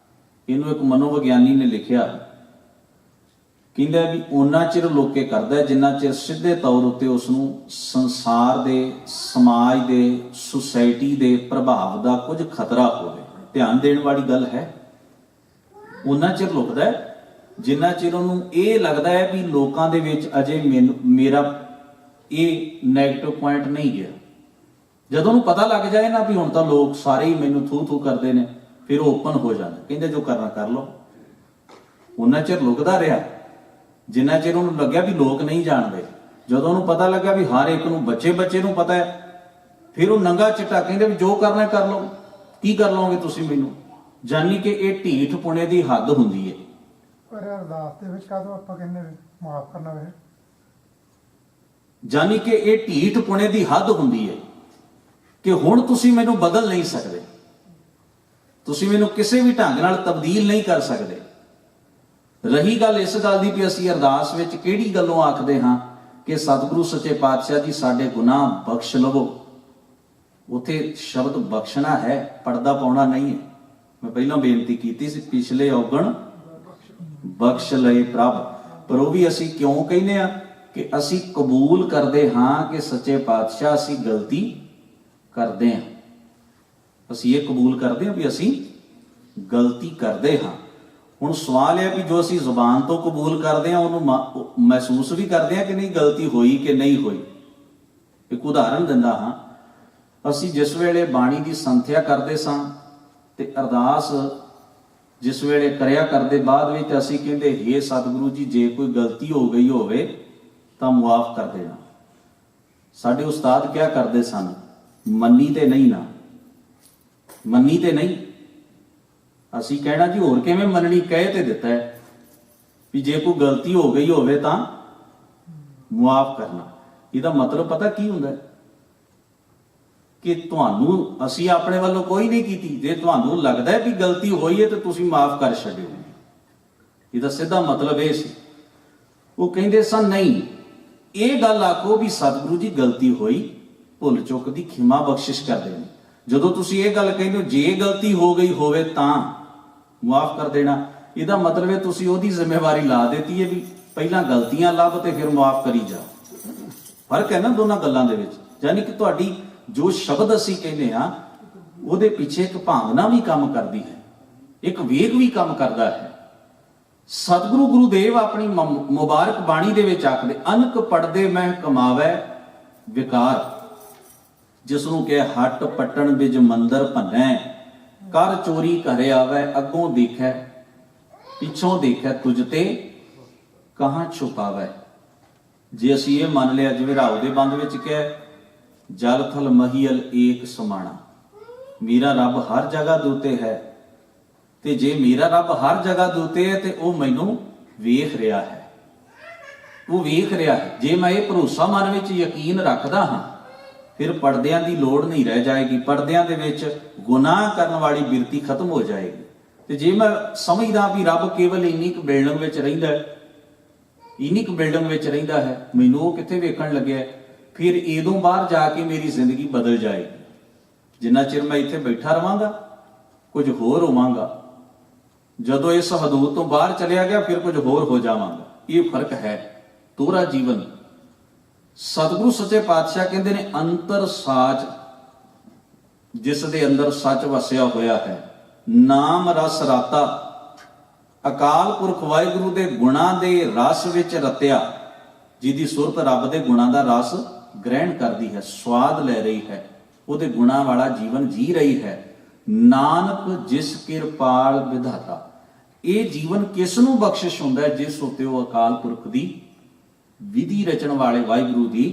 ਇਹਨੂੰ ਇੱਕ ਮਨੋਵਿਗਿਆਨੀ ਨੇ ਲਿਖਿਆ, ਕਹਿੰਦਾ ਵੀ ਉਹਨਾਂ ਚਿਰ ਲੋਕੇ ਕਰਦਾ ਜਿੰਨਾ ਚਿਰ ਸਿੱਧੇ ਤੌਰ ਉੱਤੇ ਉਸ ਨੂੰ ਸੰਸਾਰ ਦੇ, ਸਮਾਜ ਦੇ, ਸੁਸਾਇਟੀ ਦੇ ਪ੍ਰਭਾਵ ਦਾ ਕੁਝ ਖਤਰਾ ਹੋਵੇ। ਧਿਆਨ ਦੇਣ ਵਾਲੀ ਗੱਲ ਹੈ। ਉਹਨਾਂ ਚਿਰ ਲੁਕਦਾ ਜਿੰਨਾ ਚਿਰ ਉਹਨੂੰ ਇਹ ਲੱਗਦਾ ਹੈ ਵੀ ਲੋਕਾਂ ਦੇ ਵਿੱਚ ਅਜੇ ਮੇਰਾ ਇਹ ਨੈਗੇਟਿਵ ਪੁਆਇੰਟ ਨਹੀਂ ਗਿਆ। ਜਦੋਂ ਉਹਨੂੰ ਪਤਾ ਲੱਗ ਜਾਏ ਨਾ ਵੀ ਹੁਣ ਤਾਂ ਲੋਕ ਸਾਰੇ ਹੀ ਮੈਨੂੰ ਥੂ ਥੂ ਕਰਦੇ ਨੇ, ਫਿਰ ਉਹ ਓਪਨ ਹੋ ਜਾਂਦਾ, ਕਹਿੰਦੇ ਜੋ ਕਰਨਾ ਕਰ ਲਓ। ਉਹਨਾਂ ਚਿਰ ਲੁਕਦਾ ਰਿਹਾ ਜਿੰਨਾ ਚਿਰ ਉਹਨੂੰ ਲੱਗਿਆ ਵੀ ਲੋਕ ਨਹੀਂ ਜਾਣਦੇ। ਜਦੋਂ ਉਹਨੂੰ ਪਤਾ ਲੱਗਾ ਵੀ ਹਰ ਇੱਕ ਨੂੰ, ਬੱਚੇ ਨੂੰ ਪਤਾ ਹੈ, ਫਿਰ ਉਹ ਨੰਗਾ ਚਿੱਟਾ ਕਹਿੰਦੇ ਵੀ ਜੋ ਕਰਨਾ ਕਰ ਲਓ। ਕੀ ਕਰ ਲਓਗੇ ਤੁਸੀਂ ਮੈਨੂੰ? ਜਾਨੀ ਕਿ ਇਹ ਢੀਠ ਪੁਣੇ ਦੀ ਹੱਦ ਹੁੰਦੀ ਹੈ। ਪਰ ਅਰਦਾਸ ਦੇ ਵਿੱਚ ਕਾਹਦੋਂ ਆਪਾਂ ਕਹਿੰਦੇ ਮਾਫ ਕਰਨਾ ਵੇ, ਜਾਨੀ ਕਿ ਇਹ ਢੀਠ ਪੁਣੇ ਦੀ ਹੱਦ ਹੁੰਦੀ ਹੈ ਕਿ ਹੁਣ ਤੁਸੀਂ ਮੈਨੂੰ ਬਦਲ ਨਹੀਂ ਸਕਦੇ, ਤੁਸੀਂ ਮੈਨੂੰ ਕਿਸੇ ਵੀ ਢੰਗ ਨਾਲ ਤਬਦੀਲ ਨਹੀਂ ਕਰ ਸਕਦੇ। ਰਹੀ ਗੱਲ ਇਸ ਗੱਲ ਦੀ ਵੀ ਅਸੀਂ ਅਰਦਾਸ ਵਿੱਚ ਕਿਹੜੀ ਗੱਲੋਂ ਆਖਦੇ ਹਾਂ ਕਿ ਸਤਿਗੁਰੂ ਸੱਚੇ ਪਾਤਸ਼ਾਹ ਜੀ ਸਾਡੇ ਗੁਨਾਹ ਬਖਸ਼ ਲਵੋ, ਉੱਥੇ ਸ਼ਬਦ ਬਖਸ਼ਣਾ ਹੈ, ਪਰਦਾ ਪਾਉਣਾ ਨਹੀਂ ਹੈ। ਮੈਂ ਪਹਿਲਾਂ ਬੇਨਤੀ ਕੀਤੀ ਸੀ ਪਿਛਲੇ ਔਗਣ ਬਖਸ਼ ਲਏ ਪ੍ਰਭ, ਪਰ ਉਹ ਵੀ ਅਸੀਂ ਕਿਉਂ ਕਹਿੰਦੇ ਆ ਕਿ ਅਸੀਂ ਕਬੂਲ ਕਰਦੇ ਹਾਂ ਕਿ ਸੱਚੇ ਪਾਤਸ਼ਾਹ ਅਸੀਂ ਗਲਤੀ ਕਰਦੇ ਹਾਂ। ਅਸੀਂ ਇਹ ਕਬੂਲ ਕਰਦੇ ਹਾਂ ਵੀ ਅਸੀਂ ਗਲਤੀ ਕਰਦੇ ਹਾਂ। ਹੁਣ ਸਵਾਲ ਹੈ ਵੀ ਜੋ ਅਸੀਂ ਜ਼ੁਬਾਨ ਤੋਂ ਕਬੂਲ ਕਰਦੇ ਹਾਂ ਉਹਨੂੰ ਮਹਿਸੂਸ ਵੀ ਕਰਦੇ ਹਾਂ ਕਿ ਨਹੀਂ ਗਲਤੀ ਹੋਈ ਕਿ ਨਹੀਂ ਹੋਈ। ਇੱਕ ਉਦਾਹਰਨ ਦਿੰਦਾ ਹਾਂ, ਅਸੀਂ ਜਿਸ ਵੇਲੇ ਬਾਣੀ ਦੀ ਸੰਥਿਆ ਕਰਦੇ ਸਾਂ ਤੇ ਅਰਦਾਸ ਜਿਸ ਵੇਲੇ ਕਰਿਆ ਕਰਦੇ ਬਾਅਦ ਵਿੱਚ ਅਸੀਂ ਕਹਿੰਦੇ ਹੇ ਸਤਿਗੁਰੂ ਜੀ ਜੇ ਕੋਈ ਗਲਤੀ ਹੋ ਗਈ ਹੋਵੇ ਤਾਂ ਮੁਆਫ ਕਰ ਦੇਣਾ। ਸਾਡੇ ਉਸਤਾਦ ਕਿਆ ਕਰਦੇ ਸਨ, ਮੰਨੀ ਤੇ ਨਹੀਂ ਨਾ, ਮੰਨੀ ਤੇ ਨਹੀਂ। ਅਸੀਂ ਕਹਿਣਾ ਜੀ ਹੋਰ ਕਿਵੇਂ ਮੰਨਣੀ, ਕਹਿ ਤੇ ਦਿੱਤਾ ਹੈ ਵੀ ਜੇ ਕੋਈ ਗਲਤੀ ਹੋ ਗਈ ਹੋਵੇ ਤਾਂ ਮੁਆਫ ਕਰਨਾ। ਇਹਦਾ ਮਤਲਬ ਪਤਾ ਕੀ ਹੁੰਦਾ ਹੈ ਕਿ ਤੁਹਾਨੂੰ ਅਸੀਂ ਆਪਣੇ ਵੱਲੋਂ ਕੋਈ ਨਹੀਂ ਕੀਤੀ, ਜੇ ਤੁਹਾਨੂੰ ਲੱਗਦਾ ਹੈ ਵੀ ਗਲਤੀ ਹੋਈ ਹੈ ਤਾਂ ਤੁਸੀਂ ਮਾਫ ਕਰ ਛੱਡਿਓ। ਇਹਦਾ ਸਿੱਧਾ ਮਤਲਬ ਇਹ ਸੀ। ਉਹ ਕਹਿੰਦੇ ਸਨ ਨਹੀਂ, ਇਹ ਗੱਲ ਆਖੋ ਵੀ ਸਤਿਗੁਰੂ ਜੀ ਗਲਤੀ ਹੋਈ, ਭੁੱਲ ਚੁੱਕ ਦੀ ਖਿਮਾ ਬਖਸ਼ਿਸ਼ ਕਰਦੇ ਨੇ। ਜਦੋਂ ਤੁਸੀਂ ਇਹ ਗੱਲ ਕਹਿੰਦੇ ਹੋ ਜੇ ਗਲਤੀ ਹੋ ਗਈ ਹੋਵੇ ਤਾਂ ਮੁਆਫ ਕਰ ਦੇਣਾ, ਇਹਦਾ ਮਤਲਬ ਹੈ ਤੁਸੀਂ ਉਹਦੀ ਜ਼ਿੰਮੇਵਾਰੀ ਲਾ ਦਿੱਤੀ ਹੈ ਵੀ ਪਹਿਲਾਂ ਗਲਤੀਆਂ ਲੱਭ ਤੇ ਫਿਰ ਮੁਆਫ ਕਰੀ ਜਾ। ਫਰਕ ਹੈ ਨਾ ਦੋਨਾਂ ਗੱਲਾਂ ਦੇ ਵਿੱਚ। ਯਾਨੀ ਕਿ ਤੁਹਾਡੀ ਜੋ ਸ਼ਬਦ ਅਸੀਂ ਕਹਿੰਦੇ ਹਾਂ ਉਹਦੇ ਪਿੱਛੇ ਇੱਕ ਭਾਵਨਾ ਵੀ ਕੰਮ ਕਰਦੀ ਹੈ, ਇੱਕ ਵੇਗ ਵੀ ਕੰਮ ਕਰਦਾ ਹੈ। ਸਤਿਗੁਰੂ ਗੁਰੂਦੇਵ ਆਪਣੀ ਮੁਬਾਰਕ ਬਾਣੀ ਦੇ ਵਿੱਚ ਆਖਦੇ ਅਨਕ ਪੜਦੇ ਮੈਂ ਕਮਾਵੇ ਵਿਕਾਰ। ਜਿਸ ਨੂੰ ਕਿ ਹੱਟ ਪੱਟਣ ਬਿਜ ਮੰਦਰ ਭੰਨੈ, ਕਰ ਚੋਰੀ ਘਰੇ ਆਵੈ, ਅੱਗੋਂ ਦੇਖੈ ਪਿੱਛੋਂ ਦੇਖੈ, ਤੁਝ ਤੇ ਕਹਾਂ ਛੁਪਾਵੈ। ਜੇ ਅਸੀਂ ਇਹ ਮੰਨ ਲਿਆ, ਜਿਵੇਂ ਰਾਉ ਦੇ ਬੰਦ ਵਿੱਚ ਕਿਹਾ, ਜਲ ਥਲ ਮਹੀਲ ਏਕ ਸਮਾਣਾ, ਮੇਰਾ ਰੱਬ ਹਰ ਜਗ੍ਹਾ ਦੇ ਉੱਤੇ ਹੈ, ਤੇ ਜੇ ਮੇਰਾ ਰੱਬ ਹਰ ਜਗ੍ਹਾ ਦੇ ਉੱਤੇ ਹੈ ਤੇ ਉਹ ਮੈਨੂੰ ਵੇਖ ਰਿਹਾ ਹੈ, ਉਹ ਵੇਖ ਰਿਹਾ ਹੈ। ਜੇ ਮੈਂ ਇਹ ਭਰੋਸਾ ਮਨ ਵਿੱਚ ਯਕੀਨ ਰੱਖਦਾ ਹਾਂ, ਫਿਰ ਪਰਦਿਆਂ ਦੀ ਲੋੜ ਨਹੀਂ ਰਹਿ ਜਾਏਗੀ, ਪਰਦਿਆਂ ਦੇ ਵਿੱਚ ਗੁਨਾਹ ਕਰਨ ਵਾਲੀ ਬਿਰਤੀ ਖਤਮ ਹੋ ਜਾਏਗੀ। ਤੇ ਜੇ ਮੈਂ ਸਮਝਦਾ ਵੀ ਰੱਬ ਕੇਵਲ ਇੰਨੀ ਕੁ ਬਿਲਡਿੰਗ ਵਿੱਚ ਰਹਿੰਦਾ ਹੈ, ਇੰਨੀ ਕੁ ਬਿਲਡਿੰਗ ਵਿੱਚ ਰਹਿੰਦਾ ਹੈ, ਮੈਨੂੰ ਉਹ ਕਿੱਥੇ ਵੇਖਣ ਲੱਗਿਆ, ਫਿਰ ਇਹਦੋਂ ਬਾਹਰ ਜਾ ਕੇ ਮੇਰੀ ਜ਼ਿੰਦਗੀ ਬਦਲ ਜਾਏਗੀ। ਜਿੰਨਾ ਚਿਰ ਮੈਂ ਇੱਥੇ ਬੈਠਾ ਰਵਾਂਗਾ ਕੁਝ ਹੋਰ ਹੋਵਾਂਗਾ, ਜਦੋਂ ਇਸ ਹਦੂਦ ਤੋਂ ਬਾਹਰ ਚਲਿਆ ਗਿਆ ਫਿਰ ਕੁਝ ਹੋਰ ਹੋ ਜਾਵਾਂਗਾ। ਇਹ ਫਰਕ ਹੈ ਤੋਰਾ ਜੀਵਨ। ਸਤਿਗੁਰੂ ਸੱਚੇ ਪਾਤਸ਼ਾਹ ਕਹਿੰਦੇ ਨੇ, ਅੰਤਰ ਸਾਚ ਜਿਸ ਦੇ ਅੰਦਰ ਸੱਚ ਵਸਿਆ ਹੋਇਆ ਹੈ, ਨਾਮ ਰਸ ਰਾਤਾ, ਅਕਾਲ ਪੁਰਖ ਵਾਹਿਗੁਰੂ ਦੇ ਗੁਣਾਂ ਦੇ ਰਸ ਵਿੱਚ ਰਤਿਆ, ਜਿਹਦੀ ਸੁਰਤ ਰੱਬ ਦੇ ਗੁਣਾਂ ਦਾ ਰਸ ਗ੍ਰਹਿਣ ਕਰਦੀ ਹੈ, ਸਵਾਦ ਲੈ ਰਹੀ ਹੈ, ਉਹਦੇ ਗੁਣਾਂ ਵਾਲਾ ਜੀਵਨ ਜੀ ਰਹੀ ਹੈ। ਨਾਨਕ ਜਿਸ ਕਿਰਪਾਲ ਵਿਧਾਤਾ, ਇਹ ਜੀਵਨ ਕਿਸ ਨੂੰ ਬਖਸ਼ਿਸ਼ ਹੁੰਦਾ ਹੈ? ਜਿਸ ਉੱਤੇ ਉਹ ਅਕਾਲ ਪੁਰਖ ਦੀ ਵਿਧੀ ਰਚਣ ਵਾਲੇ ਵਾਹਿਗੁਰੂ ਦੀ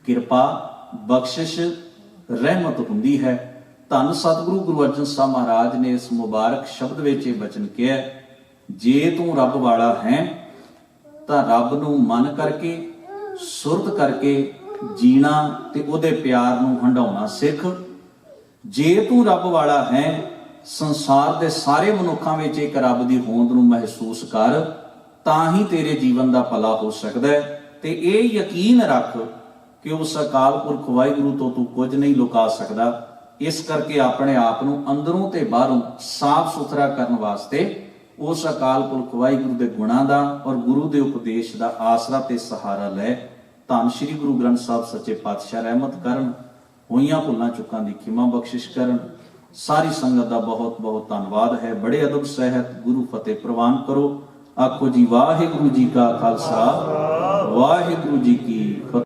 ਕਿਰਪਾ, ਬਖਸ਼ਿਸ਼, ਰਹਿਮਤ ਹੁੰਦੀ ਹੈ। ਧੰਨ ਸਤਿਗੁਰੂ ਗੁਰੂ ਅਰਜਨ ਸਾਹਿਬ ਮਹਾਰਾਜ ਨੇ ਇਸ ਮੁਬਾਰਕ ਸ਼ਬਦ ਵਿੱਚ ਇਹ ਬਚਨ ਕਿਹਾ, ਜੇ ਤੂੰ ਰੱਬ ਵਾਲਾ ਹੈ ਤਾਂ ਰੱਬ ਨੂੰ ਮਨ ਕਰਕੇ, ਸੁਰਤ ਕਰਕੇ ਜੀਣਾ ਤੇ ਉਹਦੇ ਪਿਆਰ ਨੂੰ ਹੰਢਾਉਣਾ ਸਿੱਖ। ਜੇ ਤੂੰ ਰੱਬ ਵਾਲਾ ਹੈ, ਸੰਸਾਰ ਦੇ ਸਾਰੇ ਮਨੁੱਖਾਂ ਵਿੱਚ ਇੱਕ ਰੱਬ ਦੀ ਹੋਂਦ ਨੂੰ ਮਹਿਸੂਸ ਕਰ, ਤਾਂ ਹੀ ਤੇਰੇ ਜੀਵਨ ਦਾ ਭਲਾ ਹੋ ਸਕਦਾ ਹੈ। ਤੇ ਇਹ ਯਕੀਨ ਰੱਖ ਕਿ ਉਸ ਅਕਾਲ ਪੁਰਖ ਵਾਹਿਗੁਰੂ ਤੋਂ ਤੂੰ ਕੁਝ ਨਹੀਂ ਲੁਕਾ ਸਕਦਾ। ਇਸ ਕਰਕੇ ਆਪਣੇ ਆਪ ਨੂੰ ਅੰਦਰੋਂ ਤੇ ਬਾਹਰੋਂ ਸਾਫ਼ ਸੁਥਰਾ ਕਰਨ ਵਾਸਤੇ ਉਸ ਅਕਾਲ ਪੁਰਖ ਵਾਹਿਗੁਰੂ ਦੇ ਗੁਣਾਂ ਦਾ ਔਰ ਗੁਰੂ ਦੇ ਉਪਦੇਸ਼ ਦਾ ਆਸਰਾ ਤੇ ਸਹਾਰਾ ਲੈ। ਧੰਨ ਸ਼੍ਰੀ ਗੁਰੂ ਗ੍ਰੰਥ ਸਾਹਿਬ ਸੱਚੇ ਪਾਤਸ਼ਾਹ ਰਹਿਮਤ ਕਰਨ, ਹੋਈਆਂ ਭੁੱਲਾਂ ਚੁੱਕਾਂ ਦੀ ਖਿਮਾ ਬਖਸ਼ਿਸ਼ ਕਰਨ। ਸਾਰੀ ਸੰਗਤ ਦਾ ਬਹੁਤ ਬਹੁਤ ਧੰਨਵਾਦ ਹੈ। ਬੜੇ ਅਦਬ ਸਹਿਤ ਗੁਰੂ ਫਤਿਹ ਪ੍ਰਵਾਨ ਕਰੋ। ਆਖੋ ਜੀ ਵਾਹਿਗੁਰੂ ਜੀ ਕਾ ਖਾਲਸਾ, ਵਾਹਿਗੁਰੂ ਜੀ ਕੀ